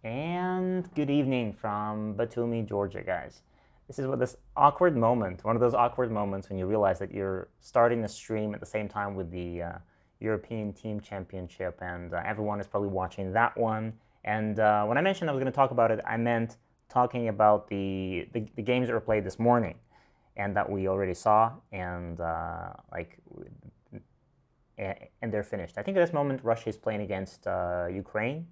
And good evening from Batumi, Georgia, guys. This is this awkward moment, one of those awkward moments when you realize that you're starting a stream at the same time with the European Team Championship, and everyone is probably watching that one. And when I mentioned I was going to talk about it, I meant talking about the games that were played this morning and that we already saw, and and they're finished. I think at this moment Russia is playing against Ukraine,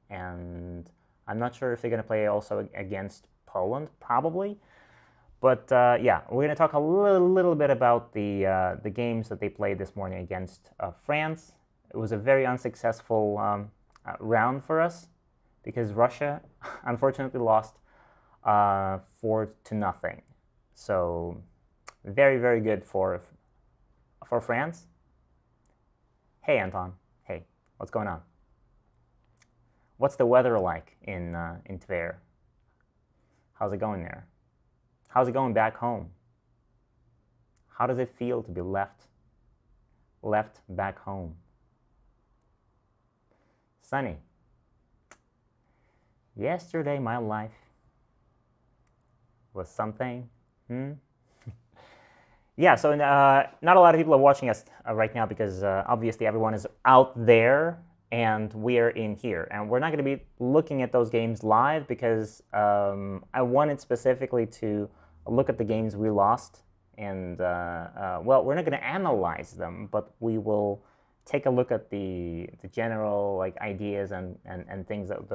and I'm not sure if they're going to play also against Poland, probably. But yeah, we're going to talk a little bit about the games that they played this morning against France. It was a very unsuccessful round for us because Russia unfortunately lost 4-0. So very good for France. Hey Anton, hey, what's going on? What's the weather like in Tver? How's it going there? How's it going back home? How does it feel to be left back home? Sunny. Yesterday my life was something. Yeah, so not a lot of people are watching us right now because obviously everyone is out there and we are in here. And we're not going to be looking at those games live because I wanted specifically to look at the games we lost. And, well, we're not going to analyze them, but we will take a look at the general ideas and things that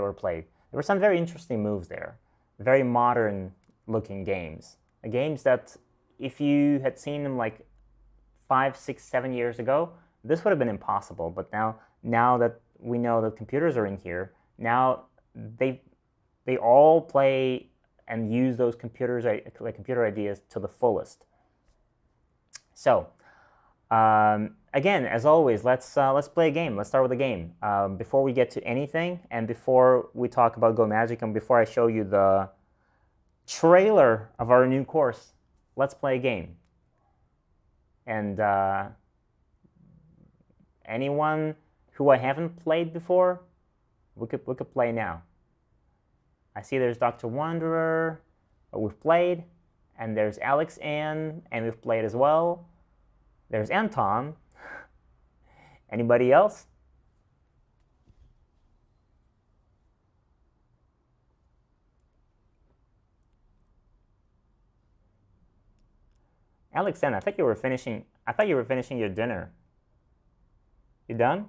were played. There were some very interesting moves there, very modern-looking games. Games that, if you had seen them 5, 6, 7 years ago, this would have been impossible. But now that we know that computers are in here, now they all play and use those computer ideas to the fullest. So again, as always, let's play a game. Let's start with a game. Before we get to anything, and before we talk about Go Magic, and before I show you the trailer of our new course, let's play a game. And anyone who I haven't played before, we could play now. I see there's Dr. Wanderer, we've played, and there's Alexn, and we've played as well. There's Anton. Anybody else? Alexn, I thought you were finishing your dinner. You done?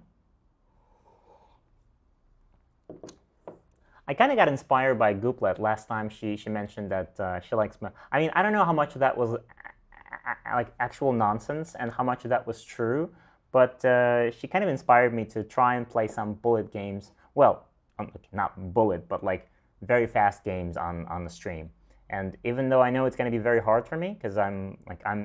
I kind of got inspired by Gooplet last time she mentioned that she likes. I mean, I don't know how much of that was actual nonsense and how much of that was true, but she kind of inspired me to try and play some bullet games. Well, not bullet, but very fast games on the stream. And even though I know it's going to be very hard for me because I'm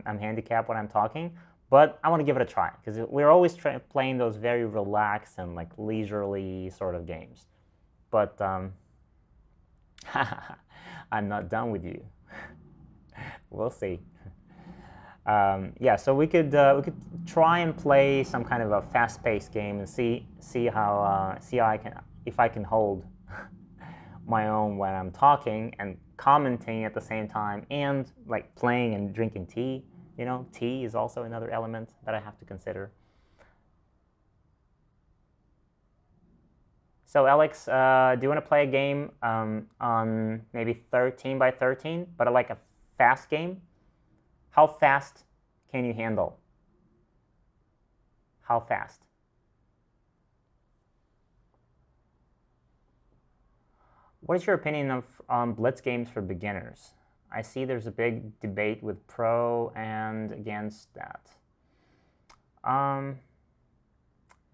handicapped when I'm talking, but I want to give it a try because we're always playing those very relaxed and leisurely sort of games. But I'm not done with you. We'll see. Yeah, so we could try and play some kind of a fast-paced game and see how if I can hold my own when I'm talking and commenting at the same time, and playing and drinking tea. You know, tea is also another element that I have to consider. So Alex, do you want to play a game on maybe 13 by 13, but a fast game? How fast can you handle? How fast? What is your opinion on blitz games for beginners? I see there's a big debate with pro and against that.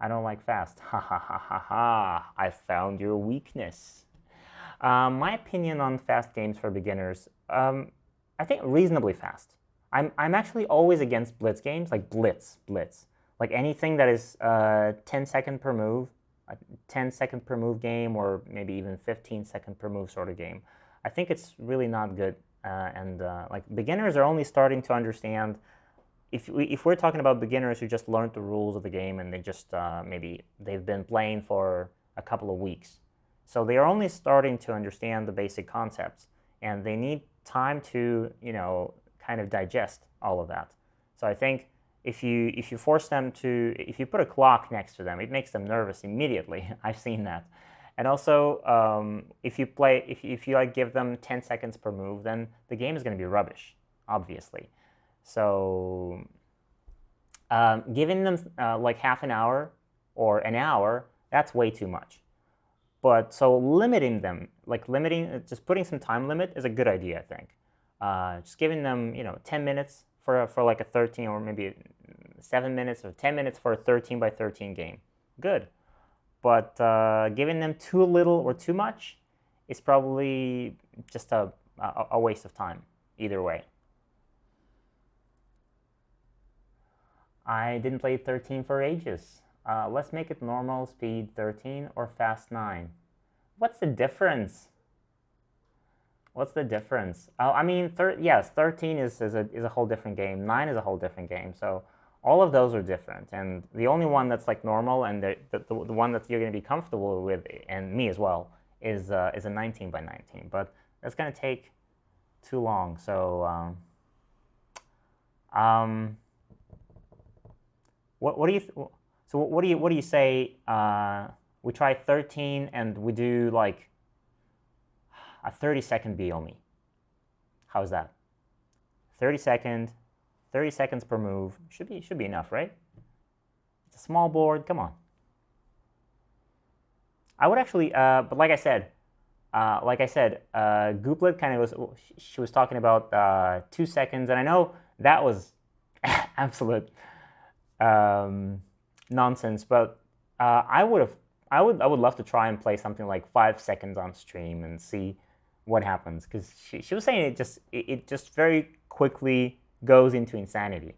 I don't like fast. Ha ha ha ha ha. I found your weakness. My opinion on fast games for beginners, I think reasonably fast. I'm actually always against blitz games, like blitz. Anything that is 10-second per move, a 10-second per move game, or maybe even 15-second per move sort of game. I think it's really not good. And beginners are only starting to understand. If we're talking about beginners who just learned the rules of the game and they just maybe they've been playing for a couple of weeks, So they are only starting to understand the basic concepts, and they need time to, kind of digest all of that. So I think if you force them to, if you put a clock next to them, it makes them nervous immediately. I've seen that. And also, if you like give them 10 seconds per move, then the game is going to be rubbish, obviously. So giving them like half an hour or an hour, that's way too much. But so limiting them, just putting some time limit is a good idea, I think. Just giving them, 10 minutes for like a 13, or maybe 7 minutes or 10 minutes for a 13 by 13 game. Good. But giving them too little or too much is probably just a waste of time, either way. I didn't play 13 for ages. Let's make it normal speed 13 or fast 9. What's the difference? What's the difference? I mean, yes, 13 is a whole different game. 9 is a whole different game. So all of those are different. And the only one that's like normal and the one that you're going to be comfortable with, and me as well, is a 19 by 19. But that's going to take too long. So what do you what do you say? We try 13 and we do like a 30-second Biomi. How's that? 30 seconds per move. Should be enough, right? It's a small board. Come on. I would actually, but like I said, Gooplet kind of she was talking about 2 seconds, and I know that was absolute nonsense. But I would love to try and play something like 5 seconds on stream and see what happens, because she was saying it just very quickly goes into insanity.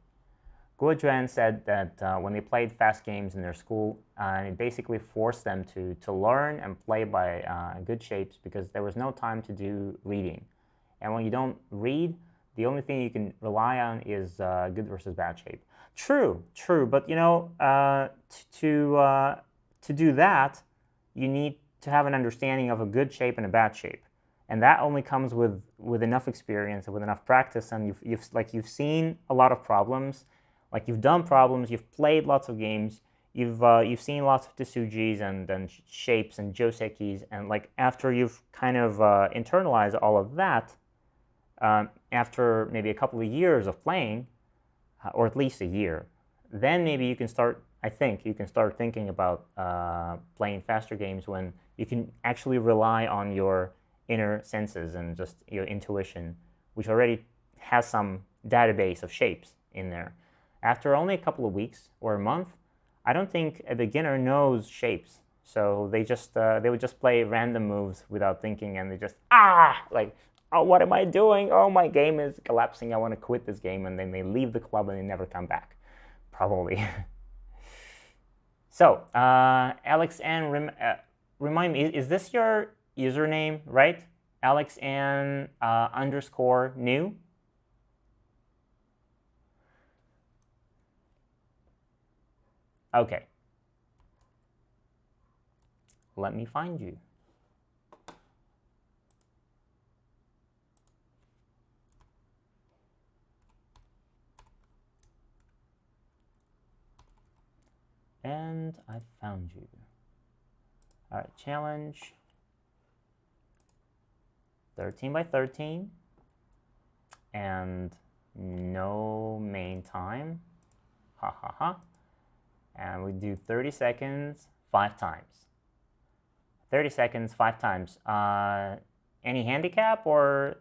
Guojuan said that when they played fast games in their school, it basically forced them to learn and play by good shapes, because there was no time to do reading. And when you don't read, the only thing you can rely on is good versus bad shape. True. But to do that, you need to have an understanding of a good shape and a bad shape. And that only comes with enough experience and with enough practice, and you've seen a lot of problems, like you've done problems, you've played lots of games, you've seen lots of Tesujis and shapes and Josekis, and like after you've kind of internalized all of that, after maybe a couple of years of playing, or at least a year, then maybe you can start. I think you can start thinking about playing faster games when you can actually rely on your inner senses and just your intuition, which already has some database of shapes in there. After only a couple of weeks or a month, I don't think a beginner knows shapes. So they would just play random moves without thinking, and they just like, oh, what am I doing? Oh, my game is collapsing. I want to quit this game, and then they leave the club and they never come back, probably. So, Alexn, remind me, is this your username, right? Alexn _ new? Okay. Let me find you. And I found you. All right, challenge 13 by 13 and no main time. Ha ha ha. And we do 30 seconds 5 times. 30 seconds 5 times. Any handicap, or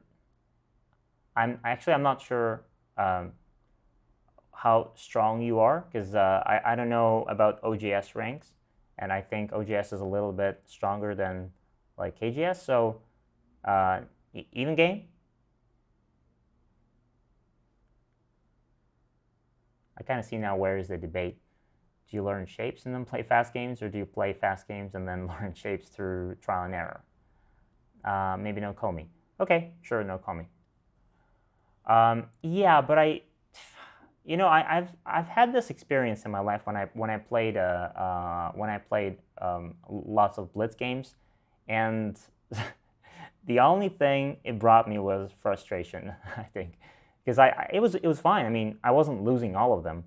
I'm not sure how strong you are, because I don't know about OGS ranks, and I think OGS is a little bit stronger than like KGS. So even game. I kind of see now where is the debate. Do you learn shapes and then play fast games, or do you play fast games and then learn shapes through trial and error? Maybe no Komi. Okay, sure, no Komi. Yeah, but I've had this experience in my life when I played lots of blitz games, And the only thing it brought me was frustration, I think, because it was fine. I mean, I wasn't losing all of them,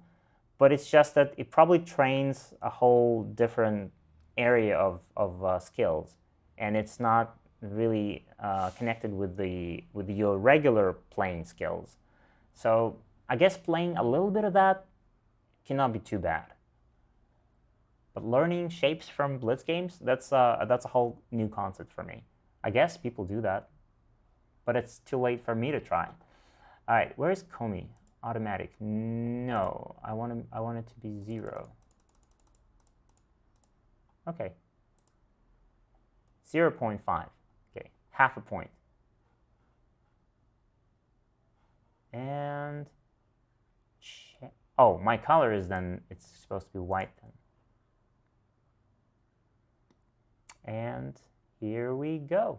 but it's just that it probably trains a whole different area of skills, and it's not really connected with your regular playing skills. So I guess playing a little bit of that cannot be too bad. But learning shapes from blitz games, that's a whole new concept for me. I guess people do that, but it's too late for me to try. All right, where's Komi? Automatic. No, I want it to be 0. Okay. 0.5. Okay, half a point. And oh, my color is then, it's supposed to be white then. And here we go.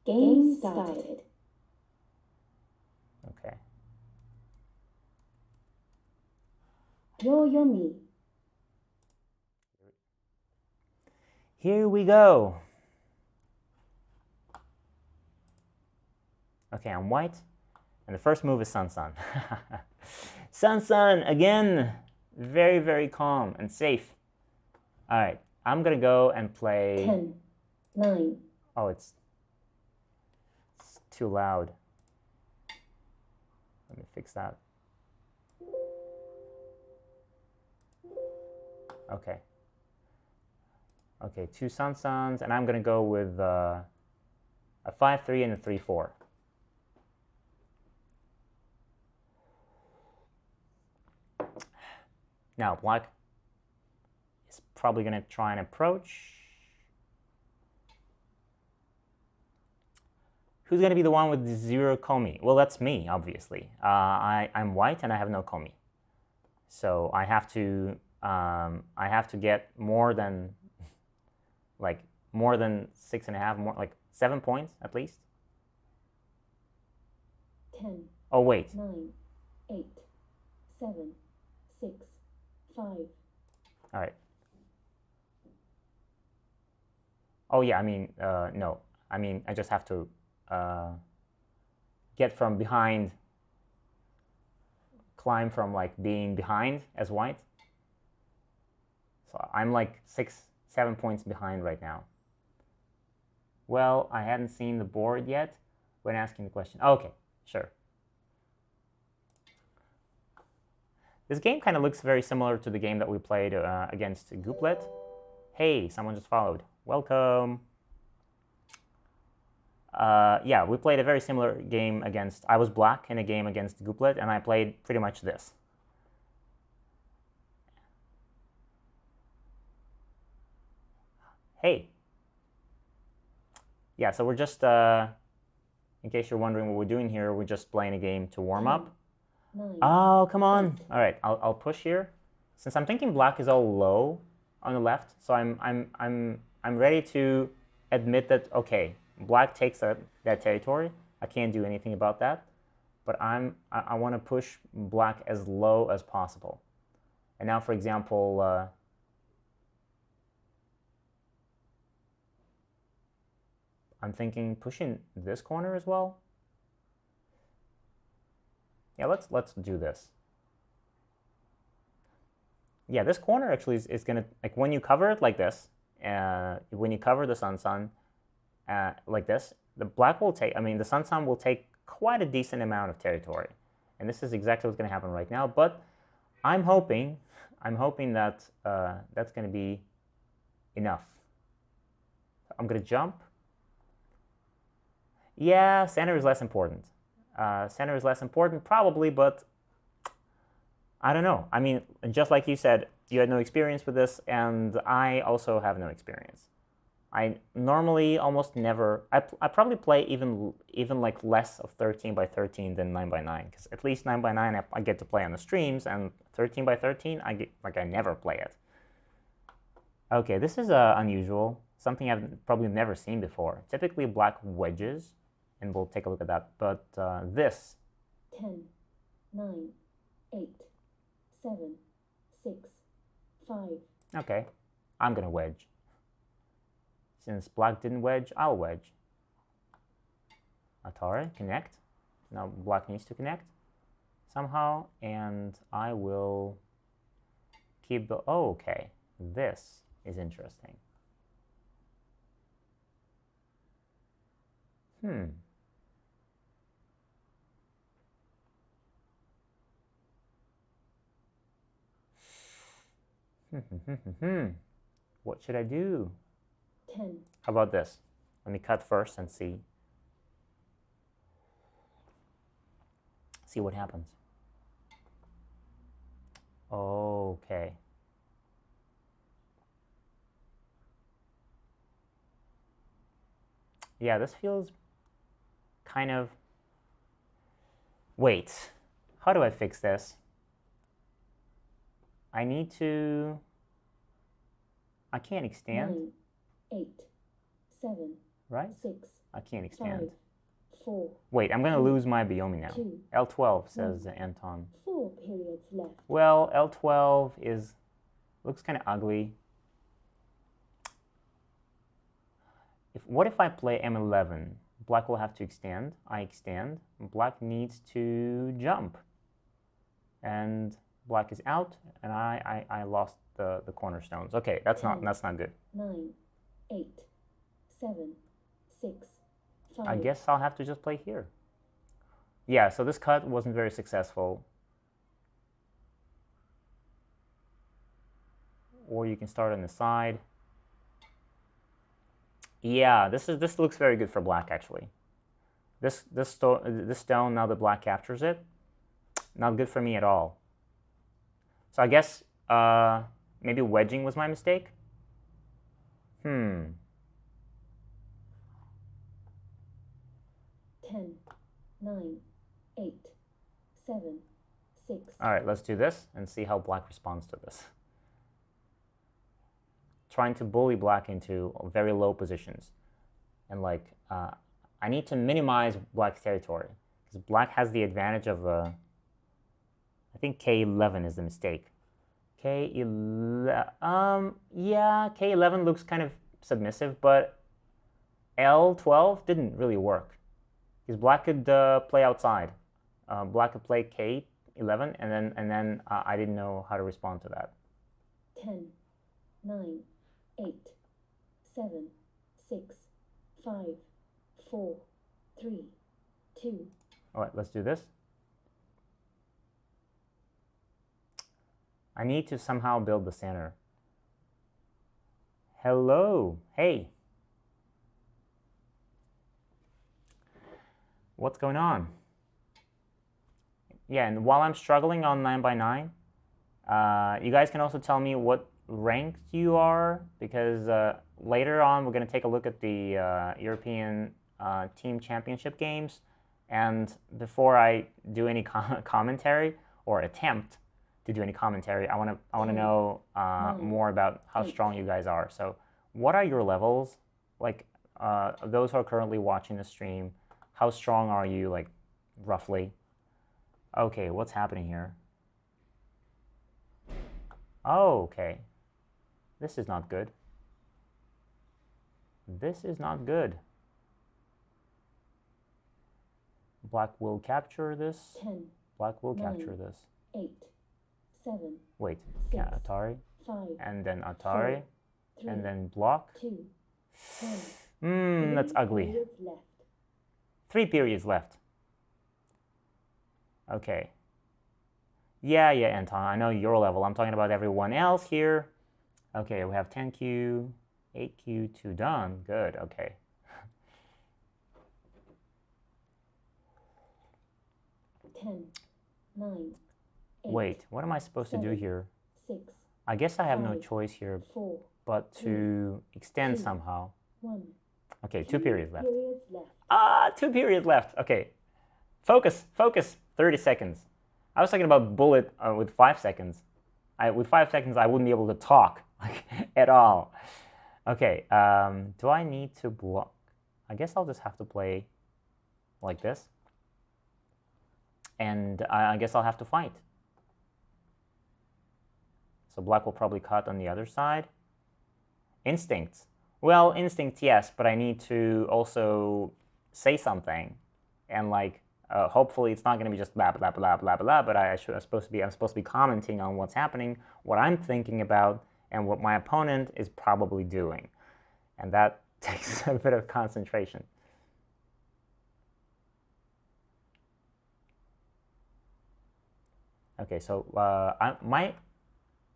Game started. Okay. Yoyomi. Here we go. Okay, I'm white, and the first move is Sun. Sun, again, very, very calm and safe. All right, I'm gonna go and play 10, 9. Oh, it's too loud. Let me fix that. Okay. Okay, 2 Suns, and I'm gonna go with a 5-3 and a 3-4. Now, black is probably going to try and approach. Who's going to be the one with the 0 komi? Well, that's me, obviously. I'm white and I have no komi. So I have to get more than 6.5, more like 7 points at least. 10. Oh wait. 9, 8, 7, 6, 5. All right. Oh yeah, I mean, no. I mean, I just have to get from behind, climb from like being behind as white. So I'm like 6-7 points behind right now. Well, I hadn't seen the board yet when asking the question. Oh, okay, sure. This game kind of looks very similar to the game that we played against Gooplet. Hey, someone just followed. Welcome. Yeah, we played a very similar game against... I was black in a game against Gooplet, and I played pretty much this. Hey. Yeah, so we're just... in case you're wondering what we're doing here, we're just playing a game to warm up. 9. Oh, come on. All right, I'll push here. Since I'm thinking black is all low on the left, so I'm ready to admit that, okay, black takes that territory. I can't do anything about that. But I want to push black as low as possible. And now, for example, I'm thinking pushing this corner as well. Yeah, let's do this. Yeah, this corner actually is gonna, like, when you cover it like this, when you cover the sun like this, the black will take, I mean, the sun will take quite a decent amount of territory. And this is exactly what's gonna happen right now. But I'm hoping that that's gonna be enough. I'm gonna jump. Yeah, center is less important. Center is less important, probably, but I don't know. I mean, just like you said, you had no experience with this, and I also have no experience. I normally almost never... I probably play even like less of 13 by 13 than 9 by 9, because at least 9 by 9 I get to play on the streams, and 13 by 13 I never play it. Okay, this is unusual. Something I've probably never seen before. Typically black wedges, and we'll take a look at that. But this... 10, 9, 8, 7, 6, 5. Okay, I'm gonna wedge. Since black didn't wedge, I'll wedge. Atari, connect. Now black needs to connect somehow, and I will keep the... Oh, okay, this is interesting. What should I do? 10, How about this? Let me cut first and see what happens. Okay. Yeah, this feels kind of... Wait, how do I fix this? I need to... I can't extend. 9, 8, 7, right? 6, I can't extend. 5, 4. Wait, I'm going to 3, lose my Biomi now. 2, L12 says Anton. 4 periods left. Well, L12 looks kind of ugly. What if I play M11? Black will have to extend. I extend. Black needs to jump. And black is out, and I lost the cornerstones. Okay, that's not good. 9, 8, 7, 6, 5. I guess I'll have to just play here. Yeah, so this cut wasn't very successful. Or you can start on the side. Yeah, this looks very good for black actually. This stone, now that black captures it, not good for me at all. So I guess maybe wedging was my mistake. 10, 9, 8, 7, 6. All right, let's do this and see how black responds to this. Trying to bully black into very low positions. And like, I need to minimize black's territory. Because black has the advantage of, I think K11 is the mistake. K11, yeah, K11 looks kind of submissive, but L12 didn't really work. Because black could play outside. Black could play K11, and then I didn't know how to respond to that. 10, 9, 8, 7, 6, 5, 4, 3, 2. All right, let's do this. I need to somehow build the center. Hello, hey. What's going on? Yeah, and while I'm struggling on 9x9, you guys can also tell me what ranked you are, because later on we're going to take a look at the European Team Championship games, and before I do any commentary or attempt to do any commentary, I want to know more about how strong you guys are. So what are your levels? Like those who are currently watching the stream, how strong are you, like roughly? Okay, what's happening here? Oh, okay. This is not good. This is not good. Black will capture this. 10. Black will 9, capture this. 8, 7. Wait, 6, yeah, Atari. 5. And then Atari. 4, 3, and then block. 2, 1. That's ugly. 3 periods left. Okay. Yeah, Anton, I know your level. I'm talking about everyone else here. Okay, we have 10Q, 8Q, 2 done. Good, okay. Ten, 9, 8. Wait, what am I supposed 7, to do here? 6. I guess I have no 5, choice here 4, but to extend 2, somehow. 1. Okay, 2 periods left. 2 2 periods left. Okay. Focus. 30 seconds. I was talking about bullet with 5 seconds. With 5 seconds, I wouldn't be able to talk like, at all. Okay, do I need to block? I guess I'll just have to play like this. And I guess I'll have to fight. So black will probably cut on the other side. Instinct. Well, instinct, yes, but I need to also say something, and like hopefully it's not going to be just blah blah blah blah blah. But I'm supposed to be commenting on what's happening, what I'm thinking about, and what my opponent is probably doing, and that takes a bit of concentration. Okay, so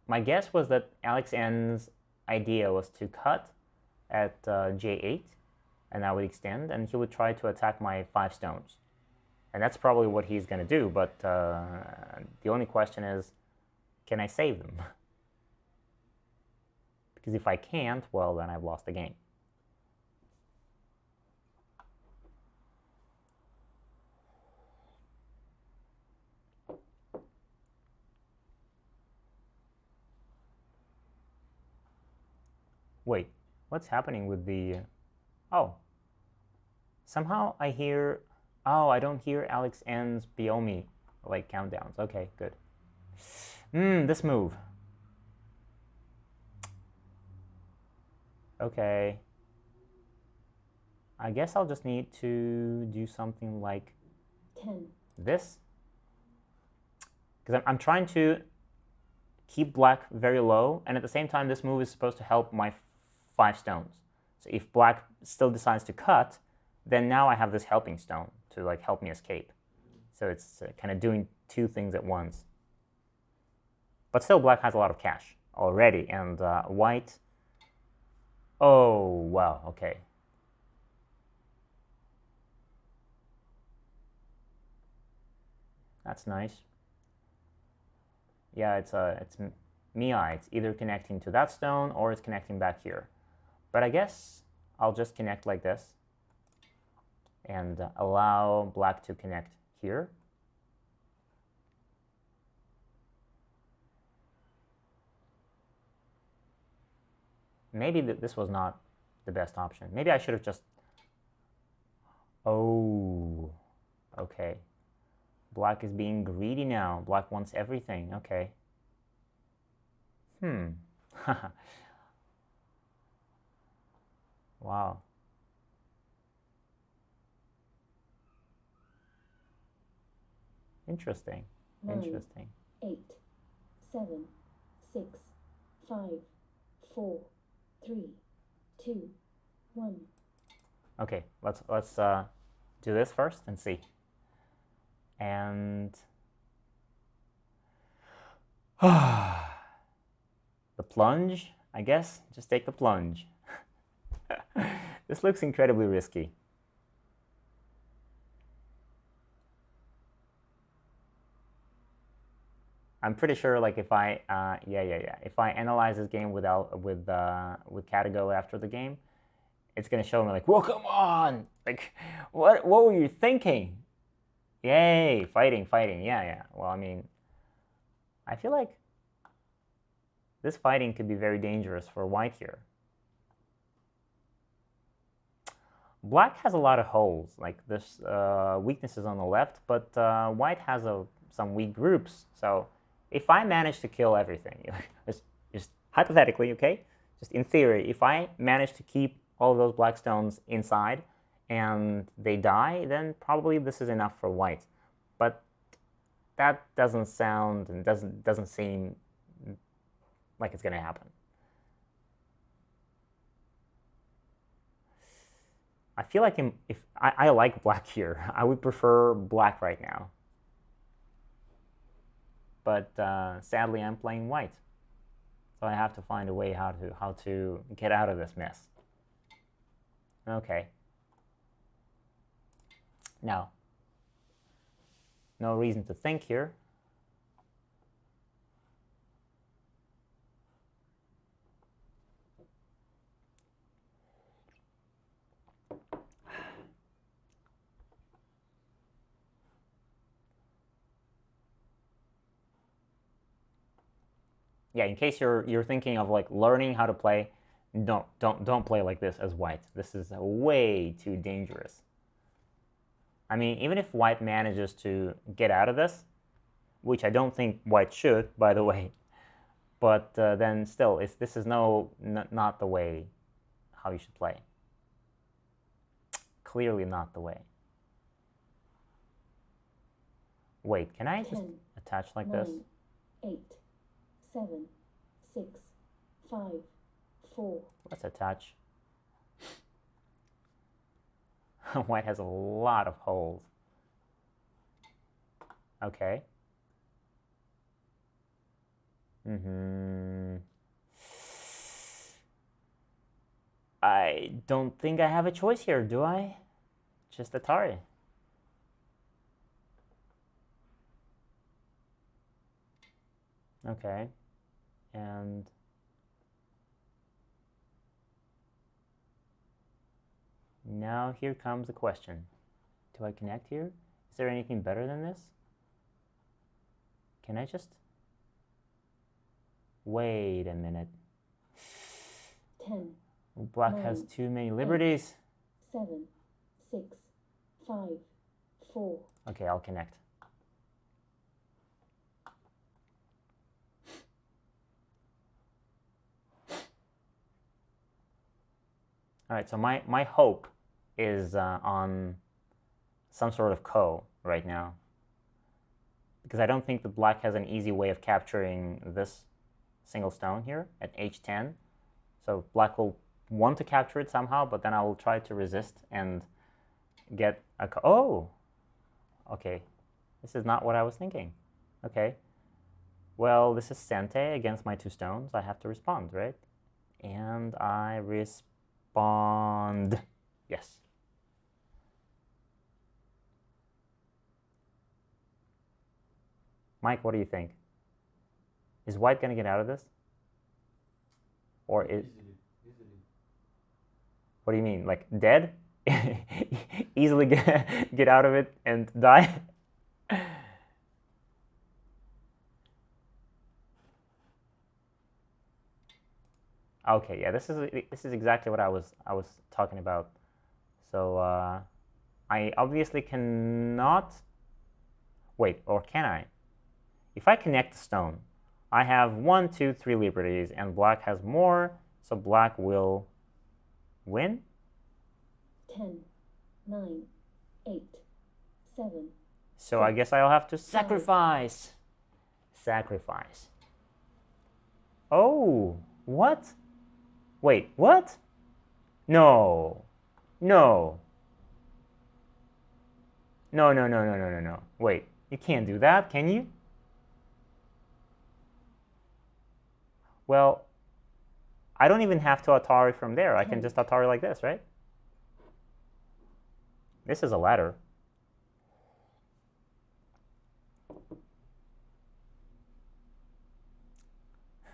my guess was that Alexn's idea was to cut at J8, and I would extend, and he would try to attack my 5 stones. And that's probably what he's going to do, but the only question is, can I save them? Because if I can't, well, then I've lost the game. Wait, what's happening with the... Oh. Somehow I hear... Oh, I don't hear Alexn's Biomi, like, countdowns. Okay, good. This move. Okay. I guess I'll just need to do something like 10. This. Because I'm trying to keep black very low, and at the same time this move is supposed to help my 5 stones. So if black still decides to cut, then now I have this helping stone to like help me escape. So it's kind of doing 2 things at once. But still black has a lot of cash already, and white... Oh, wow, okay. That's nice. Yeah, it's Mia. It's either connecting to that stone or it's connecting back here. But I guess I'll just connect like this and allow black to connect here. Maybe this was not the best option. Maybe I should have just... Oh, okay. Black is being greedy now. Black wants everything. Okay. Wow. Interesting. 9, Interesting. 8, 7, 6, 5, 4, 3, 2, 1. Okay, let's do this first and see. And the plunge, I guess. Just take the plunge. This looks incredibly risky. I'm pretty sure, like, if I if I analyze this game with Catago after the game, it's gonna show me like, well, come on, like, what were you thinking? Yay, fighting, yeah. Well, I mean, I feel like this fighting could be very dangerous for white here. Black has a lot of holes, like there's weaknesses on the left, but white has some weak groups. So if I manage to kill everything, just hypothetically, okay, just in theory, if I manage to keep all of those black stones inside and they die, then probably this is enough for white. But that doesn't sound and doesn't seem like it's going to happen. I feel like if I like black here, I would prefer black right now. But sadly, I'm playing white, so I have to find a way how to get out of this mess. Okay. Now, no reason to think here. Yeah, in case you're thinking of like learning how to play, don't play like this as white. This is way too dangerous. I mean, even if white manages to get out of this, which I don't think white should, by the way, But then still, this is not the way how you should play. Clearly not the way. Wait, can I just attach like 9, this? 8, 7, 6, 5, 4. Let's attach. White has a lot of holes. Okay. I don't think I have a choice here, do I? Just Atari. Okay. And now here comes the question. Do I connect here? Is there anything better than this? Can I just... Wait a minute. 10. Black 9, has too many liberties. 7, 6, 5, 4. Okay, I'll connect. All right, so my hope is on some sort of ko right now, because I don't think that black has an easy way of capturing this single stone here at h10. So black will want to capture it somehow, but then I will try to resist and get a ko. Oh, okay. This is not what I was thinking. Okay. Well, this is Sente against my 2 stones. I have to respond, right? And I respond. Yes. Mike, what do you think? Is white going to get out of this? Or is... What do you mean? Like dead? Easily get out of it and die? Okay, yeah, this is exactly what I was talking about. So I obviously cannot... Wait, or can I? If I connect the stone, I have 1, 2, 3 liberties, and black has more, so black will win? 10, 9, 8, 7. So I guess I'll have to sacrifice. Sacrifice. Oh, what? Wait, what? No. No. No, no, no, no, no, no, no. Wait, you can't do that, can you? Well, I don't even have to Atari from there. I can just Atari like this, right? This is a ladder.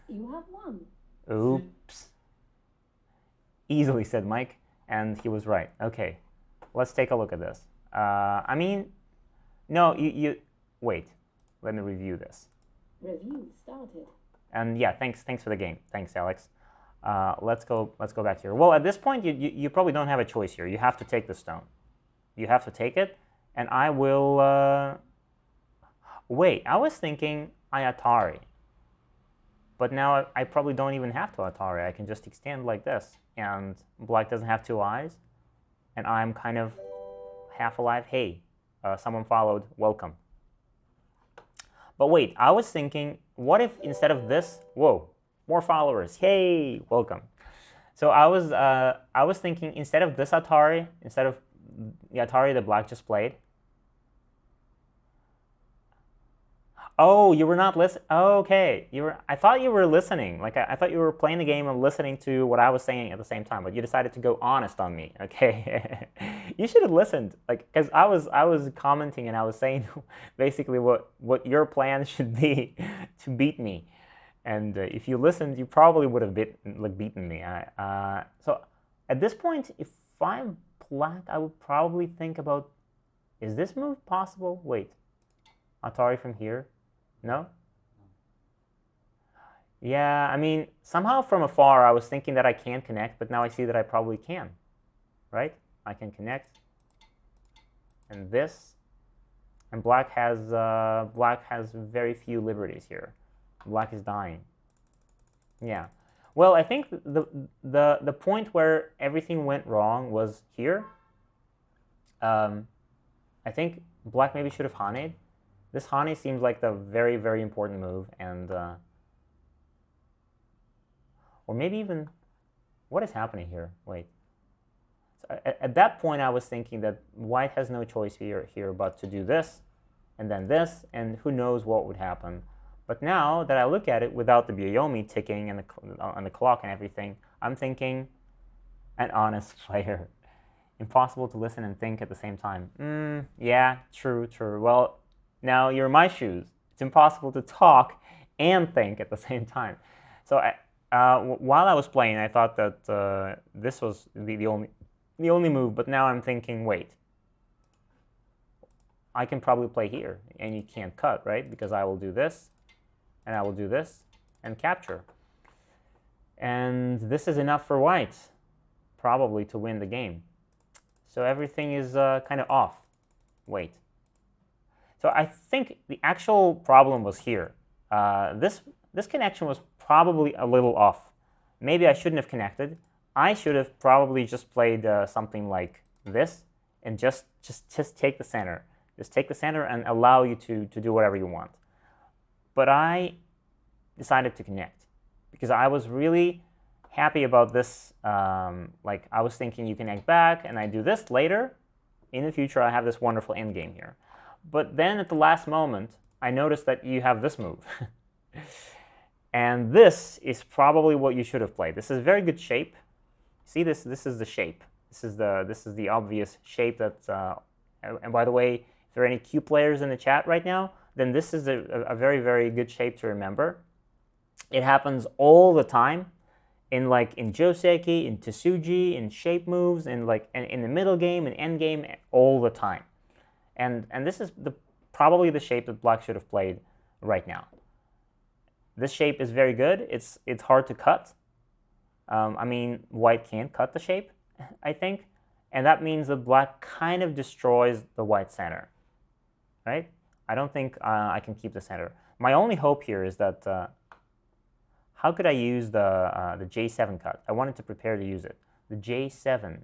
You have 1. Oops. Easily, said Mike, and he was right. Okay, let's take a look at this. I mean, no, you wait. Let me review this. Review started. And yeah, thanks for the game. Thanks, Alex. Let's go back here. Well, at this point, you probably don't have a choice here. You have to take the stone. You have to take it, and I will. Wait, I was thinking I Atari, but now I probably don't even have to Atari. I can just extend like this, and black doesn't have 2 eyes, and I'm kind of half alive. Hey, someone followed. Welcome. But wait, I was thinking, what if instead of this, whoa, more followers. Hey, welcome. So I was thinking instead of this Atari, instead of the Atari that black just played. Oh, you were not listening. Oh, okay, I thought you were listening. Like I thought you were playing the game and listening to what I was saying at the same time. But you decided to go honest on me. Okay, you should have listened. Like, because I was commenting and I was saying basically what your plan should be to beat me. And if you listened, you probably would have beaten me. So at this point, if I'm black, I would probably think about, is this move possible? Wait, Atari from here? No? Yeah, I mean, somehow from afar, I was thinking that I can't connect, but now I see that I probably can, right? I can connect. And this, and black has very few liberties here. Black is dying. Yeah. Well, I think the point where everything went wrong was here. I think black maybe should have Hane. This Hane seems like the very, very important move, and or maybe even, what is happening here? Wait. So at that point, I was thinking that white has no choice here but to do this, and then this, and who knows what would happen. But now that I look at it without the Byoyomi ticking and the clock and everything, I'm thinking an honest player. Impossible to listen and think at the same time. Yeah, true. Well, now you're in my shoes. It's impossible to talk and think at the same time. So while I was playing, I thought that this was the only move. But now I'm thinking, wait, I can probably play here, and you can't cut, right? Because I will do this, and I will do this, and capture. And this is enough for white, probably, to win the game. So everything is kind of off. Wait. So I think the actual problem was here. This connection was probably a little off. Maybe I shouldn't have connected. I should have probably just played something like this and just take the center. Just take the center and allow you to do whatever you want. But I decided to connect because I was really happy about this. Like I was thinking you connect back and I do this later. In the future, I have this wonderful endgame here. But then at the last moment, I noticed that you have this move. And this is probably what you should have played. This is very good shape. See, this is the shape. This is the obvious shape that, and by the way, if there are any Q players in the chat right now, then this is a very, very good shape to remember. It happens all the time in Joseki, in Tsuji, in shape moves, in the middle game, in end game, all the time. And this is probably the shape that black should have played right now. This shape is very good. It's hard to cut. I mean, white can't cut the shape, I think. And that means that black kind of destroys the white center, right? I don't think I can keep the center. My only hope here is that, how could I use the J7 cut? I wanted to prepare to use it. The J7.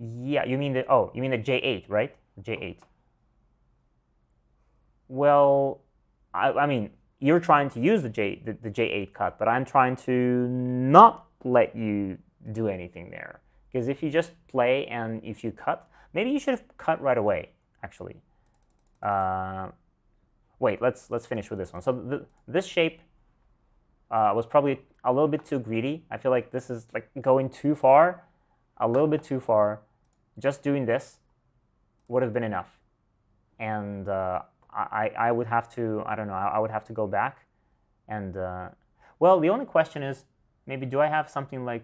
Yeah, you mean the J8, right? The J8. Well, I mean, you're trying to use the J8 cut, but I'm trying to not let you do anything there. Because if you just play and if you cut, maybe you should have cut right away, actually. Wait, let's finish with this one. So this shape was probably a little bit too greedy. I feel like this is like going too far, a little bit too far. Just doing this would have been enough. And I would have to, I don't know, I would have to go back. And, well, the only question is, maybe do I have something like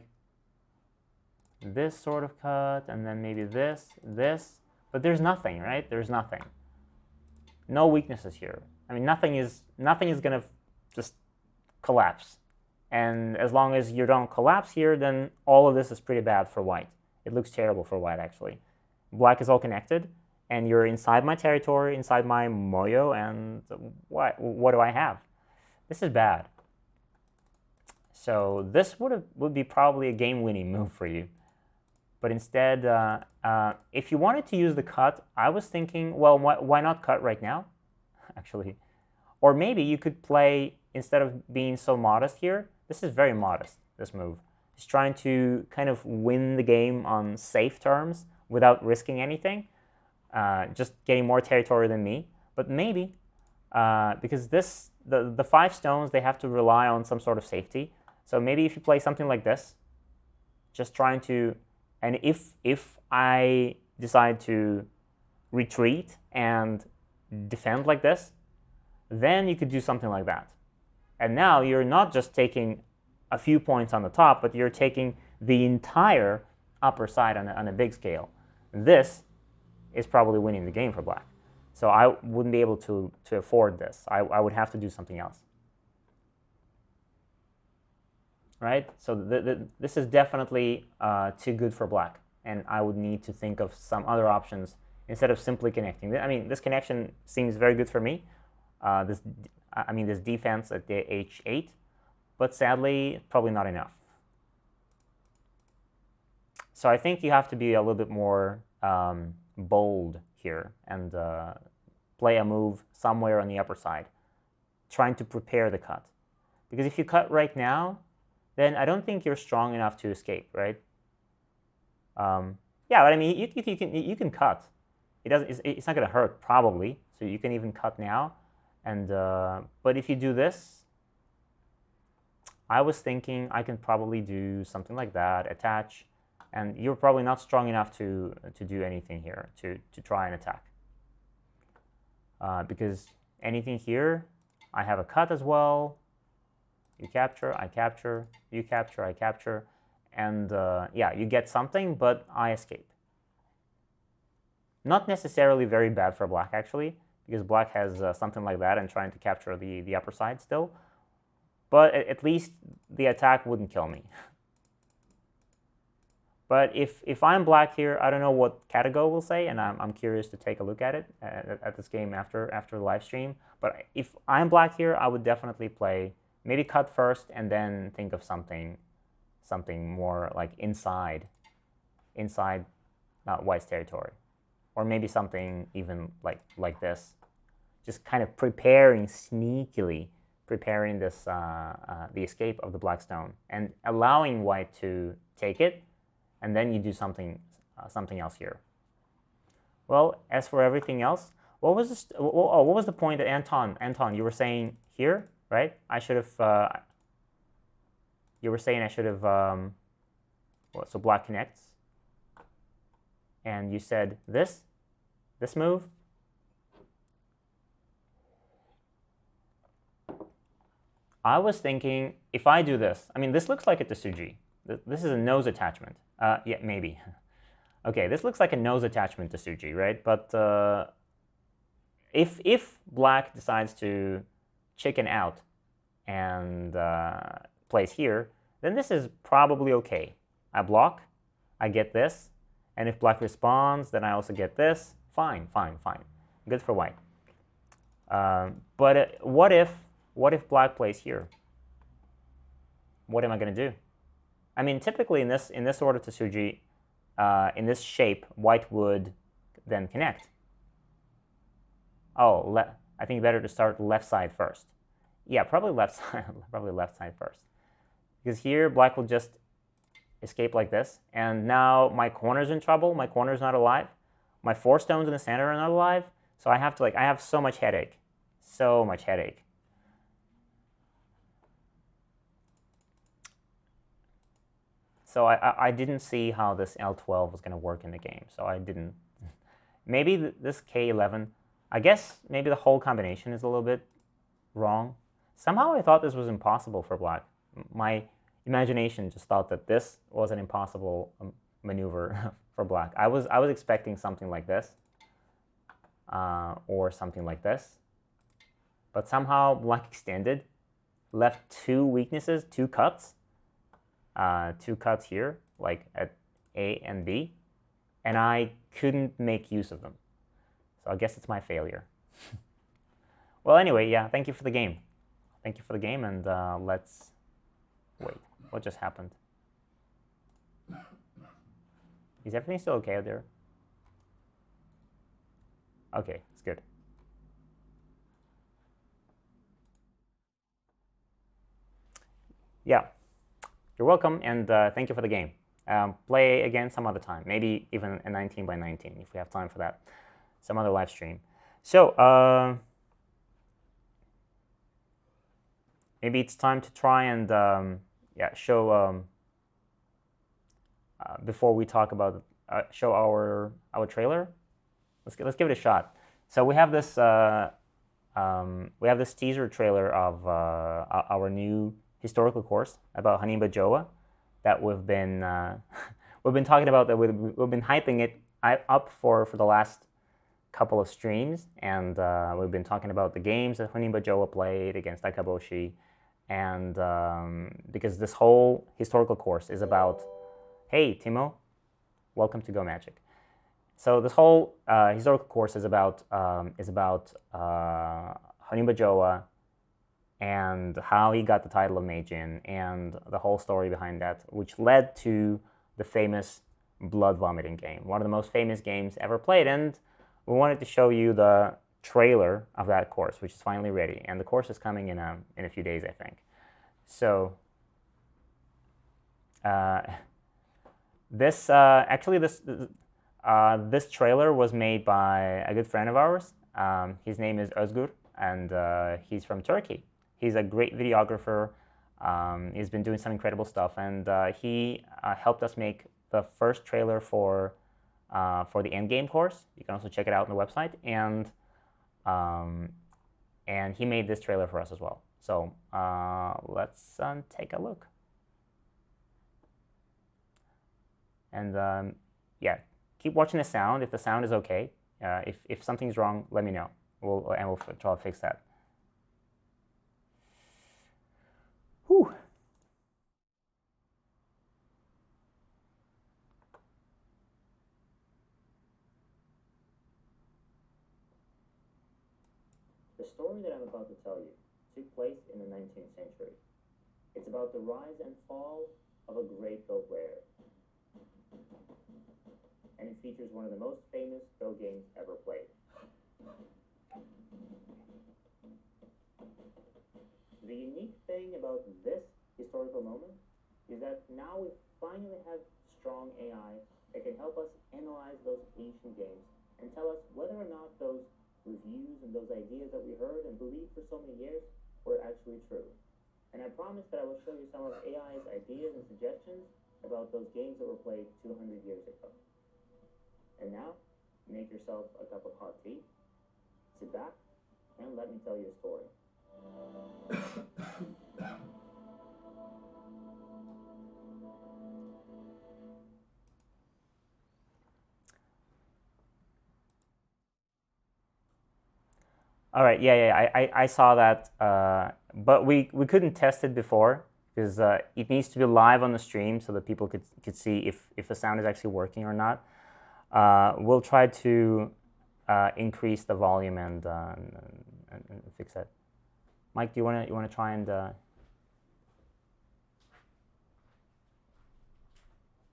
this sort of cut, and then maybe this, but there's nothing, right? There's nothing. No weaknesses here. I mean, nothing is gonna just collapse. And as long as you don't collapse here, then all of this is pretty bad for white. It looks terrible for white, actually. Black is all connected, and you're inside my territory, inside my moyo, and what do I have? This is bad. So this would be probably a game-winning move for you. But instead, if you wanted to use the cut, I was thinking, well, why not cut right now, actually? Or maybe you could play, instead of being so modest here, this is very modest, this move. He's trying to kind of win the game on safe terms without risking anything, just getting more territory than me. But maybe, because the 5 stones, they have to rely on some sort of safety. So maybe if you play something like this, just trying to, and if I decide to retreat and defend like this, then you could do something like that. And now you're not just taking a few points on the top, but you're taking the entire upper side on a big scale. This is probably winning the game for black. So I wouldn't be able to afford this. I would have to do something else. Right? So this is definitely too good for black, and I would need to think of some other options instead of simply connecting. I mean, this connection seems very good for me, this defense at the h8, but sadly, probably not enough. So I think you have to be a little bit more bold here and play a move somewhere on the upper side, trying to prepare the cut. Because if you cut right now, then I don't think you're strong enough to escape, right? Yeah, but I mean, you can cut. It's not going to hurt probably, so you can even cut now. And but if you do this, I was thinking I can probably do something like that, attach, and you're probably not strong enough to do anything here to try and attack. Because anything here, I have a cut as well. You capture, I capture, you capture, I capture, and yeah, you get something, but I escape. Not necessarily very bad for black, actually, because black has something like that and trying to capture the upper side still. But at least the attack wouldn't kill me. But if I'm black here, I don't know what Katago will say, and I'm curious to take a look at it at this game after the live stream. But if I'm black here, I would definitely play, maybe cut first and then think of something more like inside white's territory. Or maybe something even like this, just kind of sneakily preparing this the escape of the black stone and allowing white to take it, and then you do something else here. Well, as for everything else, what was this? What was the point that Anton, you were saying here, right? I should have. You were saying I should have. So black connects. And you said this move. I was thinking if I do this, I mean, this looks like a Tsuji. This is a nose attachment. Yeah, maybe. Okay, this looks like a nose attachment Tsuji, right? But if black decides to chicken out and plays here, then this is probably okay. I block, I get this. And if black responds, then I also get this. Fine. Good for white. But what if black plays here? What am I going to do? I mean, typically in this order Tsuji, in this shape, white would then connect. Oh, I think better to start left side first. Yeah, probably left side first. Because here black will just escape like this, and now my corner's in trouble. My corner's not alive. My 4 stones in the center are not alive. So I have to I have so much headache. So much headache. So I didn't see how this L12 was going to work in the game. So I didn't. Maybe this K11, I guess maybe the whole combination is a little bit wrong. Somehow I thought this was impossible for black. My imagination just thought that this was an impossible maneuver for black. I was expecting something like this or something like this. But somehow black extended, left 2 weaknesses, 2 cuts. 2 cuts here, like at A and B, and I couldn't make use of them. So I guess it's my failure. Well, anyway, yeah, thank you for the game. Thank you for the game, and let's wait. What just happened? Is everything still okay out there? Okay, it's good. Yeah. You're welcome, and thank you for the game. Play again some other time, maybe even a 19 by 19 if we have time for that, some other live stream. So maybe it's time to try and show before we talk about show our trailer. Let's give it a shot. So we have this teaser trailer of our new historical course about Hanimba Joa that we've been talking about, that we've been hyping it up for the last couple of streams, and we've been talking about the games that Hanimba Joa played against Akaboshi, and because this whole historical course is about, hey Timo, welcome to Go Magic. So this whole historical course is about Hanimba Honeybajoa, and how he got the title of Meijin, and the whole story behind that, which led to the famous blood vomiting game, one of the most famous games ever played. And we wanted to show you the trailer of that course, which is finally ready, and the course is coming in a few days, I think. So this trailer was made by a good friend of ours. His name is Ozgur, and he's from Turkey. He's a great videographer. He's been doing some incredible stuff, and he helped us make the first trailer for the endgame course. You can also check it out on the website, and he made this trailer for us as well. So let's take a look. And yeah, keep watching the sound. If the sound is okay, if something's wrong, let me know. We'll try to fix that. Whew. The story that I'm about to tell you took place in the 19th century. It's about the rise and fall of a great Go player. And it features one of the most famous Go games ever played. The unique thing about this historical moment is that now we finally have strong AI that can help us analyze those ancient games and tell us whether or not those reviews and those ideas that we heard and believed for so many years were actually true. And I promise that I will show you some of AI's ideas and suggestions about those games that were played 200 years ago. And now, make yourself a cup of hot tea, sit back, and let me tell you a story. All right, yeah, I saw that, but we couldn't test it before because it needs to be live on the stream so that people could see if the sound is actually working or not. We'll try to increase the volume and fix that. Mike, do you want to try and?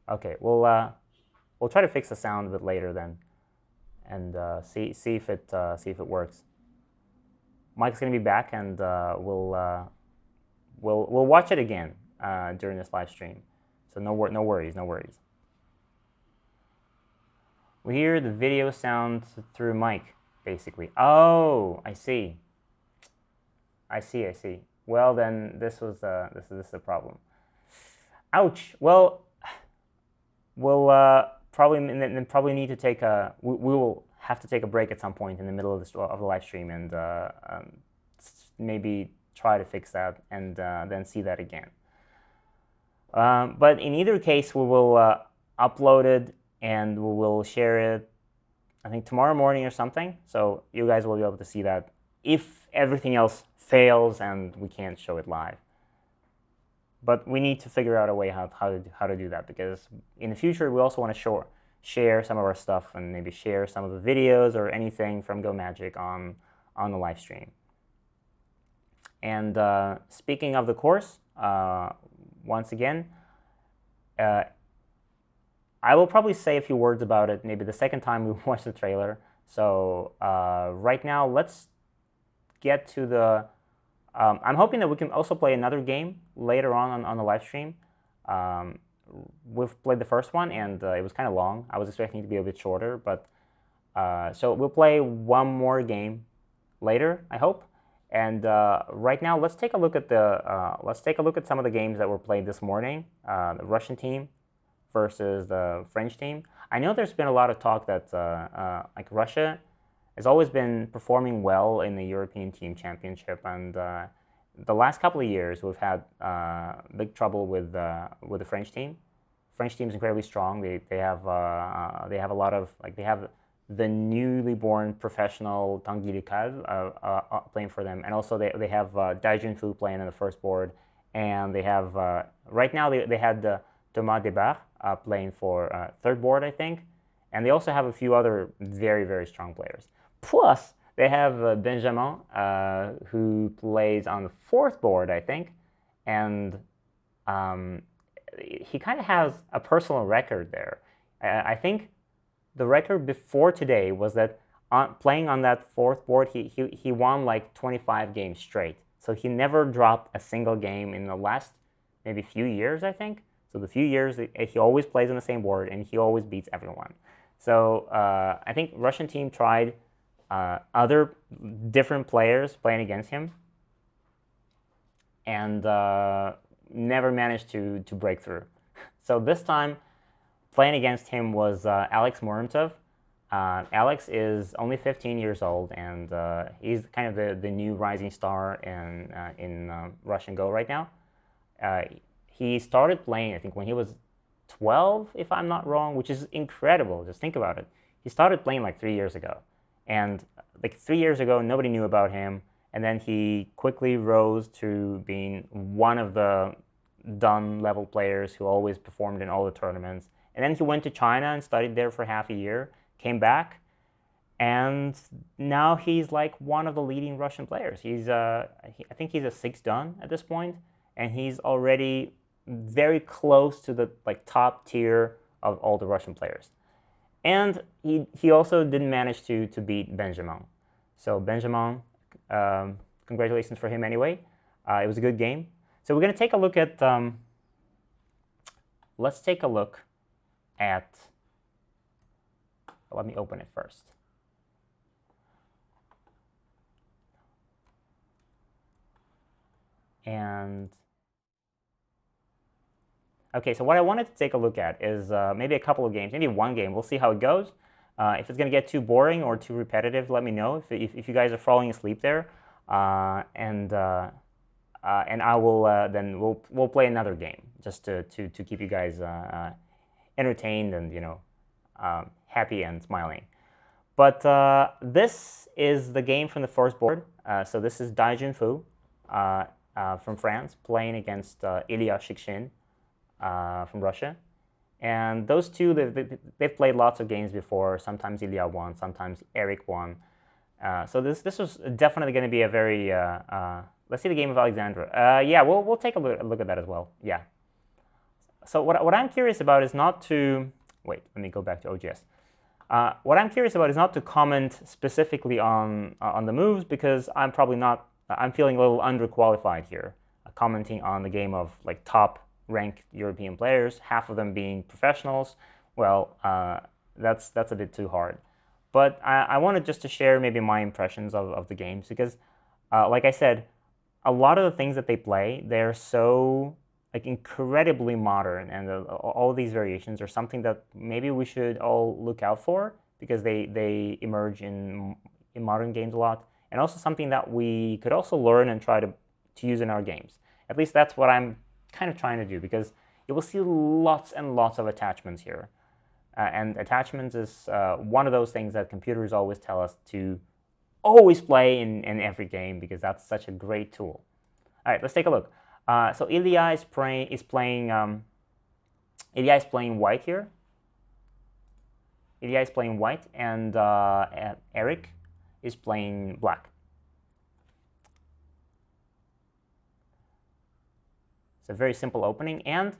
Okay, we'll try to fix the sound a bit later then, and see if it works. Mike's gonna be back, and we'll watch it again during this live stream. So no worries. We hear the video sound through mic, basically. Oh, I see. Well, then this is a problem. Ouch. Well, we'll probably need to take a. We will have to take a break at some point in the middle of the live stream and maybe try to fix that and then see that again. But in either case, we will upload it and we will share it, I think, tomorrow morning or something. So you guys will be able to see that if everything else fails and we can't show it live. But we need to figure out a way how to do that, because in the future we also want to share some of our stuff and maybe share some of the videos or anything from Go Magic on the live stream. And speaking of the course, once again, I will probably say a few words about it maybe the second time we watch the trailer. So right now, let's get to the... I'm hoping that we can also play another game later on the live stream. We've played the first one, and it was kind of long. I was expecting it to be a bit shorter, but so we'll play one more game later, I hope. And right now, let's take a look at some of the games that were played this morning. The Russian team versus the French team. I know there's been a lot of talk that like Russia has always been performing well in the European Team Championship, and the last couple of years we've had big trouble with the French team. French team is incredibly strong. They have a lot of, like, they have the newly born professional Tanguy Calve playing for them, and also they have Dai Junfu playing on the first board, and they have right now they had Thomas Debar playing for third board, I think, and they also have a few other very, very strong players. Plus, They have Benjamin, who plays on the fourth board, I think, and he kind of has a personal record there. I think the record before today was that playing on that fourth board, he won like 25 games straight. So he never dropped a single game in the last maybe few years, I think. So the few years, he always plays on the same board, and he always beats everyone. So I think Russian team tried other different players playing against him, and never managed to break through. So this time, playing against him was Alexn. Alex is only 15 years old, and he's kind of the new rising star in Russian Go right now. He started playing, I think, when he was 12, if I'm not wrong, which is incredible. Just think about it. He started playing like 3 years ago, and like 3 years ago, nobody knew about him. And then he quickly rose to being one of the done level players who always performed in all the tournaments. And then he went to China and studied there for half a year, came back, and now he's like one of the leading Russian players. I think he's a 6 done at this point, and he's already very close to the like top tier of all the Russian players. And he also didn't manage to beat Benjamin. So Benjamin, congratulations for him anyway. It was a good game. So we're going to take a look at, let's take a look at, let me open it first. And, okay, so what I wanted to take a look at is maybe a couple of games, maybe one game. We'll see how it goes. If it's going to get too boring or too repetitive, let me know if you guys are falling asleep there. And I will then we'll play another game just to keep you guys entertained and happy and smiling. But this is the game from the first board. So this is Dai Junfu from France playing against Ilya Shikshin from Russia. And those two, they've played lots of games before. Sometimes Ilya won, sometimes Eric won. So this was definitely going to be a very let's see the game of Alexandra. Yeah, we'll take a look at that as well. Yeah. So what I'm curious about is not to wait. Let me go back to OGS. What I'm curious about is not to comment specifically on the moves, because I'm probably not. I'm feeling a little underqualified here, commenting on the game of like top ranked European players, half of them being professionals. Well, that's a bit too hard. But I wanted just to share maybe my impressions of the games, because, like I said, a lot of the things that they play, they're so like incredibly modern, and all these variations are something that maybe we should all look out for, because they emerge in modern games a lot, and also something that we could also learn and try to use in our games. At least that's what I'm kind of trying to do, because you will see lots and lots of attachments here. And attachments is one of those things that computers always tell us to always play in every game, because that's such a great tool. All right, let's take a look. So Ilya is playing white here. Ilya is playing white, and Eric is playing black. It's a very simple opening, and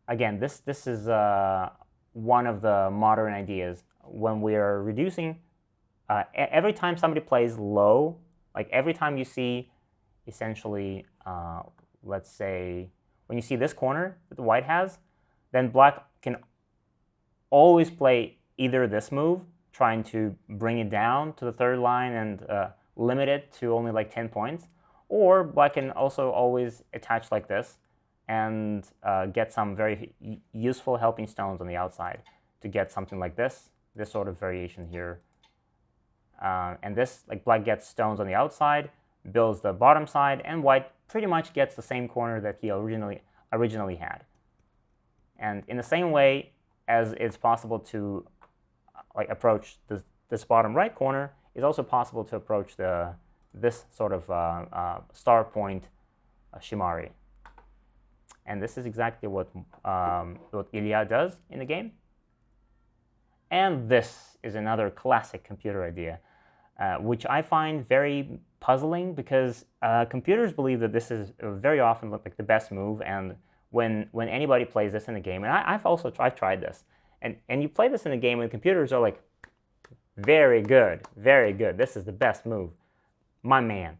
again, this is one of the modern ideas when we are reducing. Every time somebody plays low, like every time you see, essentially, let's say, when you see this corner that the white has, then black can always play either this move, trying to bring it down to the third line and limit it to only like 10 points, or black can also always attach like this and get some very useful helping stones on the outside to get something like this sort of variation here. And this, like black gets stones on the outside, builds the bottom side, and white pretty much gets the same corner that he originally had. And in the same way as it's possible to like approach this bottom right corner, it's also possible to approach this sort of star point Shimari. And this is exactly what Ilya does in the game. And this is another classic computer idea, which I find very puzzling because computers believe that this is very often like the best move. And when anybody plays this in a game, and I've tried this, and you play this in a game, and computers are like, very good, very good. This is the best move, my man.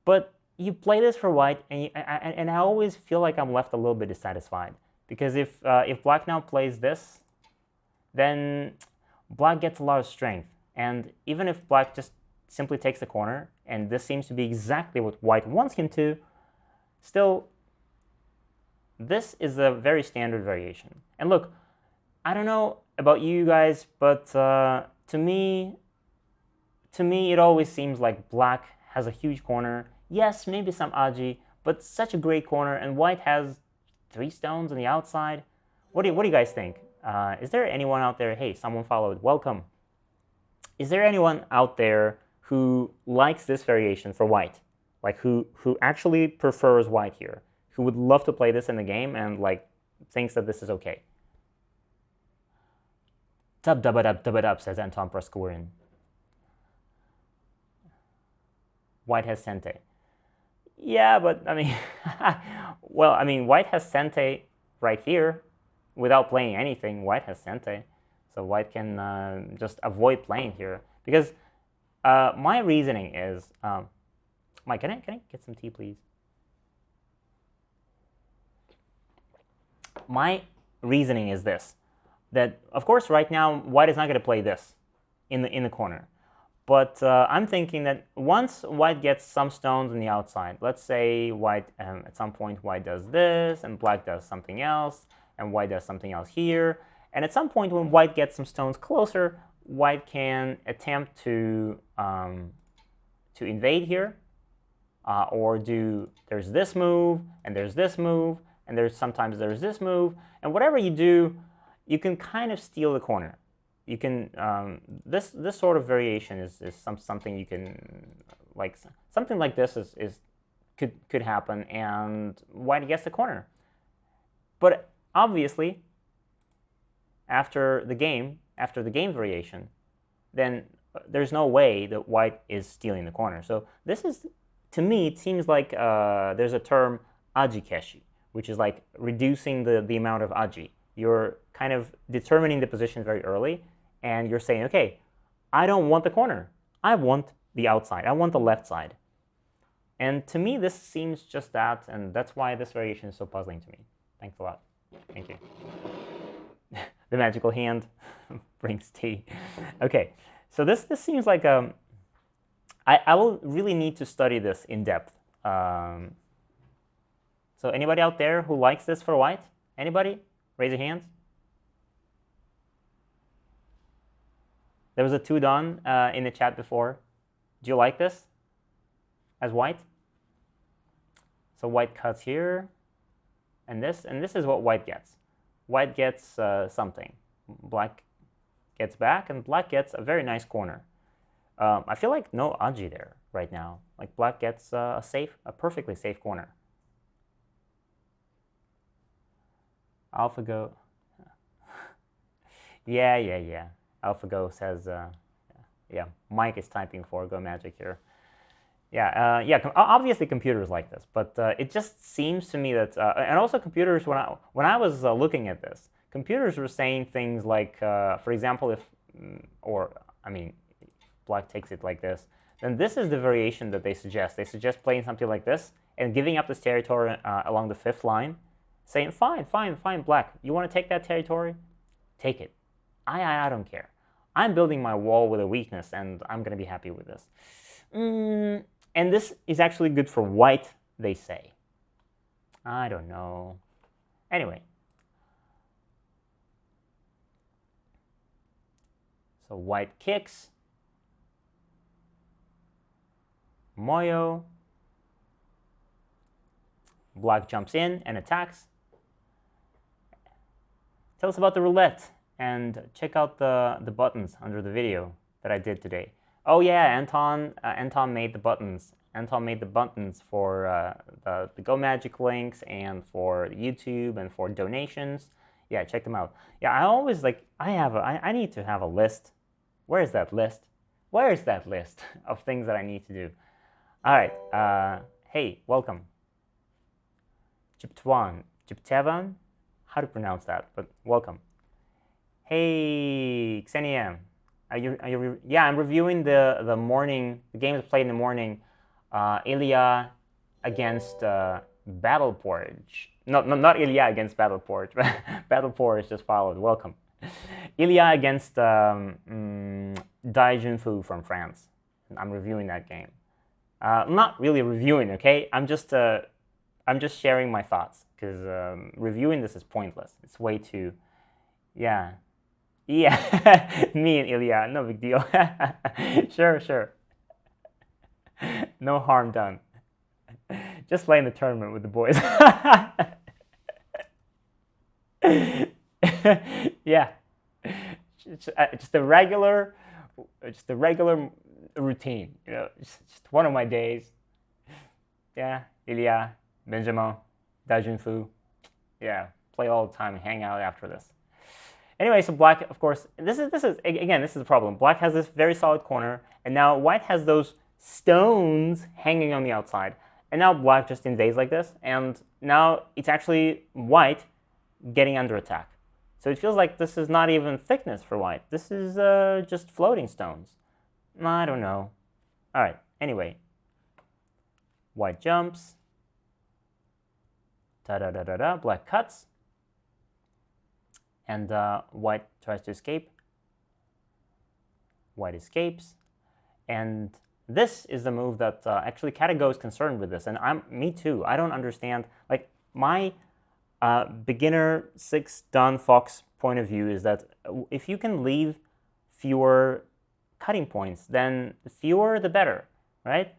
But you play this for white, and I always feel like I'm left a little bit dissatisfied because if black now plays this, then black gets a lot of strength. And even if black just simply takes the corner, and this seems to be exactly what white wants him to, still, this is a very standard variation. And look, I don't know about you guys, but to me, it always seems like black has a huge corner. Yes, maybe some aji, but such a great corner, and white has 3 stones on the outside. What do you guys think? Is there anyone out there? Hey, someone followed. Welcome. Is there anyone out there who likes this variation for white? Like who actually prefers white here? Who would love to play this in the game and like thinks that this is okay? Dub dub dub dub dub, says Anton Proskourian. White has Sente. Yeah, but I mean, well, I mean, white has Sente right here without playing anything. White has Sente, so white can just avoid playing here because my reasoning is, Mike, can I get some tea, please? My reasoning is this: that of course right now white is not going to play this in the corner. But I'm thinking that once white gets some stones on the outside, let's say white at some point white does this and black does something else and white does something else here, and at some point when white gets some stones closer, white can attempt to invade here, or there's this move and there's this move and sometimes there's this move, and whatever you do, you can kind of steal the corner. You can this sort of variation is something you can like something like this could happen, and white gets the corner. But obviously, after the game variation, then there's no way that white is stealing the corner. So this is, to me, it seems like there's a term ajikeshi, which is like reducing the amount of aji. You're kind of determining the position very early. And you're saying, okay, I don't want the corner. I want the outside. I want the left side. And to me, this seems just that, and that's why this variation is so puzzling to me. Thanks a lot. Thank you. The magical hand brings tea. Okay, so this seems like I will really need to study this in depth. So anybody out there who likes this for white? Anybody? Raise your hands. There was a 2 done in the chat before. Do you like this as white? So white cuts here, and this is what white gets. White gets something. Black gets back, and black gets a very nice corner. I feel like no aji there right now. Like black gets a perfectly safe corner. AlphaGo. Yeah. AlphaGo says, yeah, Mike is typing for Go Magic here. Yeah, obviously computers like this, but it just seems to me that, and also computers, when I was looking at this, computers were saying things like, for example, if black takes it like this, then this is the variation that they suggest. They suggest playing something like this and giving up this territory along the 5th line, saying, fine, black, you want to take that territory? Take it. I don't care. I'm building my wall with a weakness, and I'm going to be happy with this. And this is actually good for white, they say. I don't know. Anyway. So white kicks. Moyo. Black jumps in and attacks. Tell us about the roulette. And check out the buttons under the video that I did today. Oh yeah, Anton made the buttons. Anton made the buttons for the Go Magic links and for YouTube and for donations. Yeah, check them out. Yeah, I always like, I need to have a list. Where is that list? Where is that list of things that I need to do? All right, hey, welcome. Jiptevan, how to pronounce that, but welcome. Hey, Xenia, yeah, I'm reviewing the games played in the morning. Ilya against Battle Porridge. Not Ilya against Battle Porridge. Battle Porridge just followed. Welcome. Ilya against Dai Junfu from France. I'm reviewing that game. I'm not really reviewing, okay? I'm just sharing my thoughts because reviewing this is pointless. It's way too, yeah. Me and Ilya, no big deal. Sure. No harm done. Just play in the tournament with the boys. Yeah, just a regular routine. You know, just one of my days. Yeah, Ilya, Benjamin, Dai Junfu. Yeah, play all the time and hang out after this. Anyway, so black, of course, this is the problem. Black has this very solid corner, and now white has those stones hanging on the outside. And now black just invades like this, and now it's actually white getting under attack. So it feels like this is not even thickness for white. This is just floating stones. I don't know. All right, anyway. White jumps. Da-da-da-da-da, black cuts. And white tries to escape. White escapes. And this is the move that actually Katago is concerned with this. And me too. I don't understand. Like, my beginner 6 Don Fox point of view is that if you can leave fewer cutting points, then the fewer the better, right?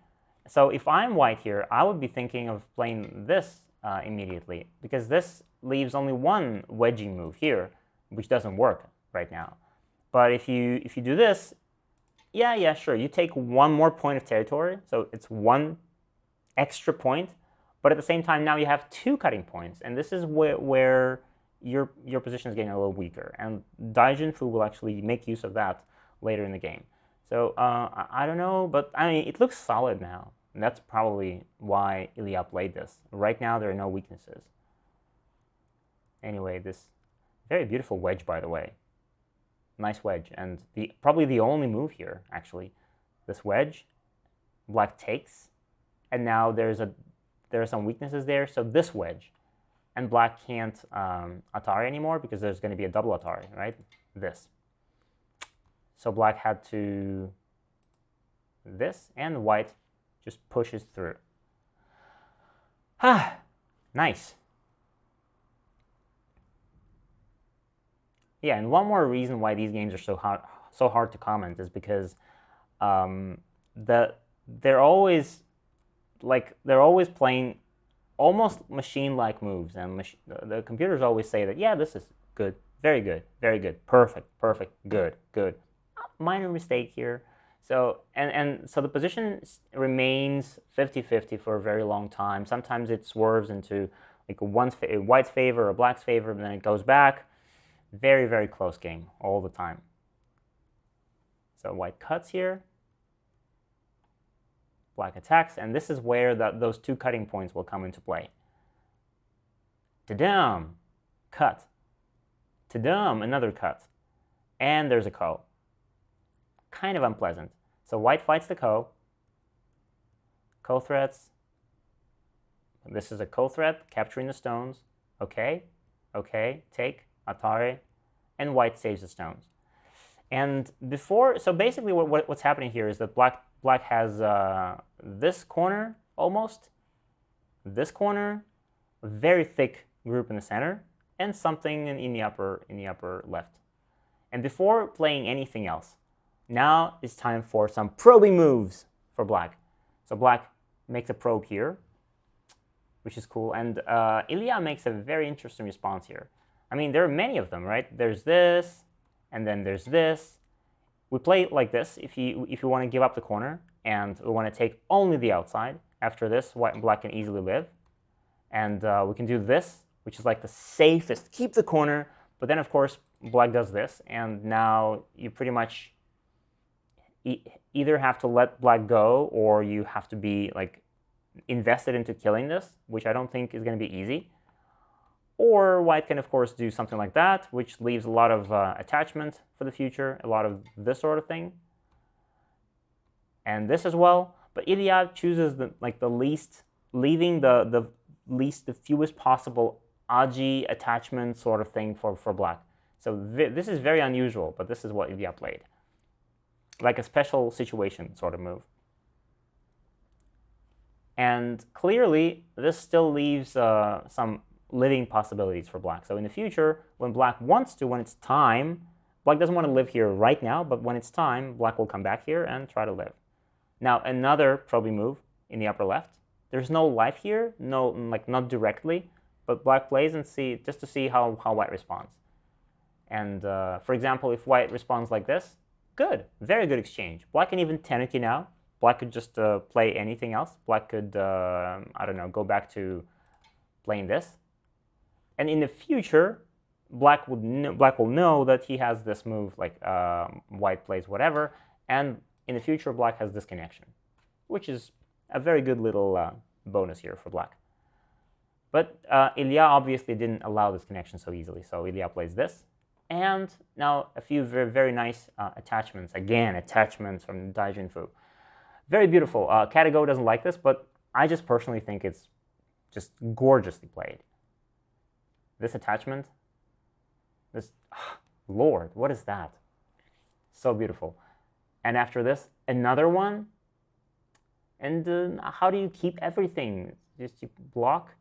So if I'm white here, I would be thinking of playing this immediately, because this leaves only one wedging move here, which doesn't work right now. But if you do this, yeah, sure, you take one more point of territory, so it's one extra point, but at the same time now you have 2 cutting points, and this is where your position is getting a little weaker, and Dai Junfu will actually make use of that later in the game. So I don't know, but I mean, it looks solid now. And that's probably why Ilya played this. Right now, there are no weaknesses. Anyway, this very beautiful wedge, by the way. Nice wedge, and probably the only move here, actually. This wedge, black takes, and now there are some weaknesses there. So this wedge, and black can't Atari anymore because there's going to be a double Atari, right? This. So black had to this, and white just pushes through. Nice. Yeah, and one more reason why these games are so hard to comment is because they're always playing almost machine-like moves, and the computers always say that, yeah, this is good, very good, perfect, good. Minor mistake here. So and so the position remains 50-50 for a very long time. Sometimes it swerves into like a white's favor or a black's favor, and then it goes back. Very, very close game all the time. So white cuts here. Black attacks, and this is where those 2 cutting points will come into play. Ta-dam! Cut. Ta-dam! Another cut. And there's a ko. Kind of unpleasant. So white fights the ko. Ko threats. This is a ko threat, capturing the stones. Okay, take, Atari, and white saves the stones. And so basically what's happening here is that black has this corner almost, this corner, a very thick group in the center, and something in the upper left. And before playing anything else, now it's time for some probing moves for black. So black makes a probe here, which is cool, and Ilya makes a very interesting response here. I mean, there are many of them, right? There's this, and then there's this. We play it like this if you want to give up the corner, and we want to take only the outside. After this, white and black can easily live. And we can do this, which is like the safest. Keep the corner, But then, of course, black does this, and now you pretty much either have to let black go, or you have to be like invested into killing this, which I don't think is going to be easy. Or white can, of course, do something like that, which leaves a lot of attachment for the future, a lot of this sort of thing, and this as well. But Ilya chooses the least, leaving the fewest possible Aji attachment sort of thing for black. So this is very unusual, but this is what Ilya played, like a special situation sort of move. And clearly, this still leaves some living possibilities for black. So in the future, when black wants to, when it's time, black doesn't want to live here right now, but when it's time, black will come back here and try to live. Now, another probably move in the upper left. There's no life here, not directly, but black plays and just to see how white responds. And for example, if white responds like this, good, very good exchange. Black can even tenuki now. Black could just play anything else. Black could, I don't know, go back to playing this. And in the future, black will know that he has this move, like white plays whatever, and in the future, black has this connection, which is a very good little bonus here for black. But Ilya obviously didn't allow this connection so easily, so Ilya plays this. And now a few very, very nice attachments. Again, attachments from Dai Junfu. Very beautiful. Katago doesn't like this, but I just personally think it's just gorgeously played. This attachment, Lord, what is that? So beautiful. And after this, another one. And how do you keep everything? Just you block,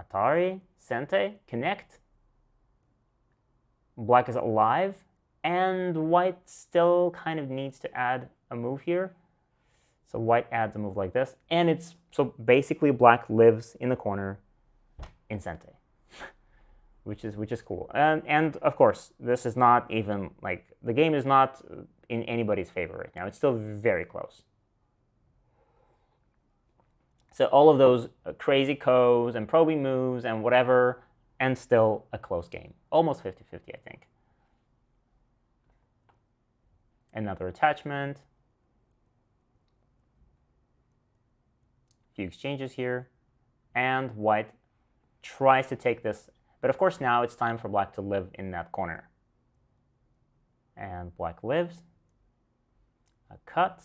Atari, Sente, connect. Black is alive, and white still kind of needs to add a move here. So white adds a move like this, and so basically black lives in the corner in Sente, which is cool. And of course, this is not even like the game is not in anybody's favor right now. It's still very close. So all of those crazy co's and probing moves and whatever, and still a close game. Almost 50-50, I think. Another attachment. Few exchanges here. And white tries to take this. But of course now it's time for black to live in that corner. And black lives. A cut.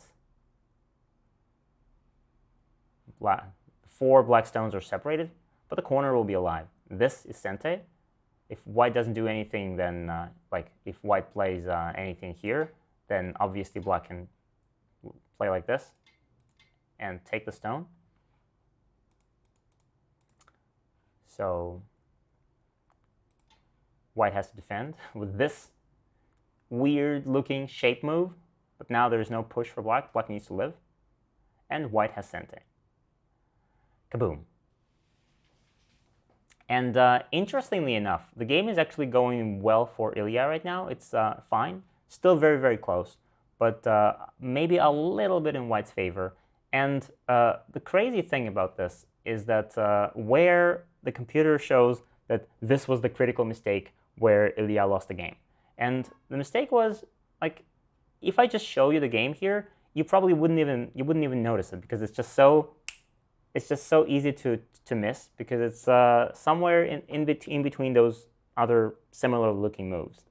4 black stones are separated, but the corner will be alive. This is Sente. If white doesn't do anything, then like if white plays anything here, then obviously black can play like this and take the stone. So white has to defend with this weird-looking shape move, but now there's no push for black. Black needs to live, and white has Sente. Kaboom. And interestingly enough, the game is actually going well for Ilya right now. It's fine. Still very, very close, but maybe a little bit in white's favor. And the crazy thing about this is that where the computer shows that this was the critical mistake where Ilya lost the game. And the mistake was, like, if I just show you the game here, you probably wouldn't even notice it, because it's just so easy to miss, because it's somewhere in between those other similar looking moves.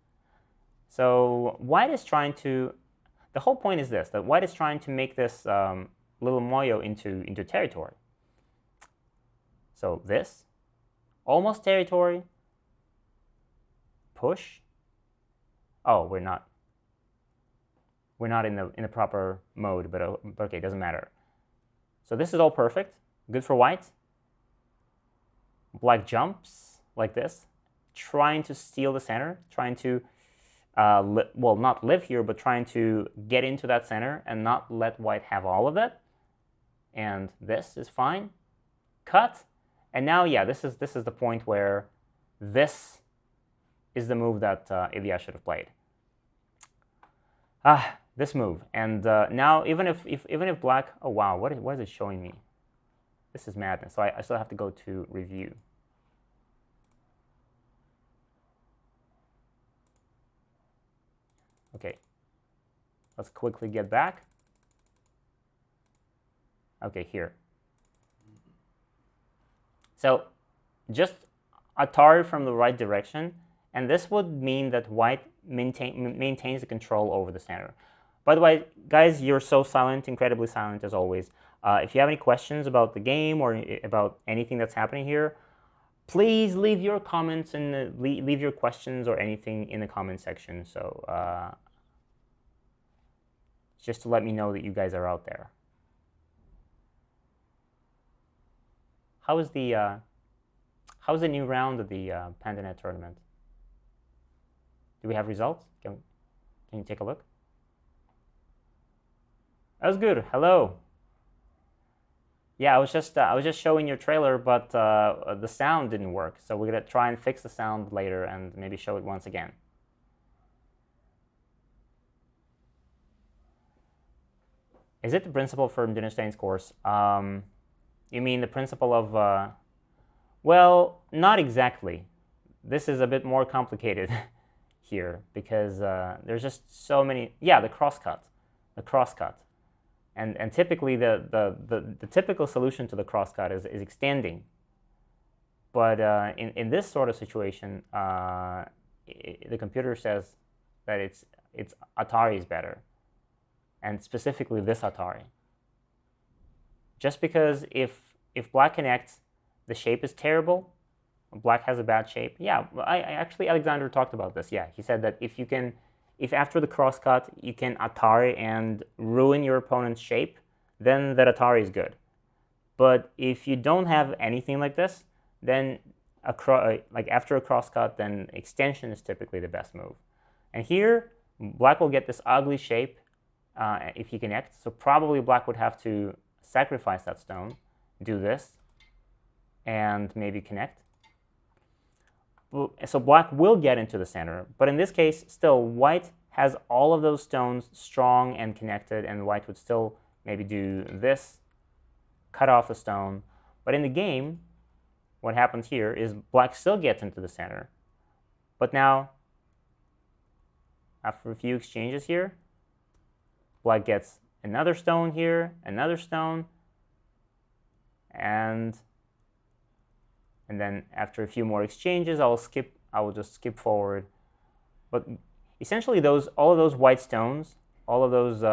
So white is trying to, the whole point is this, that white is trying to make this little moyo into territory. So this, almost territory, push. Oh, we're not in the proper mode, but okay, doesn't matter. So this is all perfect, good for white. Black jumps like this, trying to steal the center, trying to, well, not live here, but trying to get into that center and not let white have all of it. And this is fine. Cut. And now, yeah, this is the point where this is the move that Ilya should have played. This move. And now, even if black, oh wow, what is it showing me? This is madness. So I still have to go to review. Okay, let's quickly get back. Okay, here. So just Atari from the right direction, and this would mean that white maintains the control over the center. By the way, guys, you're so silent, incredibly silent as always. If you have any questions about the game or about anything that's happening here, please leave your comments and leave your questions or anything in the comment section. So just to let me know that you guys are out there. How's the new round of the PandaNet tournament? Do we have results? Can you take a look? Ozgur, hello. Yeah, I was just showing your trailer, but the sound didn't work. So we're gonna try and fix the sound later and maybe show it once again. Is it the principle from Dinerstein's course? You mean the principle of? Well, not exactly. This is a bit more complicated here because there's just so many. Yeah, the crosscut. And typically the typical solution to the crosscut is extending. But in this sort of situation, the computer says that it's Atari is better, and specifically this Atari. Just because if black connects, the shape is terrible, black has a bad shape. Yeah, I actually Alexander talked about this. Yeah, he said that if after the crosscut you can Atari and ruin your opponent's shape, then that Atari is good. But if you don't have anything like this, then like after a crosscut, then extension is typically the best move. And here, black will get this ugly shape if he connects. So probably black would have to sacrifice that stone, do this, and maybe connect. So black will get into the center, but in this case, still, white has all of those stones strong and connected, and white would still maybe do this, cut off the stone. But in the game, what happens here is black still gets into the center. But now, after a few exchanges here, black gets another stone here, another stone, and then after a few more exchanges, I will just skip forward. But essentially, all of those white stones, all of those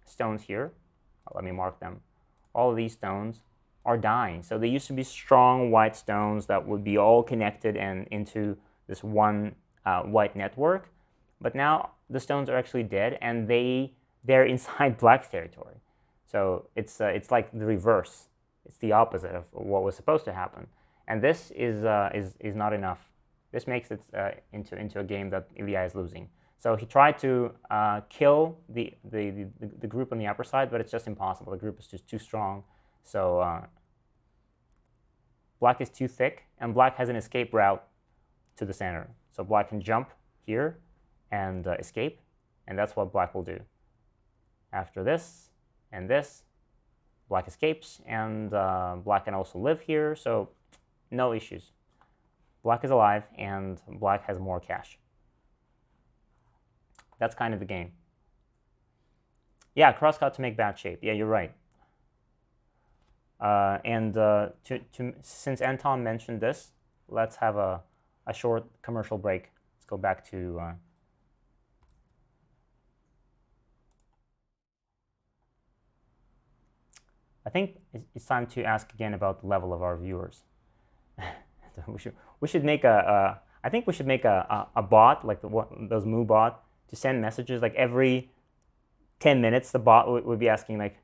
stones here, let me mark them. All of these stones are dying. So they used to be strong white stones that would be all connected and into this one white network. But now the stones are actually dead, and they're inside black's territory. So it's like the reverse. It's the opposite of what was supposed to happen. And this is not enough. This makes it into a game that Ilya is losing. So he tried to kill the group on the upper side, but it's just impossible. The group is just too strong. So black is too thick, and black has an escape route to the center. So black can jump here and escape, and that's what black will do. After this and this, black escapes, and black can also live here. So no issues. Black is alive, and black has more cash. That's kind of the game. Yeah, crosscut to make bad shape. Yeah, you're right. Since Anton mentioned this, let's have a short commercial break. Let's go back to... I think it's time to ask again about the level of our viewers. we should make I think we should make a bot, like those Moo bot, to send messages like every 10 minutes. The bot would be asking like,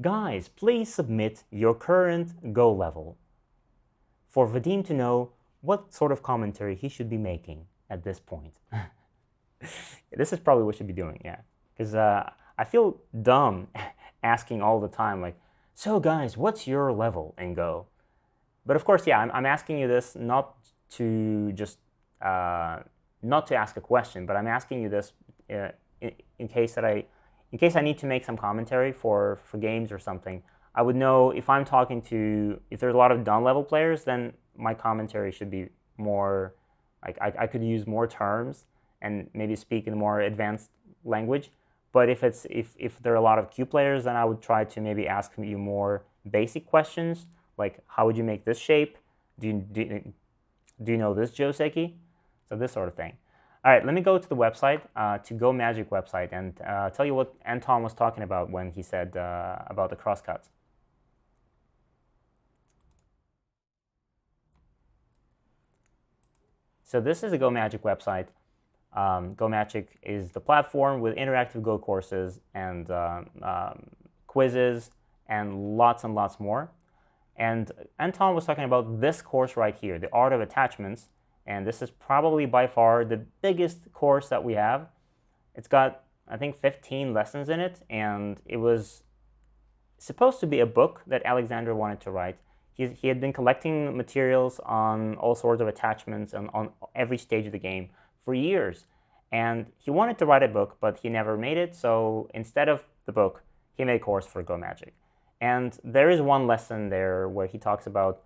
guys, please submit your current Go level for Vadim to know what sort of commentary he should be making at this point. This is probably what we should be doing, yeah. Because I feel dumb asking all the time, like, so guys, what's your level in Go? But of course, yeah, I'm asking you this not to just not to ask a question, but I'm asking you this in case I need to make some commentary for games or something. I would know if I'm talking to, if there's a lot of down level players, then my commentary should be more like I could use more terms and maybe speak in more advanced language. But if there are a lot of Q players, then I would try to maybe ask you more basic questions, like how would you make this shape? Do you know this Joseki? So this sort of thing. All right, let me go to the website, to Go Magic website, and tell you what Anton was talking about when he said about the crosscuts. So this is a Go Magic website. Go Magic is the platform with interactive Go courses and quizzes and lots more. And Anton was talking about this course right here, the Art of Attachments. And this is probably by far the biggest course that we have. It's got, I think, 15 lessons in it. And it was supposed to be a book that Alexander wanted to write. He had been collecting materials on all sorts of attachments and on every stage of the game for years. And he wanted to write a book, but he never made it. So instead of the book, he made a course for Go Magic. And there is one lesson there where he talks about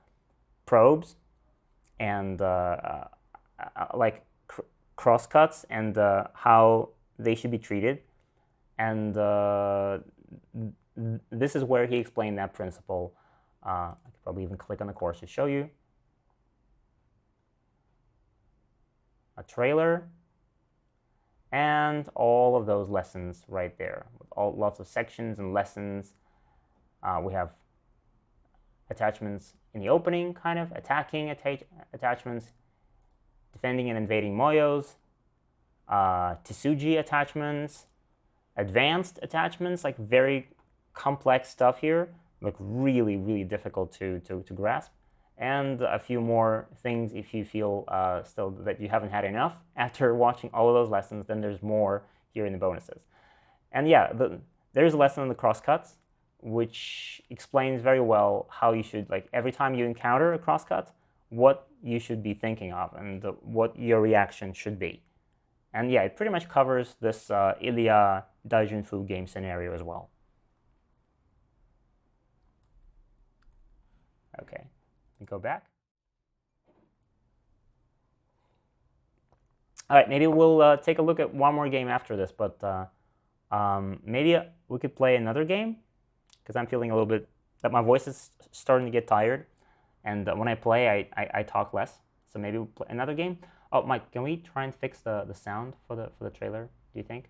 probes and like crosscuts and how they should be treated. And this is where he explained that principle. I could probably even click on the course to show you. A trailer, and all of those lessons right there. Lots of sections and lessons. We have attachments in the opening, kind of attacking attachments, defending and invading moyos, Tsuji attachments, advanced attachments, like very complex stuff here, like really difficult to grasp. And a few more things if you feel still that you haven't had enough after watching all of those lessons, then there's more here in the bonuses. And yeah, there's a lesson on the crosscuts, which explains very well how you should, like every time you encounter a crosscut, what you should be thinking of and what your reaction should be. And yeah, it pretty much covers this Ilya Dai Junfu game scenario as well. Okay. Go back. All right, maybe we'll take a look at one more game after this, but maybe we could play another game, because I'm feeling a little bit that my voice is starting to get tired, and when I play, I talk less. So maybe we'll play another game. Oh, Mike, can we try and fix the sound for the trailer? Do you think?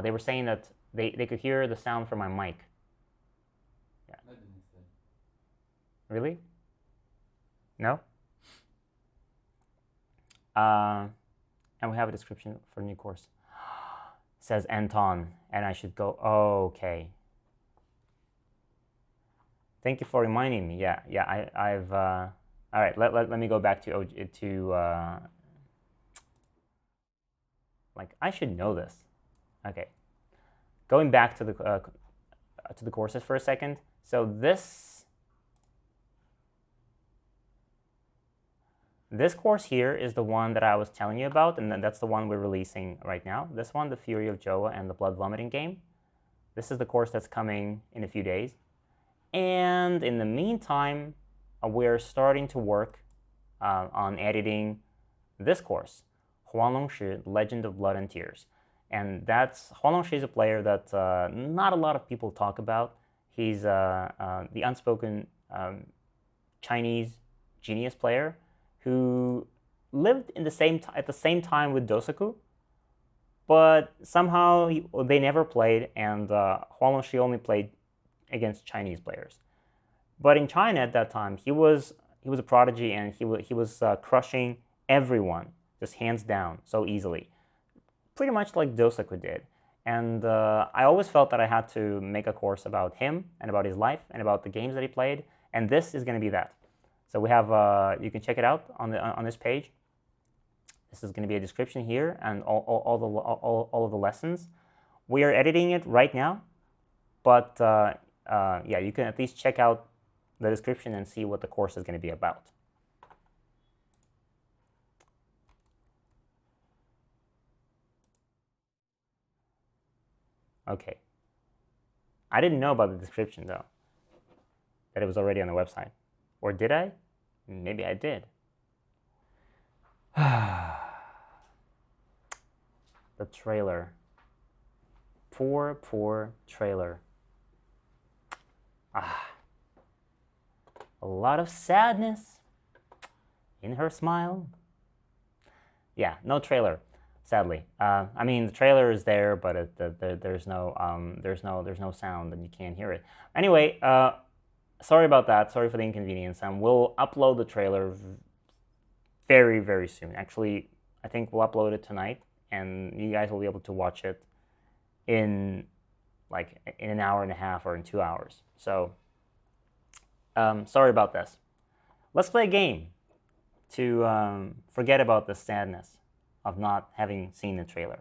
They were saying that they could hear the sound from my mic. Yeah. Really? No? And we have a description for a new course. Says Anton, and I should go, oh, okay. Thank you for reminding me. Yeah, I've, all right, let me go back to like, I should know this. Okay. Going back to the courses for a second. So this course here is the one that I was telling you about, and that's the one we're releasing right now. This one, the Fury of Joa and the Blood Vomiting game. This is the course that's coming in a few days. And in the meantime, we're starting to work on editing this course, Huanglongshi, Legend of Blood and Tears. And Huanglongshi is a player that not a lot of people talk about. He's the unspoken Chinese genius player who lived in at the same time with Dosaku, but somehow they never played, and Huanglongshi only played against Chinese players. But in China at that time, he was a prodigy, and he was crushing everyone, just hands down, so easily, pretty much like Dosaku did. And I always felt that I had to make a course about him and about his life and about the games that he played, and this is going to be that. So we have, you can check it out on this page. This is going to be a description here and all of the lessons. We are editing it right now, but yeah, you can at least check out the description and see what the course is going to be about. Okay. I didn't know about the description though, that it was already on the website. Or did I? Maybe I did. The trailer. Poor, poor trailer. Ah. A lot of sadness in her smile. Yeah, no trailer, sadly. I mean, the trailer is there, but there's no sound, and you can't hear it. Anyway, sorry about that. Sorry for the inconvenience, and we'll upload the trailer very, very soon. Actually, I think we'll upload it tonight, and you guys will be able to watch it in an hour and a half or in 2 hours. So, sorry about this. Let's play a game to forget about the sadness of not having seen the trailer.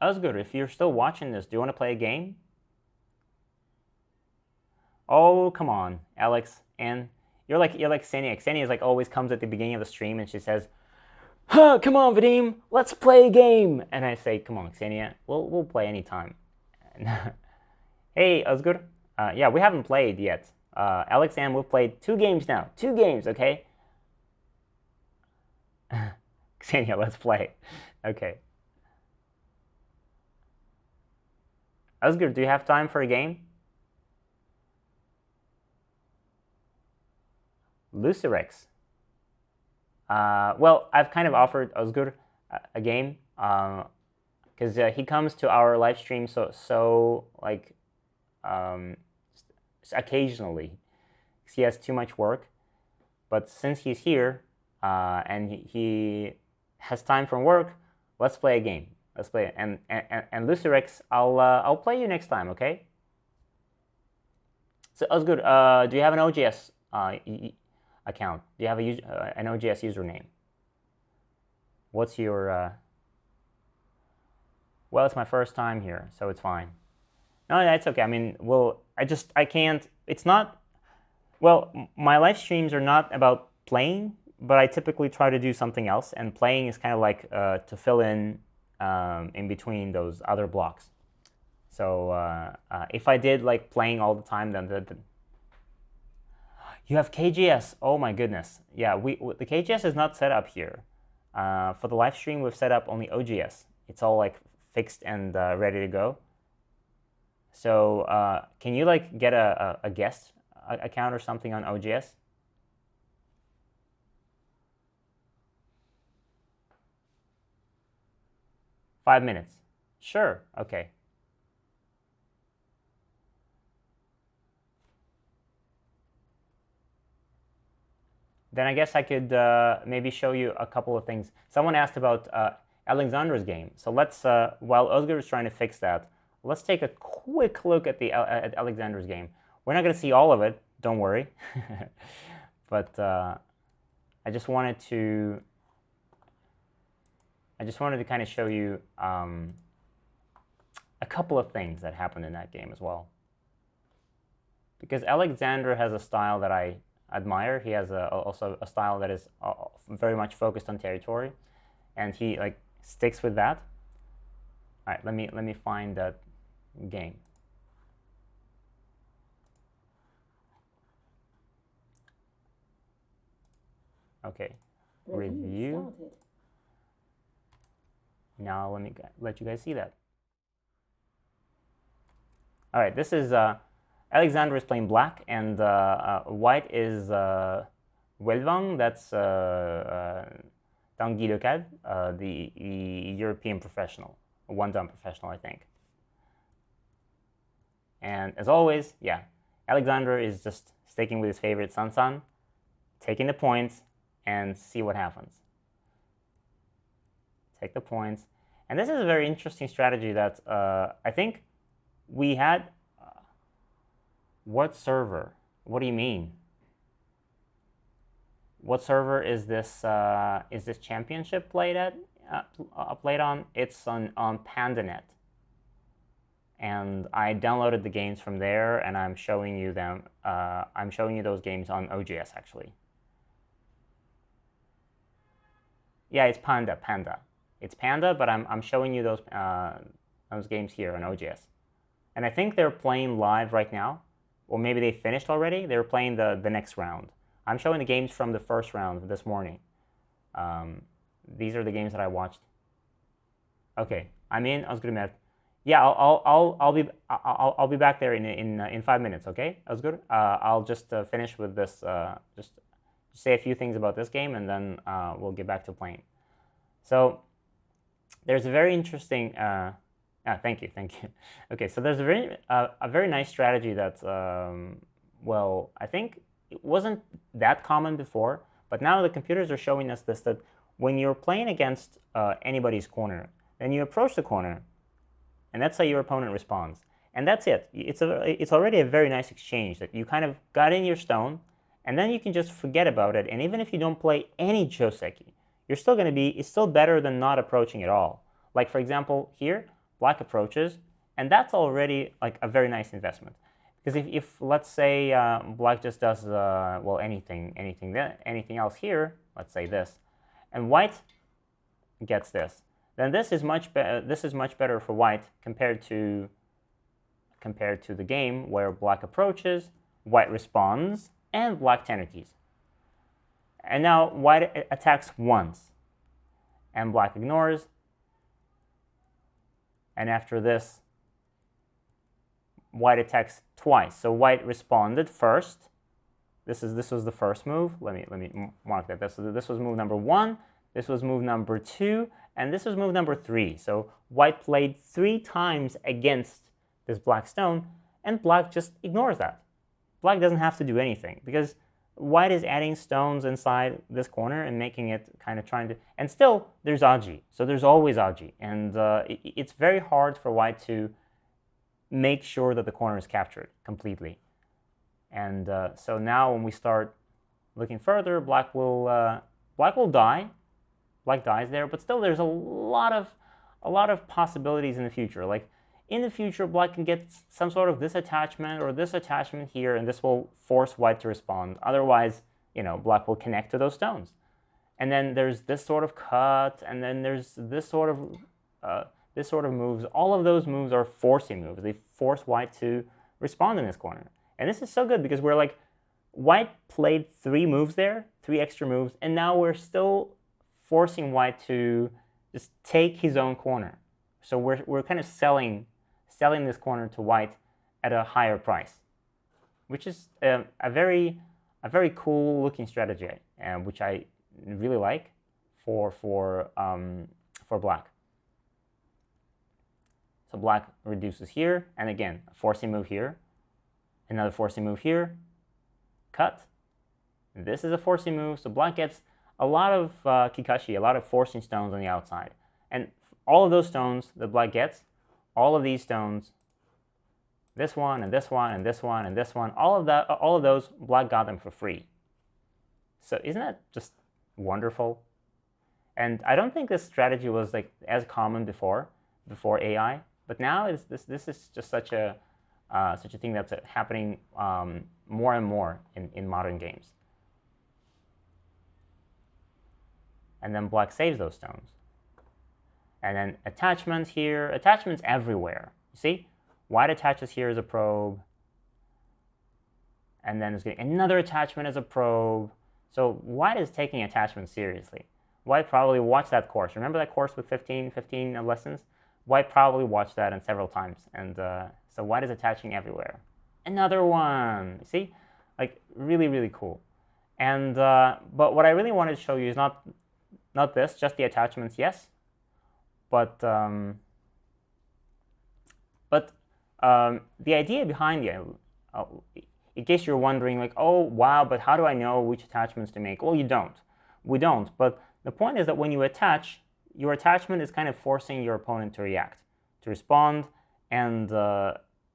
Ozgur, if you're still watching this, do you want to play a game? Oh, come on, Alex. And you're like Ksenia. Ksenia is always comes at the beginning of the stream and she says, "Huh, come on, Vadim, let's play a game." And I say, "Come on, Ksenia, we'll play anytime." Hey, Ozgur. Yeah, we haven't played yet. Alexn, we've played 2 games now. 2 games, okay? Ksenia, let's play. Okay. Ozgur, do you have time for a game? Lucirex. Well, I've kind of offered Ozgur a game because he comes to our live stream so occasionally. He has too much work, but since he's here and he has time from work, let's play a game. Let's play it. And Lucirex, I'll play you next time, okay? So Ozgur, do you have an OGS account? Do you have an OGS username? What's your? Well, it's my first time here, so it's fine. No, that's okay. I mean, I can't. It's not. Well, my live streams are not about playing, but I typically try to do something else, and playing is kind of like to fill in between those other blocks. So if I did like playing all the time, then you have KGS. Oh my goodness. Yeah, the KGS is not set up here. For the live stream, we've set up only OGS. It's all like fixed and ready to go. So can you like get a guest account or something on OGS? Five minutes. Sure. Okay. Then I guess I could maybe show you a couple of things. Someone asked about Alexandra's game. So let's, while Ozgur is trying to fix that, let's take a quick look at at Alexandra's game. We're not going to see all of it, don't worry. But I just wanted to kind of show you a couple of things that happened in that game as well. Because Alexandra has a style that I admire. He has also a style that is very much focused on territory, and he like sticks with that. All right, let me find that game. Okay, review. Now let me let you guys see that. All right, this is Alexandra is playing black, and white is Welvang. That's Tanguy the European professional, a one-down professional, I think. And as always, yeah, Alexandra is just sticking with his favorite Sansan, taking the points, and see what happens. Take the points. And this is a very interesting strategy that I think we had. What server? What do you mean? What server is this championship played on? It's on PandaNet. And I downloaded the games from there, and I'm showing you them. I'm showing you those games on OGS actually. Yeah, it's Panda. It's Panda, but I'm showing you those games here on OGS. And I think they're playing live right now, or maybe they finished already. They were playing the next round. I'm showing the games from the first round this morning. These are the games that I watched. Okay, I'm in Ozgur. Yeah, I'll be back there in 5 minutes. Okay, Ozgur. I'll just finish with this. Just say a few things about this game, and then we'll get back to playing. So there's a very interesting. Thank you. Okay, so there's a very nice strategy that, well, I think it wasn't that common before, but now the computers are showing us this, that when you're playing against anybody's corner, then you approach the corner, and that's how your opponent responds. And that's it. It's already a very nice exchange that you kind of got in your stone, and then you can just forget about it. And even if you don't play any Joseki, you're still going to be, it's still better than not approaching at all. Like, for example, here, black approaches, and that's already like a very nice investment. Because if let's say black just does well, anything else here, let's say this, and white gets this, then this is much better for white compared to the game where black approaches, white responds, and black 10 keys. And now white attacks once, and black ignores. And after this, white attacks twice. So white responded first. This was the first move. Let me mark that. This was move number 1. This was move number 2, and this was move number 3. So white played 3 times against this black stone, and black just ignores that. Black doesn't have to do anything because white is adding stones inside this corner and making it kind of trying to, and still there's Aji. So there's always Aji, and it's very hard for white to make sure that the corner is captured completely. And so now when we start looking further, black will die. Black dies there, but still there's a lot of possibilities in the future. Like in the future, black can get some sort of this attachment or this attachment here, and this will force white to respond. Otherwise, black will connect to those stones. And then there's this sort of cut, and then there's this sort of moves. All of those moves are forcing moves. They force white to respond in this corner. And this is so good because we're like, white played 3 moves there, 3 extra moves, and now we're still forcing white to just take his own corner. So we're kind of selling this corner to white at a higher price, which is a very cool looking strategy, which I really like for black. So black reduces here, and again, a forcing move here, another forcing move here, cut. This is a forcing move, so black gets a lot of Kikashi, a lot of forcing stones on the outside. And all of those stones that black gets, all of these stones, this one and this one and this one and this one, all of those, black got them for free. So isn't that just wonderful? And I don't think this strategy was like as common before AI, but now this is just such a thing that's happening more and more in modern games. And then black saves those stones. And then attachments here, attachments everywhere. You see? White attaches here as a probe. And then there's getting another attachment as a probe. So white is taking attachments seriously. White probably watched that course. Remember that course with 15 lessons? White probably watched that and several times. And so white is attaching everywhere. Another one. You see? Like really, really cool. And but what I really wanted to show you is not this, just the attachments, yes. But the idea behind it, in case you're wondering, like, oh, wow, but how do I know which attachments to make? Well, you don't. We don't. But the point is that when you attach, your attachment is kind of forcing your opponent to react, to respond. And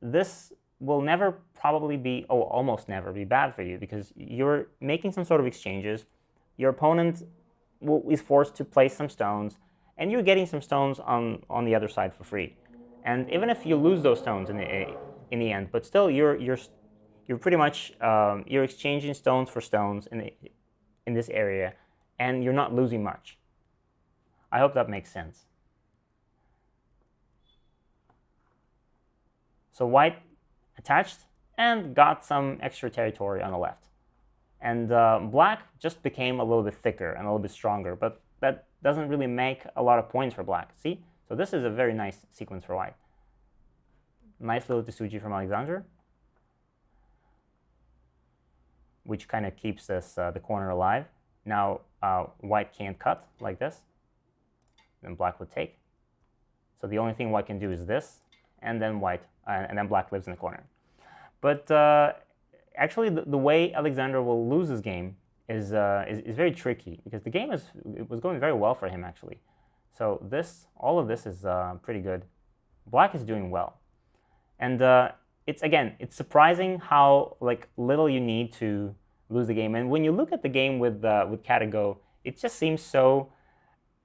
this will never probably be, almost never be bad for you because you're making some sort of exchanges. Your opponent is forced to place some stones, and you're getting some stones on the other side for free. And even if you lose those stones in the end, but still you're pretty much you're exchanging stones for stones in this area, and you're not losing much. I hope that makes sense. So white attached, and got some extra territory on the left. And black just became a little bit thicker and a little bit stronger, but that doesn't really make a lot of points for black. See? So this is a very nice sequence for white. Nice little Tsuji from Alexander, which kind of keeps this the corner alive. Now white can't cut like this, then black would take. So the only thing white can do is this, and then black lives in the corner. But actually, the way Alexander will lose this game is very tricky, because the game was going very well for him actually. So all of this is pretty good. Black is doing well, and it's surprising how little you need to lose the game. And when you look at the game with Catago, it just seems so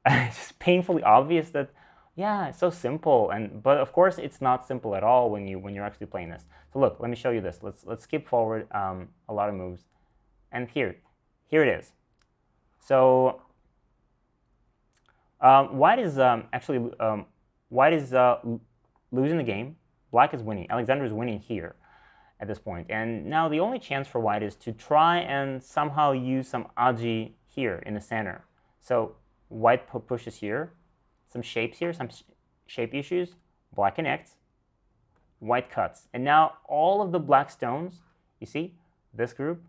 just painfully obvious that, yeah, it's so simple. But of course, it's not simple at all when you're actually playing this. So look, let me show you this. Let's skip forward a lot of moves, and here it is. So white is losing the game. Black is winning. Alexander is winning here at this point. And now the only chance for white is to try and somehow use some aji here in the center. So white pushes here, some shapes here, some shape issues. Black connects, white cuts. And now all of the black stones, you see, this group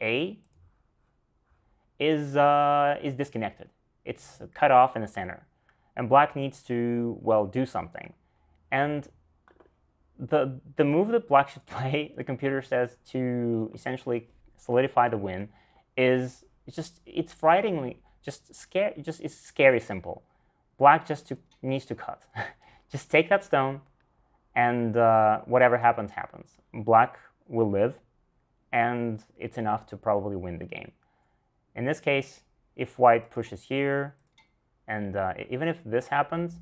A is disconnected. It's cut off in the center. And black needs to, well, do something. And the move that black should play, the computer says, to essentially solidify the win it's frighteningly it's scary simple. Black just needs to cut. Just take that stone, and whatever happens, happens. Black will live, and it's enough to probably win the game. In this case, if white pushes here, and even if this happens,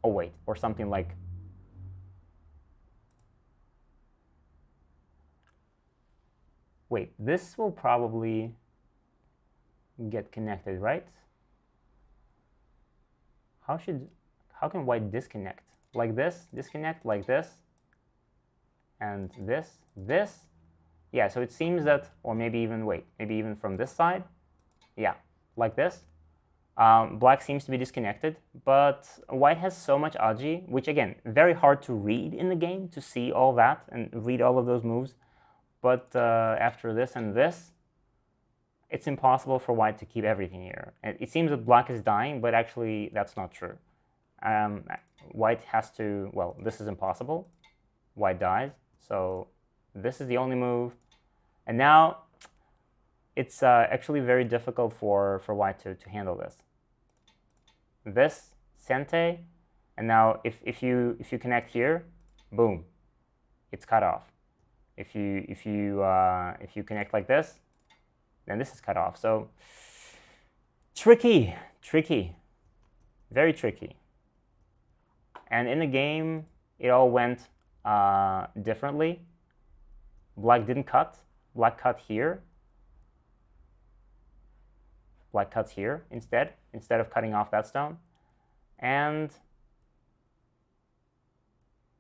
oh wait, or something like, wait, this will probably get connected, right? How can white disconnect? Like this, disconnect, like this, and this. Yeah, so it seems that, or maybe even from this side, yeah, like this. Black seems to be disconnected, but white has so much aji, which again, very hard to read in the game, to see all that and read all of those moves. But after this and this, it's impossible for white to keep everything here. It seems that black is dying, but actually that's not true. White has to, well, this is impossible. White dies, so this is the only move. And now it's actually very difficult for white to handle this. This, sente, and now if you connect here, boom, it's cut off. If you connect like this, then this is cut off. So tricky, very tricky. And in the game, it all went differently. Black didn't cut. Black cut here. Black cuts here instead of cutting off that stone. And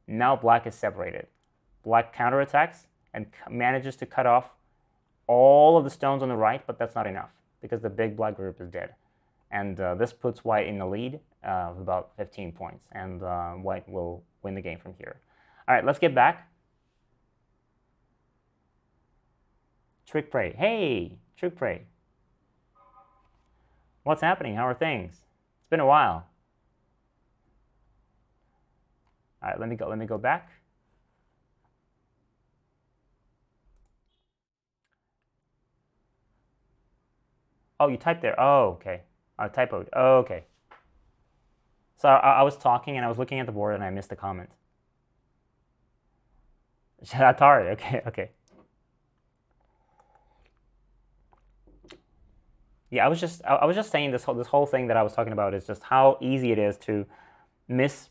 now black is separated. Black counterattacks and manages to cut off all of the stones on the right, but that's not enough because the big black group is dead. And this puts white in the lead of about 15 points, and white will win the game from here. All right, let's get back. Trick Prey. Hey, Trick Prey. What's happening? How are things? It's been a while. All right, let me go back. Oh, you typed there. Oh, okay. I typoed. Oh, okay. So I was talking and I was looking at the board and I missed the comment. Atari. Okay. Yeah, I was just saying this whole thing that I was talking about is just how easy it is to miss.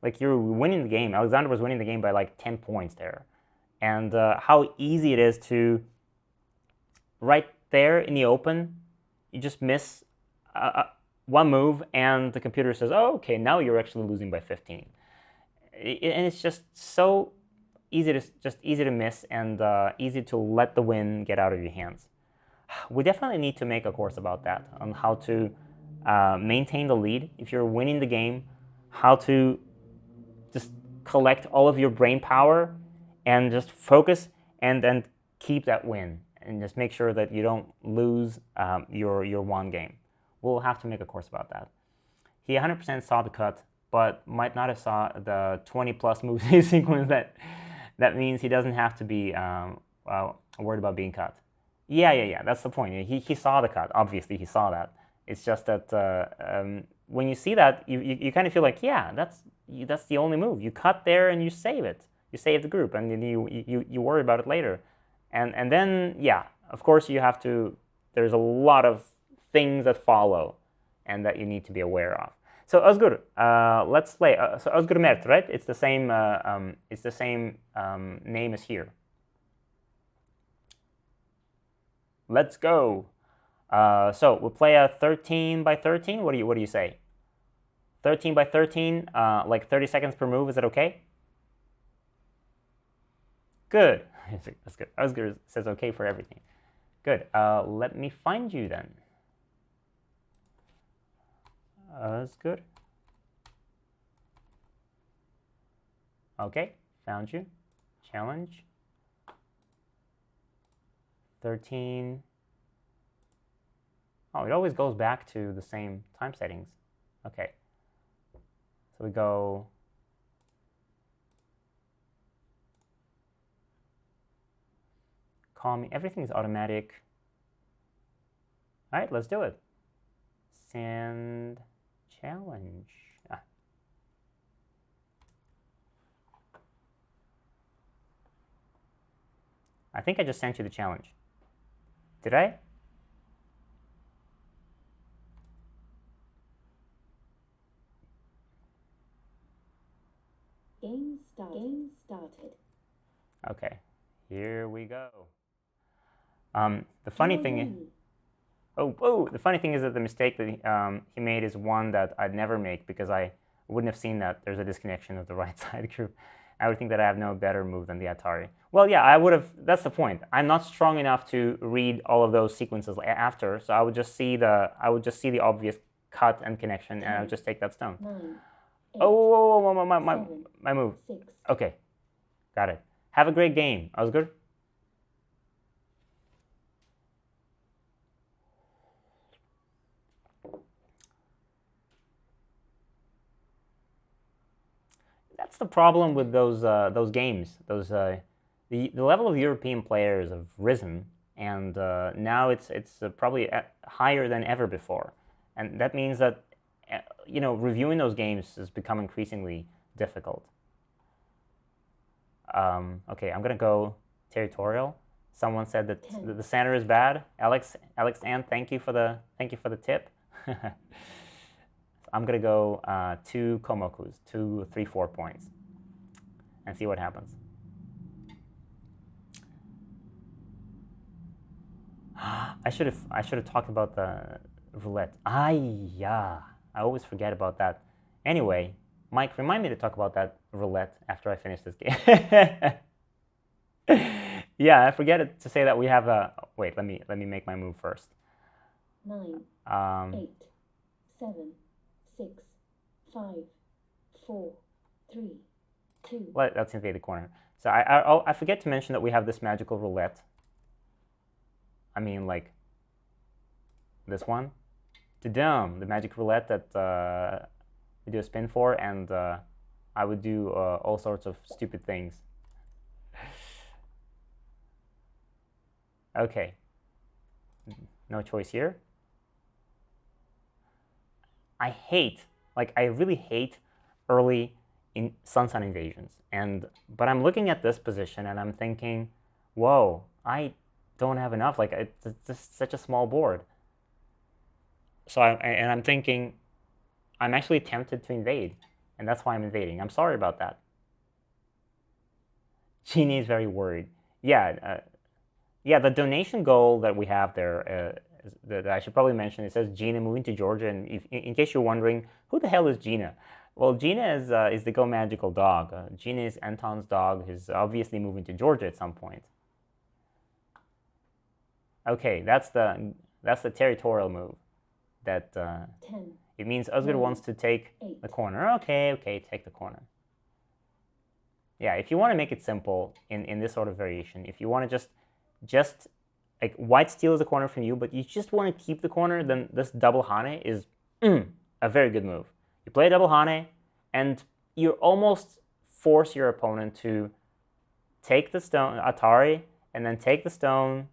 Like, you're winning the game. Alexander was winning the game by like 10 points there, and how easy it is to right there in the open, you just miss one move, and the computer says, "Oh, okay, now you're actually losing by 15." and it's just so easy to miss and easy to let the win get out of your hands. We definitely need to make a course about that, on how to maintain the lead if you're winning the game, how to just collect all of your brain power and just focus and then keep that win, and just make sure that you don't lose your one game. We'll have to make a course about that. He 100% saw the cut, but might not have saw the 20 plus moves sequence. That means he doesn't have to be worried about being cut. Yeah. That's the point. He saw the cut. Obviously, he saw that. It's just that when you see that, you kind of feel like, yeah, that's the only move. You cut there and you save it. You save the group, and then you worry about it later. And then, yeah, of course you have to. There's a lot of things that follow, and that you need to be aware of. So Ozgur, let's play. So Ozgur Mert, right? It's the same. Name as here. Let's go. So we'll play a 13 by 13. What do you say? 13 by 13, like 30 seconds per move. Is that okay? Good. That's good. Ozgur says okay for everything. Good. Let me find you then. Ozgur. Okay, found you. Challenge. 13. Oh, it always goes back to the same time settings. Okay. So we go. Call me. Everything is automatic. All right, let's do it. Send challenge. I think I just sent you the challenge. Did I? Game started. Okay, here we go. The funny thing is, the funny thing is that the mistake that he made is one that I'd never make, because I wouldn't have seen that there's a disconnection of the right side group. I would think that I have no better move than the Atari. Well, yeah, I would have. That's the point. I'm not strong enough to read all of those sequences after, so I would just see the obvious cut and connection, and I would just take that stone. 9, 8, My move. 6. Okay, got it. Have a great game. Ozgur. That's the problem with those games. The level of European players have risen, and now it's probably higher than ever before, and that means that reviewing those games has become increasingly difficult. Okay, I'm gonna go territorial. Someone said that the center is bad. Alexn, thank you for the tip. I'm gonna go 2 komokus, 2, 3, 4 points, and see what happens. I should have talked about the roulette. Yeah, I always forget about that. Anyway, Mike, remind me to talk about that roulette after I finish this game. Yeah, I forget to say that we have a. Wait, let me make my move first. 9, 8, 7, 6, 5, 4, 3, 2. Let's invade the corner. So I forget to mention that we have this magical roulette. I mean, like this one, the magic roulette that we do a spin for, and I would do all sorts of stupid things. Okay, no choice here. I really hate early Sun invasions, but I'm looking at this position and I'm thinking, whoa, I don't have enough. Like, it's just such a small board. So I'm thinking, I'm actually tempted to invade, and that's why I'm invading. I'm sorry about that. Jeannie is very worried. Yeah, the donation goal that we have there, that I should probably mention, it says Gina moving to Georgia, and in case you're wondering, who the hell is Gina? Well, Gina is the Go Magical dog. Gina is Anton's dog. He's obviously moving to Georgia at some point. Okay, that's the territorial move. That 10. It means Ozgur wants to take 8. the corner. Okay, take the corner. Yeah, if you want to make it simple in this sort of variation, if you want to just like white steals the corner from you, but you just want to keep the corner, then this double hane is a very good move. You play a double hane, and you almost force your opponent to take the stone, Atari, and then take the stone,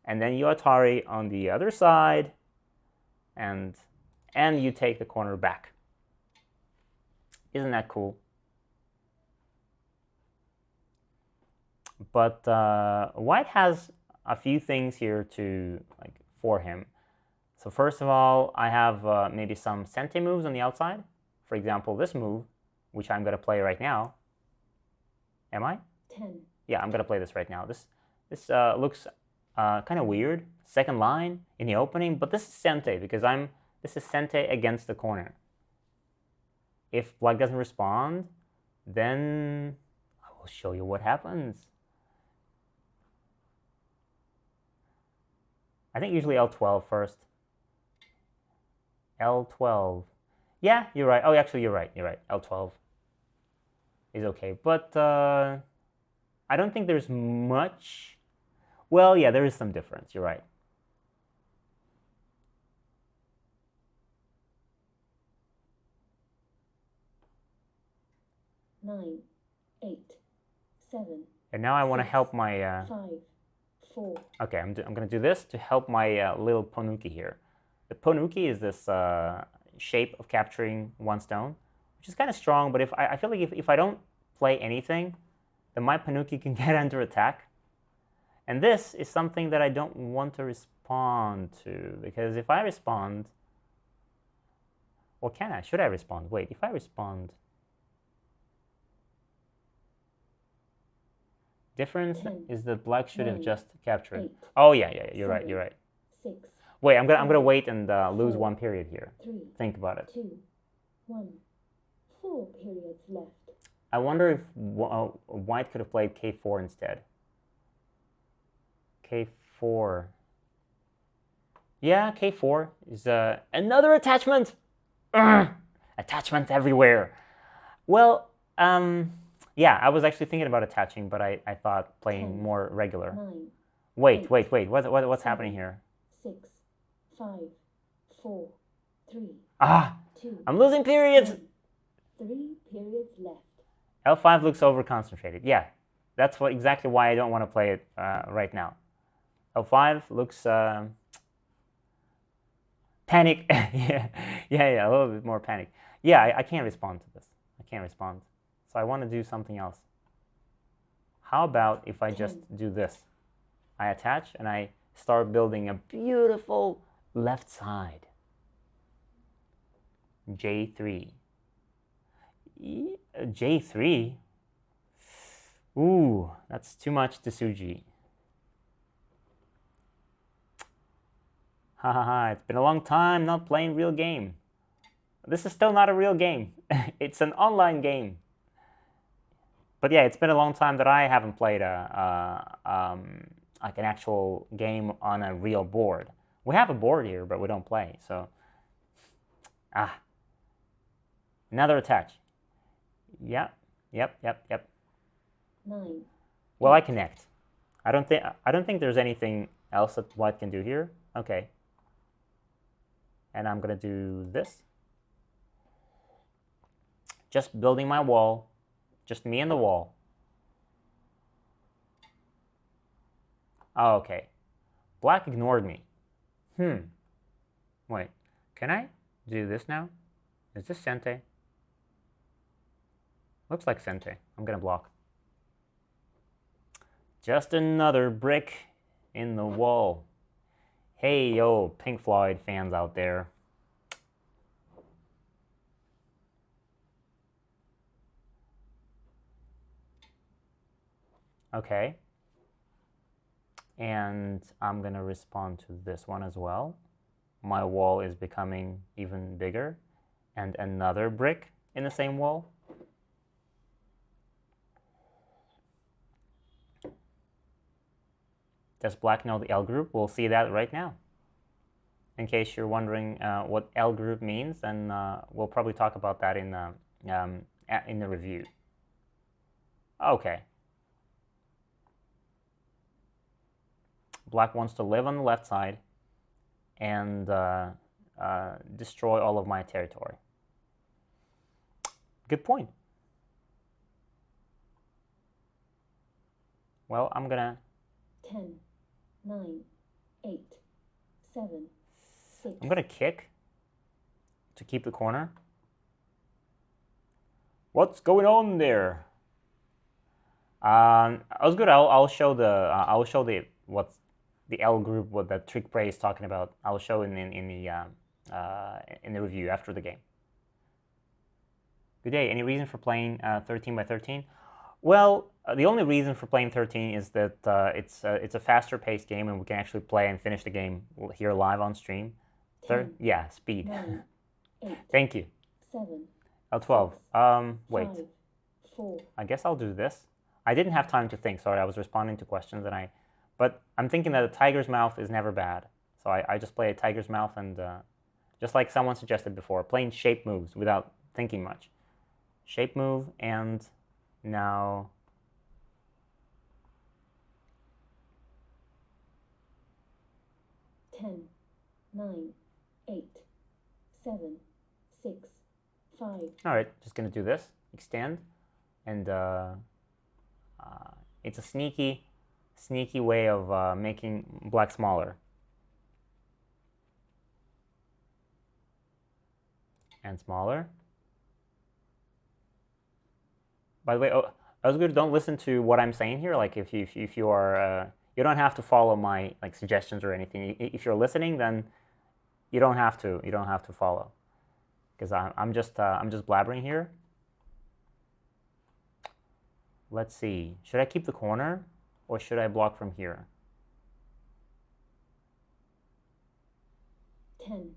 and then you Atari on the other side, and you take the corner back. Isn't that cool? But white has a few things here for him. So first of all, I have maybe some sente moves on the outside. For example, this move, which I'm going to play right now. Am I? 10. Yeah, I'm going to play this right now. This looks kind of weird. Second line in the opening, but this is sente because this is sente against the corner. If black doesn't respond, then I will show you what happens. I think usually L12 first. L12. Yeah, you're right. Oh, actually, you're right. L12 is okay. But I don't think there's much. Well, yeah, there is some difference. You're right. Nine, 8, 7. And now I want to help my... 5, 4. Okay, I'm going to do this to help my little Ponuki here. The Ponuki is this shape of capturing one stone, which is kind of strong, but I feel like if I don't play anything, then my Ponuki can get under attack. And this is something that I don't want to respond to, because if I respond... Or can I? Should I respond? Wait, if I respond... Difference 10, is that black should have 9, just captured. 8, Oh yeah, you're 7, right. 6. Wait, I'm gonna wait and lose 4, 1 period here. 3. Think about it. 2, 1. 4 periods left. I wonder if white could have played K4 instead. K4. Yeah, K4 is another attachment. Attachment everywhere. Well, yeah, I was actually thinking about attaching, but I thought playing 10, more regular. 9, Wait. 8, What's 7, happening here? 6, 5, 4, 3, 2. I'm losing periods. 3 periods left. L5 looks over-concentrated. Yeah, that's exactly why I don't want to play it right now. L5 looks panic. yeah, a little bit more panic. Yeah, I can't respond to this. I can't respond. So I want to do something else. How about if I just do this? I attach and I start building a beautiful left side. J3. J3? Ooh, that's too much to Suji. Hahaha, it's been a long time not playing real game. This is still not a real game. It's an online game. But yeah, it's been a long time that I haven't played like an actual game on a real board. We have a board here, but we don't play, so... Another attach. Yep. 9. Well, I connect. I don't think there's anything else that white can do here. Okay. And I'm gonna do this. Just building my wall. Just me and the wall. Oh, okay. Black ignored me. Wait. Can I do this now? Is this sente? Looks like sente. I'm gonna block. Just another brick in the wall. Hey, yo, Pink Floyd fans out there. Okay. And I'm going to respond to this one as well. My wall is becoming even bigger. And another brick. in the same wall. Does black know the L group? We'll see that right now. In case you're wondering what L group means, then we'll probably talk about that in the review. Okay. Black wants to live on the left side and destroy all of my territory. Good point. Well, I'm gonna 10, 9, 8, 7, 6. I'm gonna kick to keep the corner. What's going on there? Ozgur, I'll show the what's the L group, what the trick prey is talking about. I'll show in the review after the game. Good day. Any reason for playing 13 by 13? Well, the only reason for playing 13 is that it's a faster paced game, and we can actually play and finish the game here live on stream. Yeah, speed. 9, 8, Thank you. 7. L12. Wait. 5, 4. I guess I'll do this. I didn't have time to think. Sorry, I was responding to questions, but I'm thinking that a tiger's mouth is never bad. So I just play a tiger's mouth, and just like someone suggested before, playing shape moves without thinking much. Shape move, and now 10, 9, 8, 7, 6, 5. All right, just gonna do this. Extend, and it's a sneaky way of making black smaller. And smaller. By the way, Ozgur, don't listen to what I'm saying here. Like if you are, you don't have to follow my like suggestions or anything. If you're listening, then you don't have to follow, because I'm just blabbering here. Let's see. Should I keep the corner, or should I block from here? 10,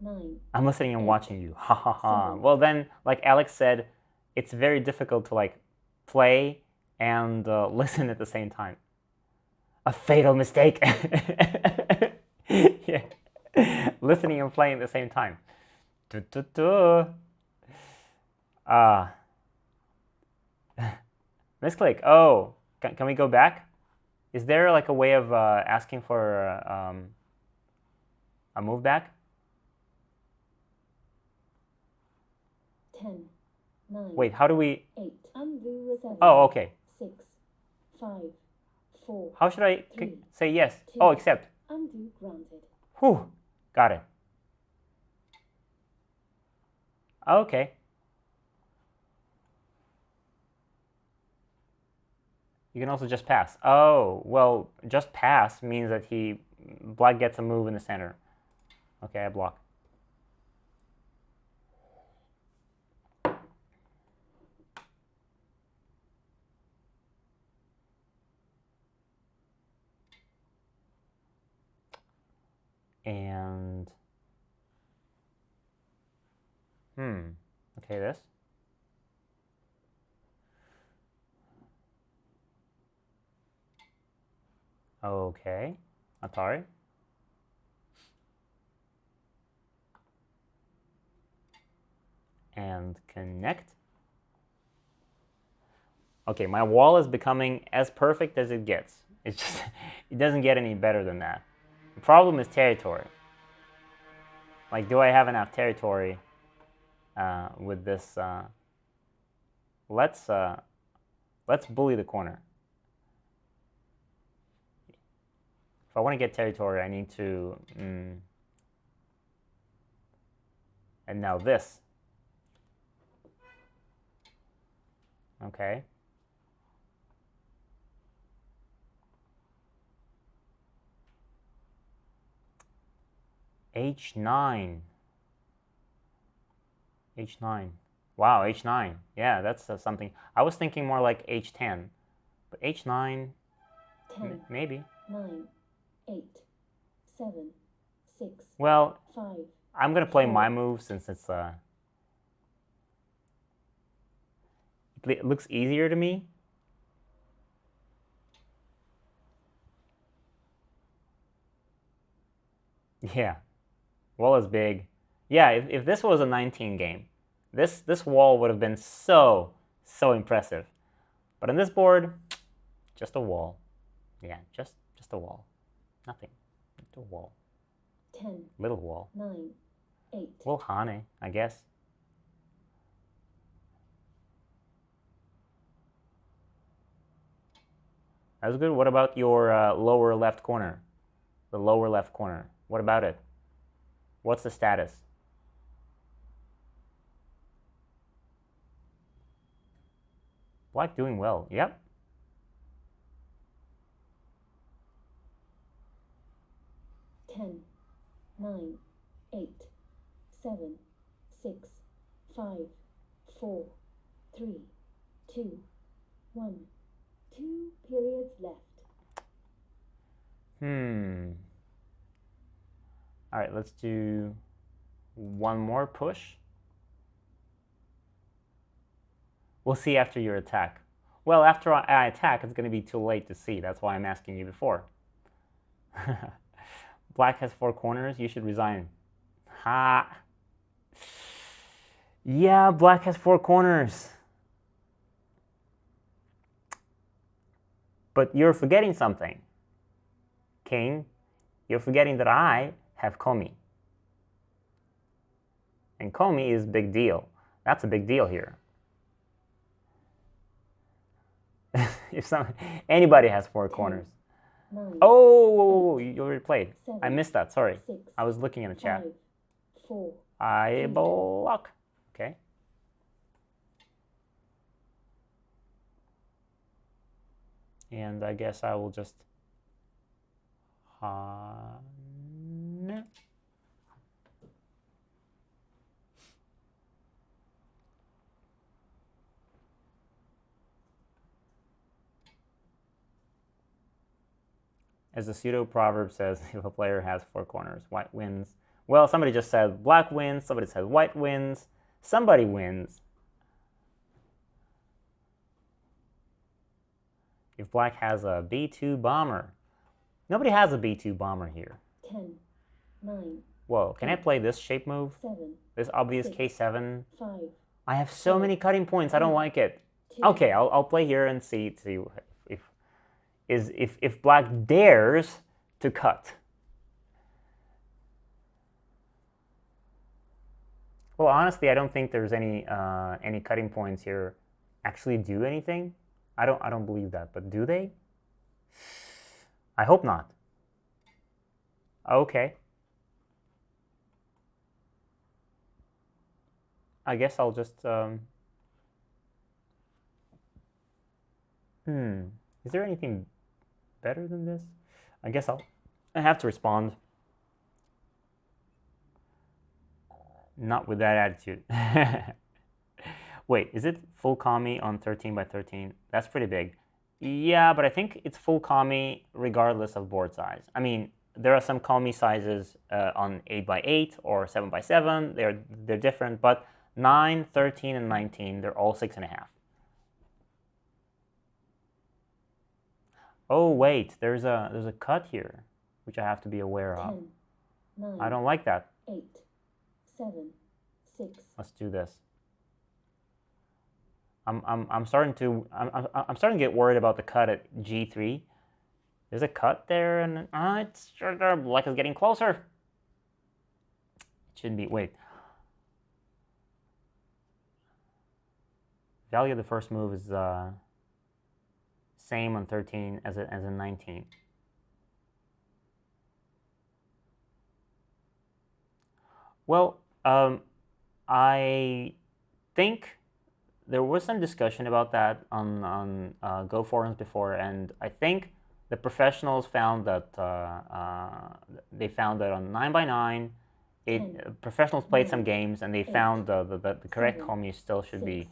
9. I'm listening and watching you. Ha ha ha. Well then, like Alex said, it's very difficult to like play and listen at the same time. A fatal mistake. Yeah. Listening and playing at the same time. Misclick. Oh, can we go back? Is there like a way of asking for a move back? 10, 9. Wait, how do we? 8. Undo 7. Oh, okay. 6, 5, 4. How should I 3, say yes? 2. Oh, accept. Undo granted. Whew, got it. Okay. You can also just pass. Oh, well, just pass means that black gets a move in the center. Okay, I block. And okay, this. Okay, Atari. And connect. Okay, my wall is becoming as perfect as it gets. It's just, it doesn't get any better than that. The problem is territory. Like, do I have enough territory with this? Let's bully the corner. If I want to get territory, I need to, and now this. Okay. H9. H9. Wow, H9. Yeah, that's something. I was thinking more like H10, but H9, 10, maybe. 9, 8, 7, 6. Well, 5. I'm gonna play 4, my move since it's it looks easier to me. Yeah, wall is big. Yeah, if this was a 19 game, this wall would have been so impressive. But on this board, just a wall. Yeah, just a wall. Nothing. Just a wall. 10. Little wall. 9. 8. Well, Hane, I guess. That's good. What about your lower left corner? The lower left corner. What about it? What's the status? Black doing well. Yep. Ten, 9, 8, 7, 6, 5, 4, 3, 2, 1. 2 periods left. All right, let's do one more push. We'll see after your attack. Well, after I attack, it's going to be too late to see. That's why I'm asking you before. Black has 4 corners. You should resign. Ha! Yeah, black has 4 corners. But you're forgetting something. King, you're forgetting that I have Komi. And Komi is big deal. That's a big deal here. If anybody has 4 corners. 9, Oh, you already played. 7, I missed that. Sorry. 6, I was looking in the chat. 5, 4. I block. Okay. And I guess I will just as the pseudo proverb says, if a player has 4 corners, white wins. Well, somebody just said black wins. Somebody said white wins. Somebody wins. If black has a B2 bomber. Nobody has a B2 bomber here. 10, 9. Whoa, can I play this shape move? 7. This obvious 6, K7? 5. I have so many cutting points. I don't like it. 2. Okay, I'll play here and see if black dares to cut. Well, honestly, I don't think there's any cutting points here actually do anything. I don't believe that, but do they? I hope not. Okay. I guess I'll just is there anything better than this? I guess I have to respond. Not with that attitude. Wait, is it full Kami on 13 by 13? That's pretty big. Yeah, but I think it's full Kami regardless of board size. I mean, there are some Kami sizes on 8 by 8 or 7 by 7. They're different, but 9, 13, and 19, they're all 6.5. Oh wait, there's a cut here, which I have to be aware of. 10, 9, I don't like that. 8, 7, 6. Let's do this. I'm starting to get worried about the cut at G3. There's a cut there, and it's black is getting closer. It shouldn't be. Wait. Value of the first move is same on 13 as in 19. Well, I think there was some discussion about that on Go forums before, and I think the professionals found that they found that on 9x9, professionals played some games and they found the correct Komi still should be.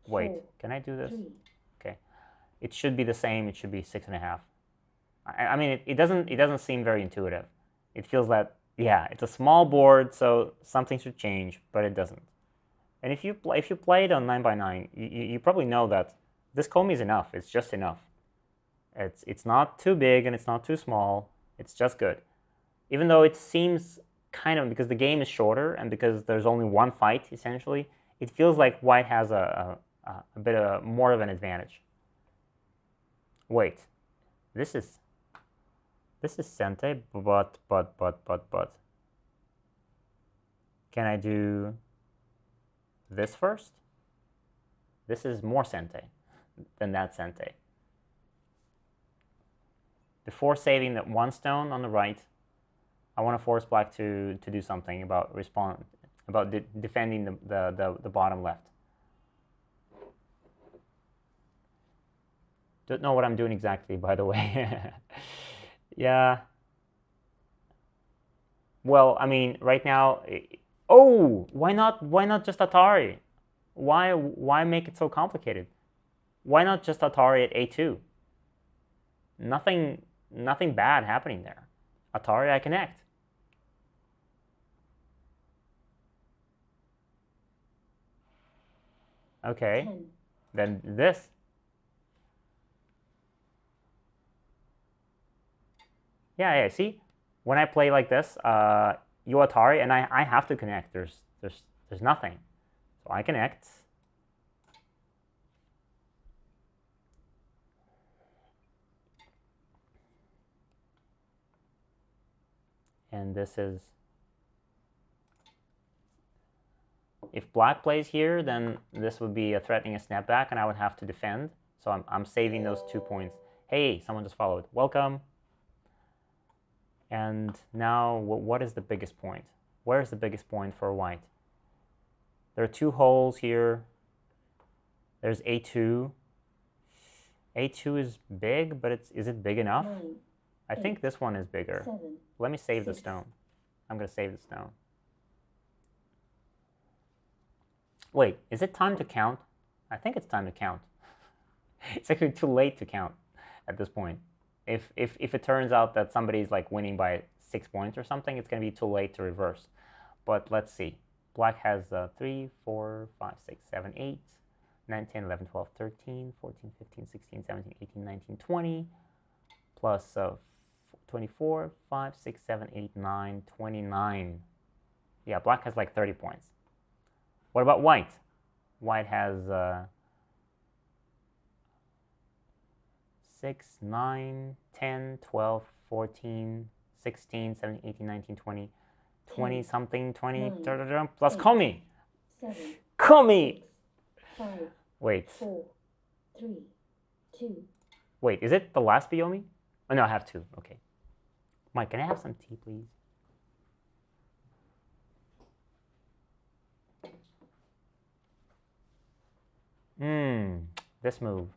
Wait, can I do this? Okay, it should be the same. It should be 6.5. I mean, it doesn't seem very intuitive. It feels that, yeah, it's a small board, so something should change, but it doesn't. And if you play it on 9x9, you probably know that this komi is enough. It's just enough. It's not too big and it's not too small. It's just good. Even though it seems kind of, because the game is shorter and because there's only one fight essentially, it feels like white has a bit more of an advantage. Wait, this is Sente, but. Can I do this first? This is more Sente than that Sente. Before saving that one stone on the right, I want to force black to do something about defending the bottom left. Don't know what I'm doing exactly, by the way. Yeah. Well, I mean, right now. Oh, why not just Atari? Why make it so complicated? Why not just Atari at A2? Nothing bad happening there. Atari, I connect. Okay, 10, then this. Yeah, see? When I play like this, you Atari, and I have to connect. There's nothing. So I connect. And this is, if black plays here, then this would be threatening a snapback, and I would have to defend. So I'm saving those 2 points. Hey, someone just followed. Welcome. And now, what is the biggest point? Where is the biggest point for white? There are 2 holes here. There's A2. A2 is big, but is it big enough? 9, I think this one is bigger. 7, Let me save the 6. stone. I'm going to save the stone. Wait, is it time to count? I think it's time to count. It's actually too late to count at this point. If it turns out that somebody's like winning by 6 points or something, it's going to be too late to reverse. But let's see. Black has 3, 4, 5, 6, 7, 8, 9, 10, 11, 12, 13, 14, 15, 16, 17, 18, 19, 20, plus 24, 5, 6, 7, 8, 9, 29. Yeah, black has like 30 points. What about white? White has 6, 9, 10, 12, 14, 16, 17, 18, 19, 20, 20 something, 20, 9, plus 8, komi. 7, Komi! 5, Wait. 4, 3, 2. Wait, is it the last Biomi? Oh, no, I have 2. Okay. Mike, can I have some tea, please? This move.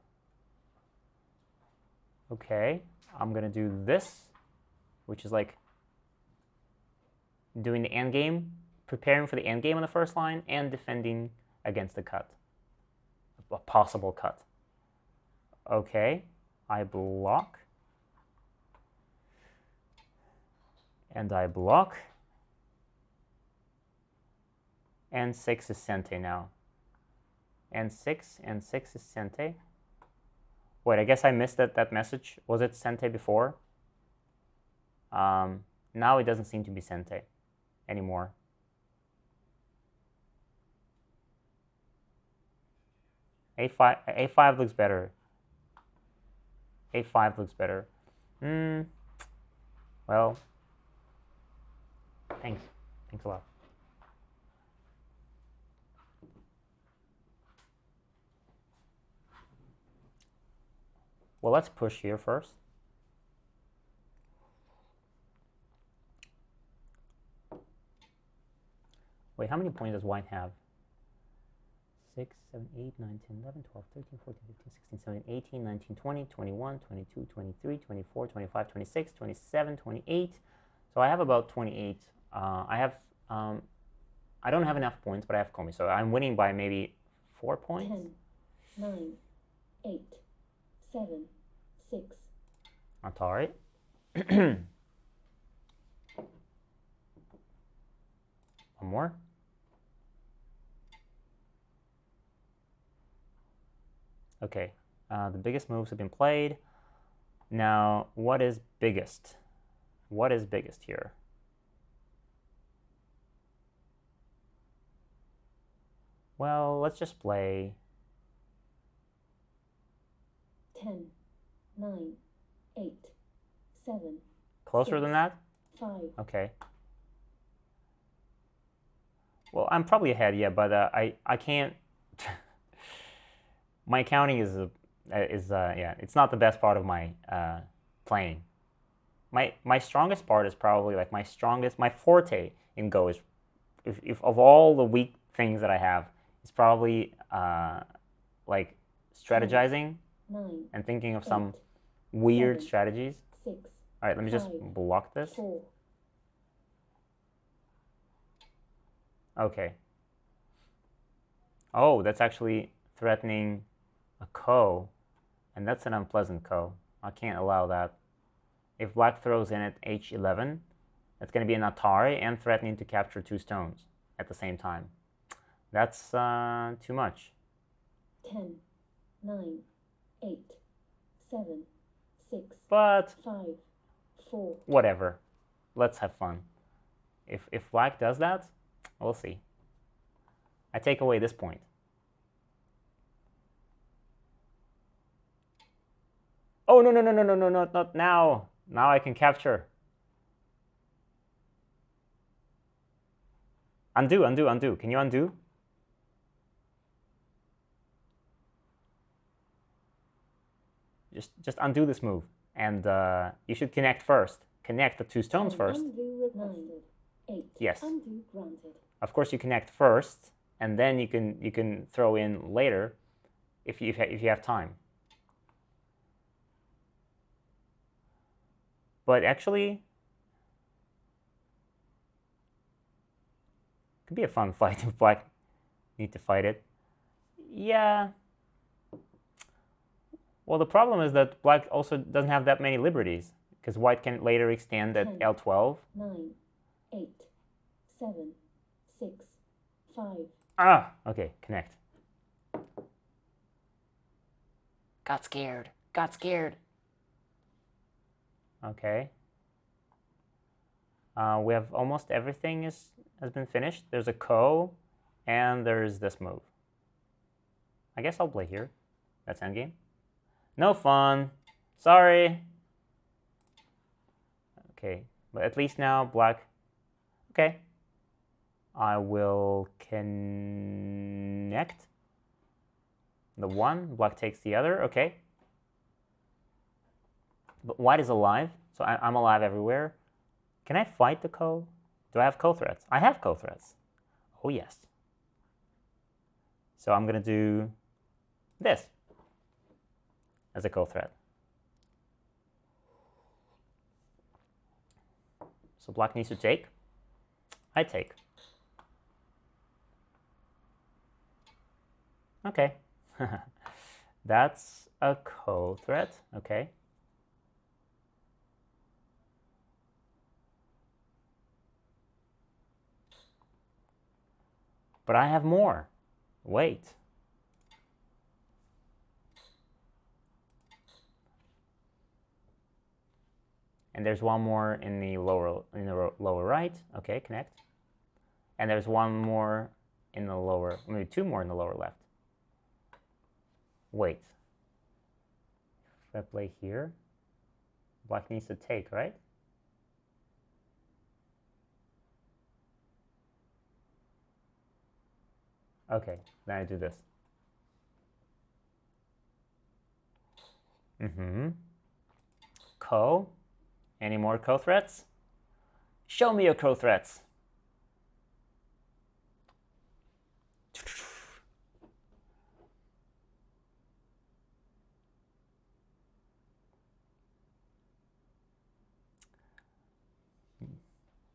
Okay, I'm gonna do this, which is like doing the end game, preparing for the end game on the first line, and defending against the cut, a possible cut. Okay, I block, and I block, and 6 is Sente now. And 6 is Sente. Wait, I guess I missed that message. Was it Sente before? Now it doesn't seem to be Sente anymore. A5 looks better. A5 looks better. Well, thanks a lot. Well, let's push here first. Wait, how many points does white have? 6, 7, 8, 9, 10, 11, 12, 13, 14, 15, 16, 17, 18, 19, 20, 21, 22, 23, 24, 25, 26, 27, 28. So I have about 28. I don't have enough points, but I have komi. So I'm winning by maybe 4 points. 10, 9, 8, 7, 6. Atari. One more. Okay, the biggest moves have been played. Now, what is biggest? What is biggest here? Well, let's just play 10, 9, 8, 7. closer than that? 5. Okay. Well, I'm probably ahead, yeah, but I can't. My counting is yeah, it's not the best part of my playing. My strongest part is probably like my forte in Go is if of all the weak things that I have, it's probably like strategizing 9, and thinking of 8, some weird 7, strategies. 6. All right, let me just 5, block this. 4. Okay. Oh, that's actually threatening a ko, and that's an unpleasant ko. I can't allow that. If black throws in at h11, that's going to be an Atari and threatening to capture 2 stones at the same time. That's too much. 10, 9, 8, 7, 6. But 5, 4. whatever. Let's have fun. If black does that, we'll see. I take away this point. Oh, no, not now. Now I can capture. Undo. Can you undo? Just undo this move. And you should connect first. Connect the 2 stones first. Undo requested. 8. Yes. Undo granted. Of course, you connect first, and then you can throw in later if you have time. But actually, it could be a fun fight if black need to fight it. Yeah. Well, the problem is that black also doesn't have that many liberties, because white can later extend at 10, L12. 9, 8, 7, 6, 5. Ah, okay, connect. Got scared. Okay. We have almost everything has been finished. There's a ko, and there's this move. I guess I'll play here. That's endgame. No fun. Sorry. Okay, but at least now black. Okay. I will connect the one. Black takes the other. Okay. But white is alive, so I'm alive everywhere. Can I fight the ko? Do I have ko threats? I have ko threats. Oh, yes. So I'm going to do this as a ko threat. So black needs to take. I take. Okay. That's a ko threat. Okay. But I have more. Wait. And there's one more in the lower right. Okay, connect. And there's one more in the lower, maybe 2 more in the lower left. Wait. If I play here, black needs to take, right? Okay, then I do this. Ko. Any more ko threats? Show me your ko threats.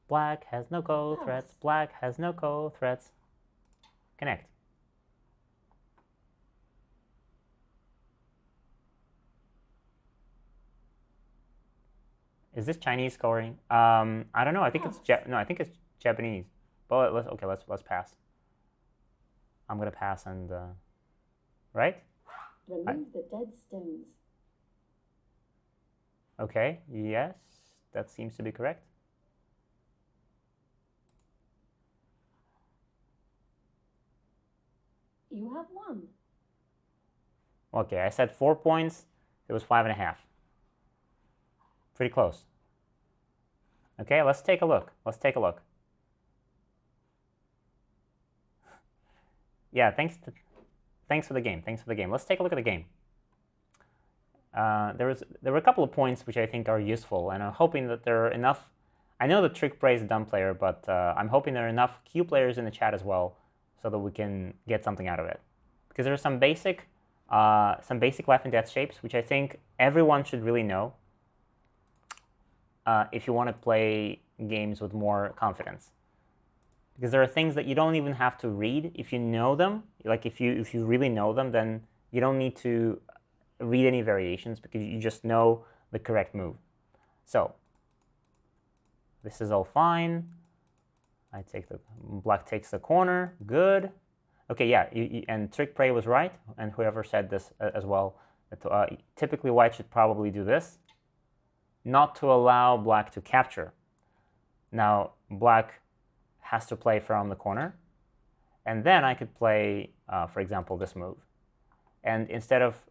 Black has no ko threats. Black has no ko threats. Connect. Is this Chinese scoring? I don't know. I think it's I think it's Japanese. But let's pass. I'm gonna pass and right. Remove the dead stones. Okay, yes, that seems to be correct. You have won. Okay, I said 4 points. It was 5.5. Pretty close. Okay, let's take a look. Let's take a look. Yeah, thanks for the game. Thanks for the game. Let's take a look at the game. There were a couple of points which I think are useful, and I'm hoping that there are enough. I know that Trick Prey is a dumb player, but I'm hoping there are enough Q players in the chat as well, so that we can get something out of it. Because there are some basic life and death shapes which I think everyone should really know if you want to play games with more confidence. Because there are things that you don't even have to read if you know them. Like if you really know them, then you don't need to read any variations because you just know the correct move. So this is all fine. Black takes the corner. Good. Okay, yeah, and Trick Prey was right, and whoever said this as well. That, typically, white should probably do this, not to allow black to capture. Now, black has to play from the corner, and then I could play, for example, this move. And instead of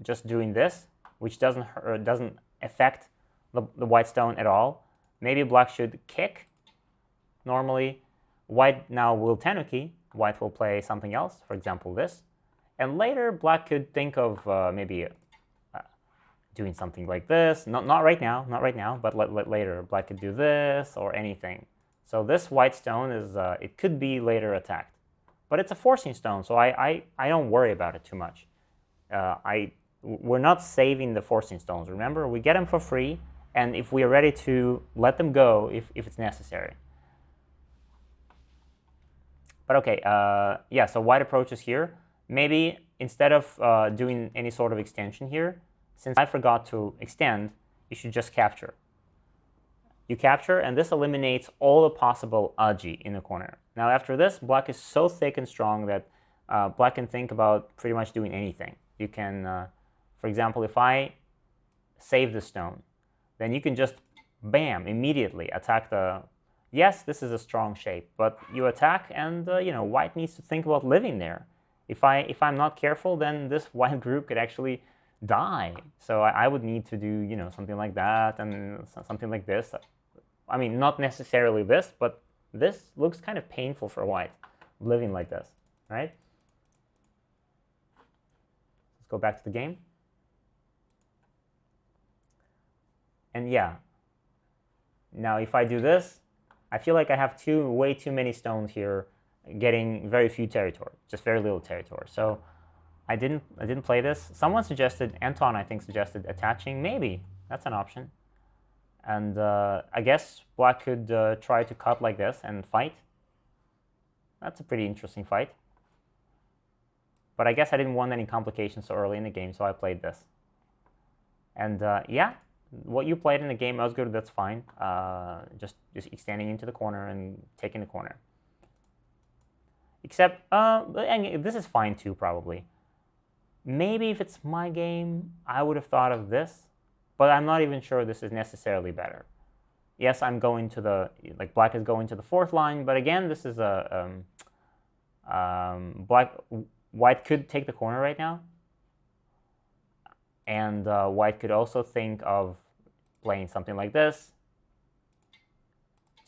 just doing this, which doesn't affect the white stone at all, maybe black should kick. Normally, white now will Tanguy. White will play something else, for example, this. And later, black could think of maybe doing something like this. Not right now, but later. Black could do this or anything. So this white stone is, it could be later attacked. But it's a forcing stone, so I don't worry about it too much. We're not saving the forcing stones, remember? We get them for free, and if we are ready to let them go if it's necessary. But okay, yeah, so white approaches here. Maybe instead of doing any sort of extension here, since I forgot to extend, you should just capture. You capture, and this eliminates all the possible aji in the corner. Now after this, black is so thick and strong that black can think about pretty much doing anything. You can, for example, if I save the stone, then you can just, bam, immediately attack the... Yes, this is a strong shape, but you attack, and white needs to think about living there. If I'm not careful, then this white group could actually die. So I would need to do something like that and something like this. I mean, not necessarily this, but this looks kind of painful for white, living like this, right? Let's go back to the game. And yeah, now if I do this, I feel like I have way too many stones here, getting very few territory, just very little territory. So I didn't play this. Someone suggested, Anton, I think, suggested attaching. Maybe that's an option. And I guess black could try to cut like this and fight. That's a pretty interesting fight. But I guess I didn't want any complications so early in the game, so I played this. And yeah, what you played in the game, Ozgur, that's fine. Just extending into the corner and taking the corner. Except, and this is fine too, probably. Maybe if it's my game, I would have thought of this, but I'm not even sure this is necessarily better. Yes, I'm going to the, black is going to the fourth line, but again, this is a, white could take the corner right now. And white could also think of playing something like this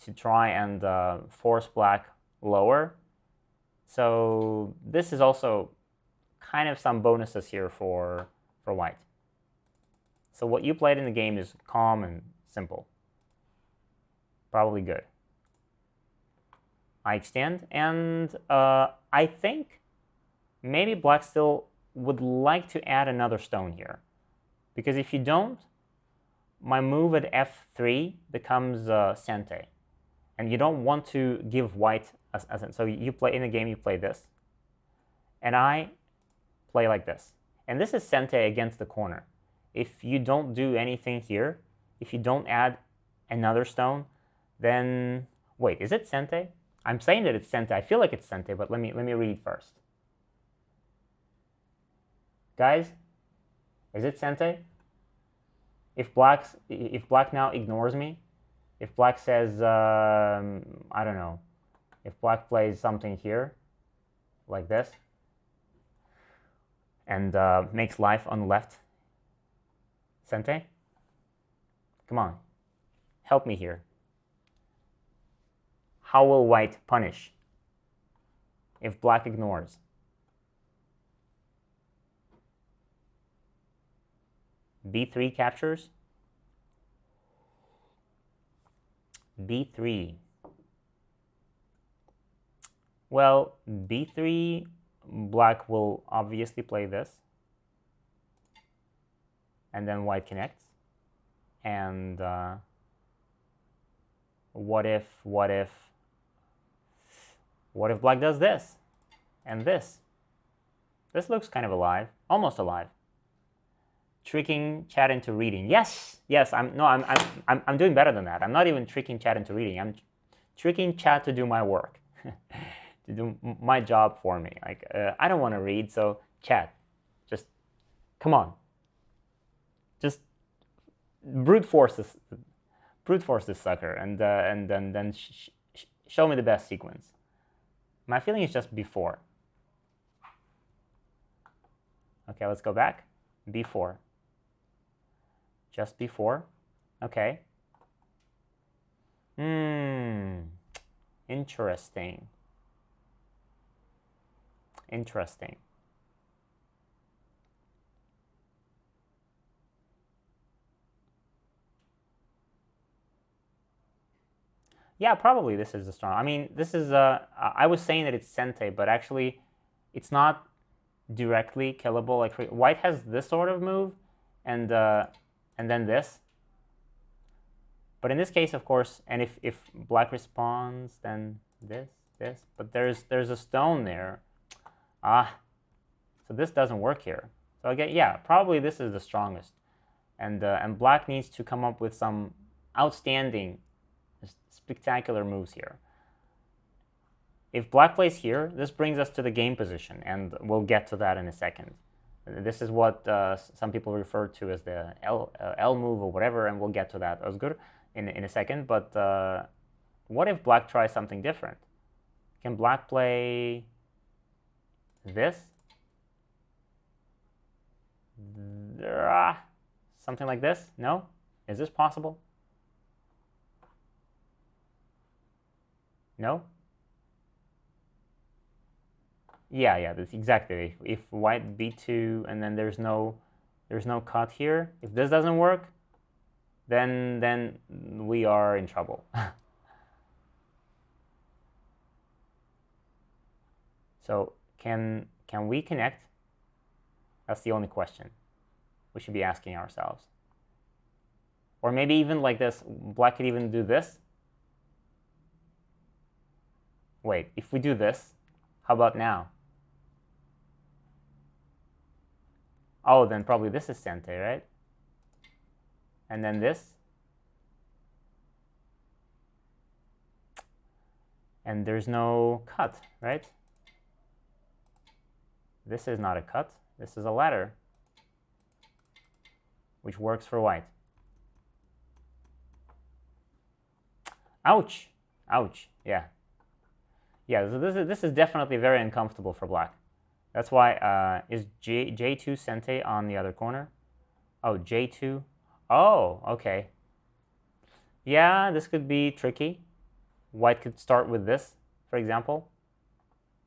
to try and force black lower. So this is also kind of some bonuses here for white. So what you played in the game is calm and simple. Probably good. I extend, and I think maybe black still would like to add another stone here. Because if you don't, my move at f3 becomes sente. And you don't want to give white so you play in the game, you play this. And I play like this. And this is sente against the corner. If you don't do anything here, if you don't add another stone, then wait, is it sente? I'm saying that it's sente. I feel like it's sente, but let me read first. Guys, is it Sente? If black now ignores me, if black says, I don't know, if black plays something here, like this, and makes life on the left, Sente? Come on, help me here. How will white punish if black ignores? B3 captures. B3. Well, B3, black will obviously play this. And then white connects. And what if black does this and this? This looks kind of alive, almost alive. Tricking chat into reading. Yes, I'm doing better than that. I'm not even tricking chat into reading. I'm tricking chat to do my work, to do my job for me. Like I don't want to read, so chat, just come on, just brute force this sucker, and then show me the best sequence. My feeling is just B4. Okay, let's go back. B4. Just B4. Okay. Interesting. Interesting. Yeah, probably this is the strong. I mean, this is I was saying that it's Sente, but actually it's not directly killable. Like white has this sort of move, and then this. But in this case, of course, and if black responds, then this. But there's a stone there. So this doesn't work here. So again, yeah, probably this is the strongest, and black needs to come up with some outstanding, spectacular moves here. If black plays here, this brings us to the game position, and we'll get to that in a second. This is what some people refer to as the L move or whatever, and we'll get to that, Ozgur, in a second. But what if black tries something different? Can black play this? Something like this? No? Is this possible? No? Yeah, that's exactly. If white B2 and then there's no cut here, if this doesn't work, then we are in trouble. So can we connect? That's the only question we should be asking ourselves. Or maybe even like this, black could even do this. Wait, if we do this, how about now? Oh, then probably this is Sente, right? And then this. And there's no cut, right? This is not a cut. This is a ladder, which works for white. Ouch. Ouch. Yeah. Yeah, so this is definitely very uncomfortable for black. That's why, is J2 Sente on the other corner? Oh, J2. Oh, okay. Yeah, this could be tricky. White could start with this, for example.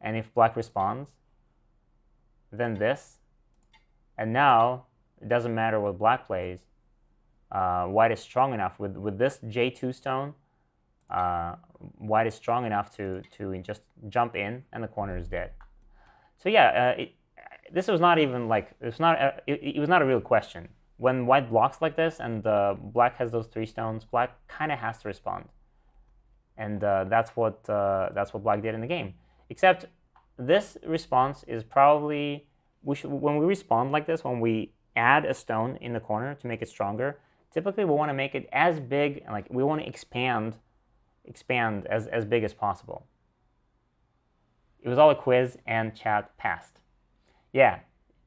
And if black responds, then this. And now, it doesn't matter what black plays. White is strong enough. With this J2 stone, white is strong enough to just jump in, and the corner is dead. So yeah, this was not even like, it was not a real question. When white blocks like this and black has those 3 stones, black kind of has to respond, and that's what black did in the game. Except this response is probably, when we respond like this, when we add a stone in the corner to make it stronger, typically we want to make it as big, and like we want to expand as big as possible. It was all a quiz, and chat passed. Yeah,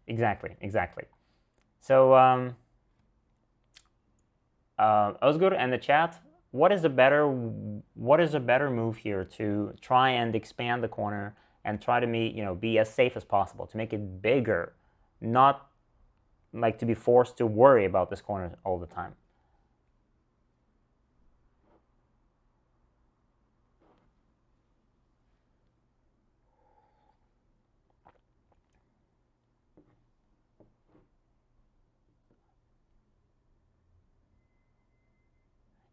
Exactly, exactly. So, Ozgur and the chat, what is a better move here to try and expand the corner and try to be as safe as possible, to make it bigger, not like to be forced to worry about this corner all the time.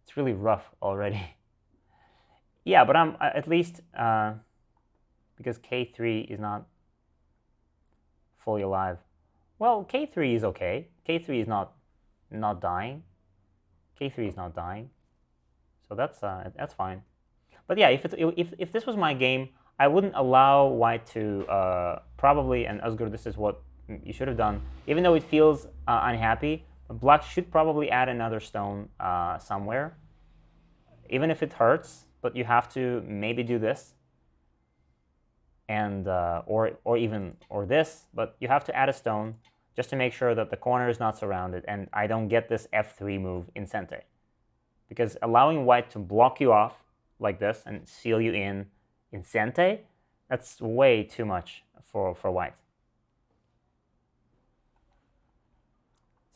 It's really rough already. Yeah, but I'm at least because K3 is not fully alive. Well, K3 is okay. K3 is not dying. K3 is not dying, so that's fine. But yeah, if this was my game, I wouldn't allow white to probably, and Ozgur, this is what you should have done. Even though it feels unhappy, black should probably add another stone somewhere, even if it hurts. But you have to maybe do this, and or this. But you have to add a stone just to make sure that the corner is not surrounded, and I don't get this F3 move in Sente, because allowing white to block you off like this and seal you in Sente, that's way too much for white.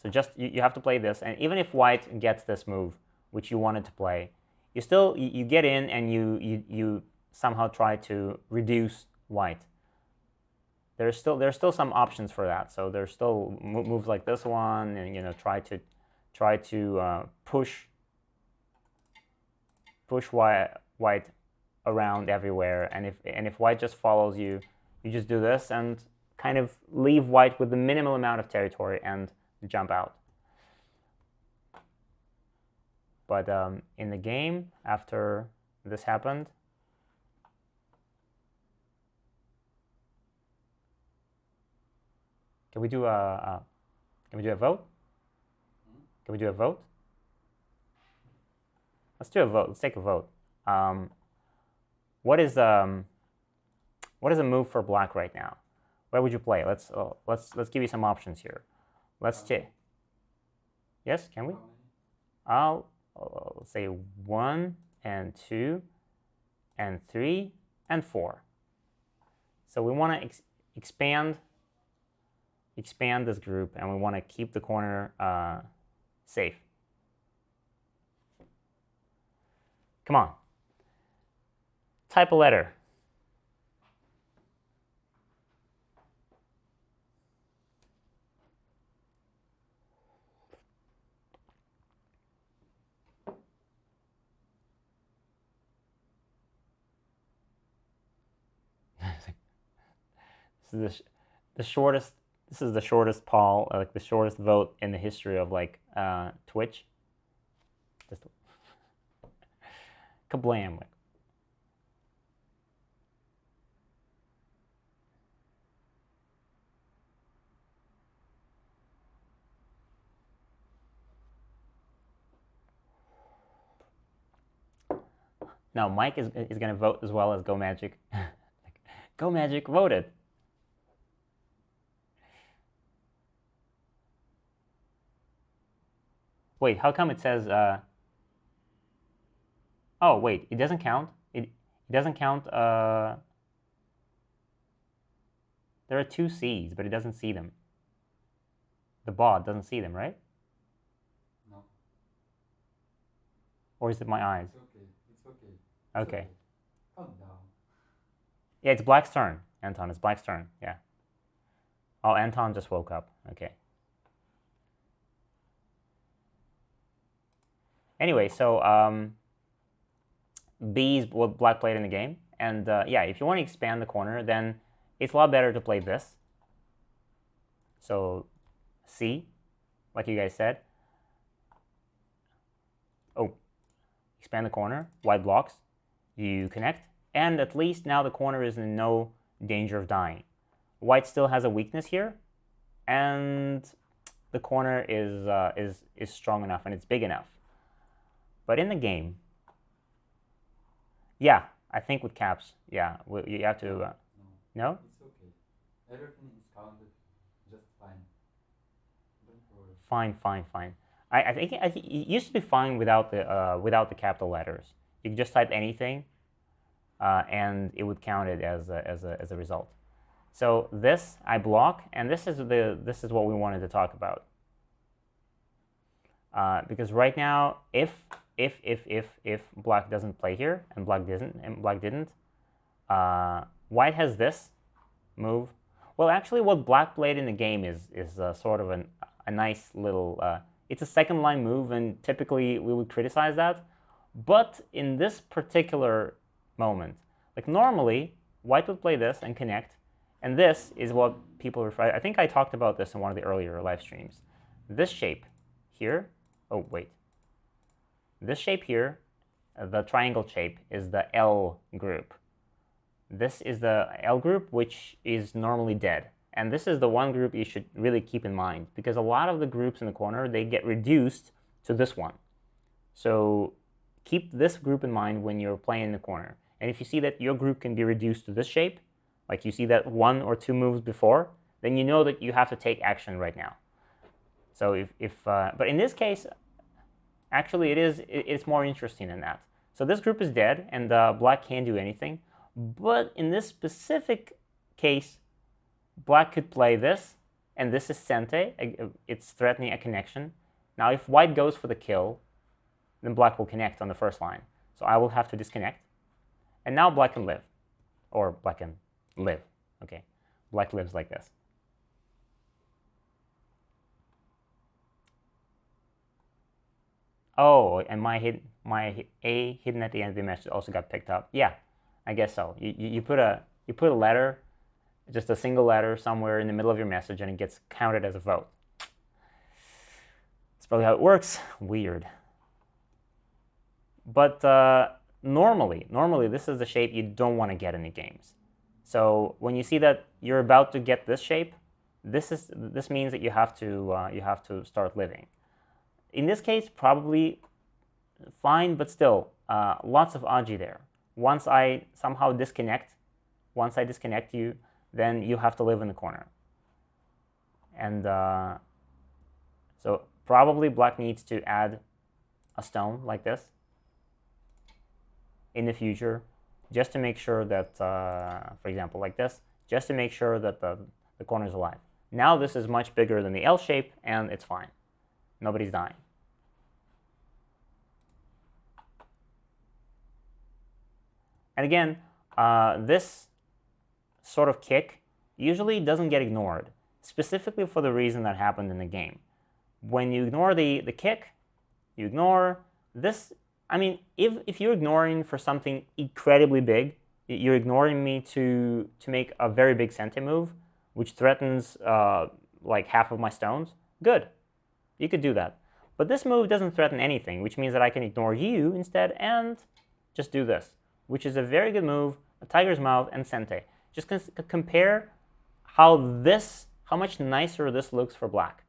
So just you have to play this, and even if white gets this move, which you wanted to play, you still you get in and you somehow try to reduce white. There's still some options for that. So there's still moves like this one, and try to push white around everywhere. And if white just follows you, you just do this and kind of leave white with the minimal amount of territory and jump out. But in the game, after this happened, can we do a vote? Can we do a vote? Let's do a vote. Let's take a vote. What is a move for black right now? Where would you play? Let's give you some options here. Let's check. Yes, can we? I'll say 1 and 2 and 3 and 4. So we want to expand this group, and we want to keep the corner safe. Come on. Type a letter. This is the shortest poll, like the shortest vote in the history of Twitch. Just kablam. Now Mike is going to vote as well as Go Magic. Go Magic voted. Wait, how come it says? Oh wait, it doesn't count. It doesn't count. There are 2 C's, but it doesn't see them. The bot doesn't see them, right? No. Or is it my eyes? It's okay. It's okay. Okay. Calm down. Yeah, it's Black's turn. Anton, it's Black's turn. Yeah. Oh, Anton just woke up. Okay. Anyway, so B is what Black played in the game. And yeah, if you want to expand the corner, then it's a lot better to play this. So C, like you guys said. Oh, expand the corner, white blocks, you connect, and at least now the corner is in no danger of dying. White still has a weakness here, and the corner is strong enough and it's big enough. But in the game, yeah, I think with caps, yeah, you have to. No? It's okay. Everything is counted. Just fine, fine, fine. I think it used to be fine without the capital letters. You could just type anything, and it would count it as a result. So this I block, and this is what we wanted to talk about. Because right now, if black doesn't play here and black didn't, white has this move. Well, actually, what black played in the game is sort of a nice little. It's a second line move, and typically we would criticize that. But in this particular moment, like normally, white would play this and connect, and this is what people refer. I think I talked about this in one of the earlier live streams. This shape here. Oh wait. This shape here, the triangle shape, is the L group. This is the L group, which is normally dead. And this is the one group you should really keep in mind, because a lot of the groups in the corner, they get reduced to this one. So keep this group in mind when you're playing in the corner. And if you see that your group can be reduced to this shape, like you see that 1 or 2 moves before, then you know that you have to take action right now. So but in this case, actually it's more interesting than that. So this group is dead, and black can't do anything. But in this specific case, black could play this, and this is Sente. It's threatening a connection. Now, if white goes for the kill, then black will connect on the first line. So I will have to disconnect. And now black can live. Or black can live. Okay, black lives like this. Oh, and my A hidden at the end of the message also got picked up. Yeah, I guess so. You put a letter, just a single letter somewhere in the middle of your message, and it gets counted as a vote. That's probably how it works. Weird. But normally this is the shape you don't want to get in the games. So when you see that you're about to get this shape, this means that you have to start living. In this case, probably fine, but still lots of aji there. Once I somehow disconnect you, then you have to live in the corner. And so probably black needs to add a stone like this in the future, just to make sure that, for example, like this, just to make sure that the corner is alive. Now this is much bigger than the L shape, and it's fine. Nobody's dying. And again, this sort of kick usually doesn't get ignored, specifically for the reason that happened in the game. When you ignore the kick, you ignore this. I mean, if you're ignoring for something incredibly big, you're ignoring me to make a very big Sente move, which threatens like half of my stones, good. You could do that. But this move doesn't threaten anything, which means that I can ignore you instead and just do this, which is a very good move, a tiger's mouth and Sente. Just compare how much nicer this looks for black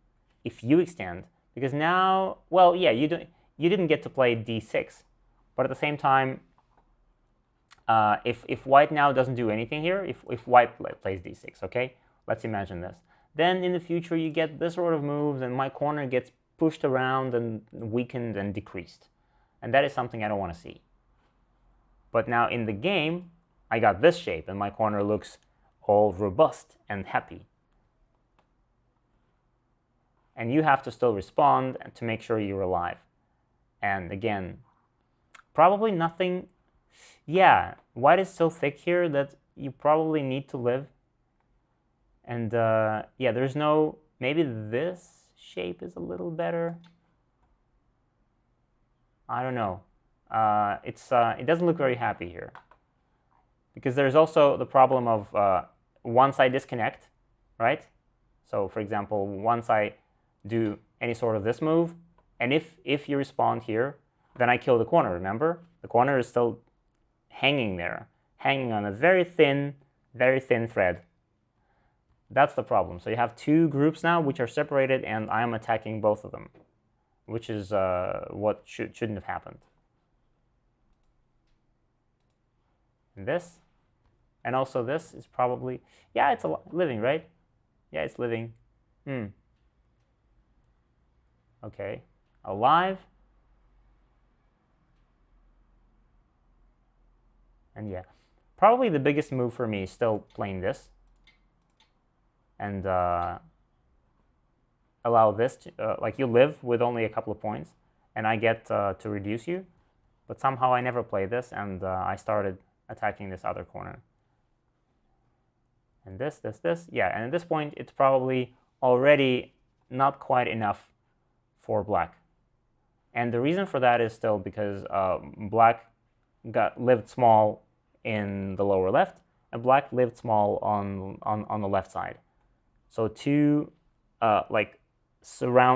if you extend, because now, well, yeah, you didn't get to play d6, but at the same time, if white now doesn't do anything here, if white plays d6, okay, let's imagine this, then in the future you get this sort of moves, and my corner gets pushed around and weakened and decreased, and that is something I don't want to see. But now in the game, I got this shape, and my corner looks all robust and happy. And you have to still respond to make sure you're alive. And again, probably nothing. Yeah, white is so thick here that you probably need to live. And yeah, there's no, maybe this shape is a little better. I don't know. It doesn't look very happy here, because there's also the problem of once I disconnect, right? So for example, once I do any sort of this move, and if you respond here, then I kill the corner, remember? The corner is still hanging there, hanging on a very thin thread. That's the problem. So you have two groups now which are separated, and I am attacking both of them, which is what shouldn't have happened. And this, and also this is probably, yeah, it's living, right? Yeah, it's living. Okay, alive. And yeah, probably the biggest move for me is still playing this. And allow this to, like you live with only a couple of points, and I get to reduce you. But somehow I never played this, and I started attacking this other corner. And this. Yeah, and at this point, it's probably already not quite enough for black. And the reason for that is still because black lived small in the lower left, and black lived small on the left side. So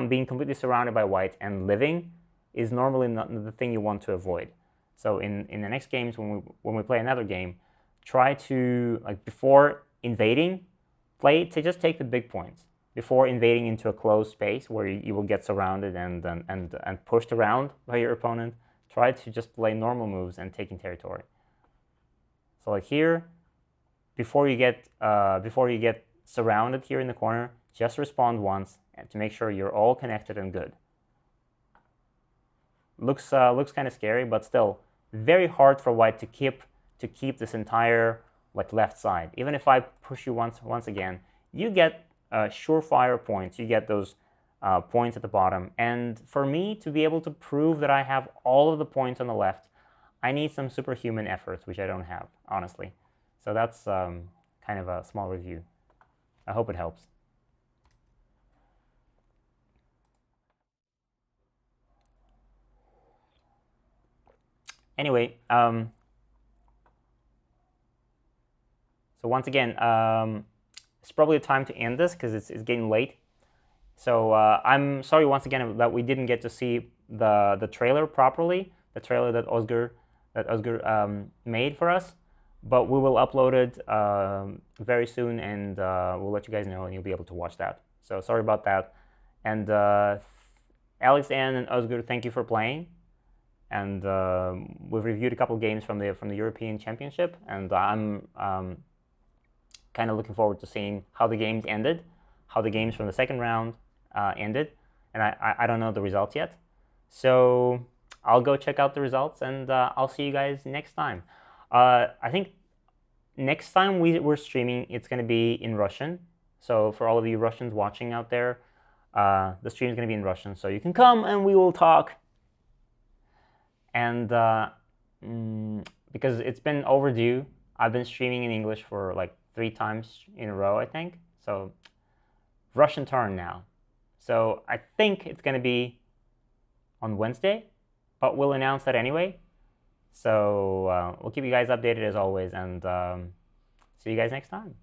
being completely surrounded by white and living is normally not the thing you want to avoid. So in the next games, when we play another game, try to, like, before invading, play to just take the big points. Before invading into a closed space where you will get surrounded and pushed around by your opponent, try to just play normal moves and taking territory. So like here, before you get surrounded here in the corner, just respond once and to make sure you're all connected and good. Looks kind of scary, but still very hard for white to keep this entire like left side. Even if I push you once again, you get surefire points. You get those points at the bottom. And for me to be able to prove that I have all of the points on the left, I need some superhuman efforts, which I don't have, honestly. So that's kind of a small review. I hope it helps. Anyway, so once again, it's probably time to end this because it's getting late. So I'm sorry once again that we didn't get to see the trailer properly, the trailer that Ozgur made for us. But we will upload it very soon, and we'll let you guys know, and you'll be able to watch that. So sorry about that. And Alexn and Ozgur, thank you for playing. And we've reviewed a couple games from the European Championship, and I'm kind of looking forward to seeing how the games ended, how the games from the second round ended. And I don't know the results yet. So I'll go check out the results, and I'll see you guys next time. I think next time we're streaming, it's going to be in Russian. So for all of you Russians watching out there, the stream is going to be in Russian. So you can come and we will talk. And because it's been overdue, I've been streaming in English for like 3 times in a row, I think. So Russian turn now. So I think it's going to be on Wednesday, but we'll announce that anyway. So we'll keep you guys updated as always, and see you guys next time.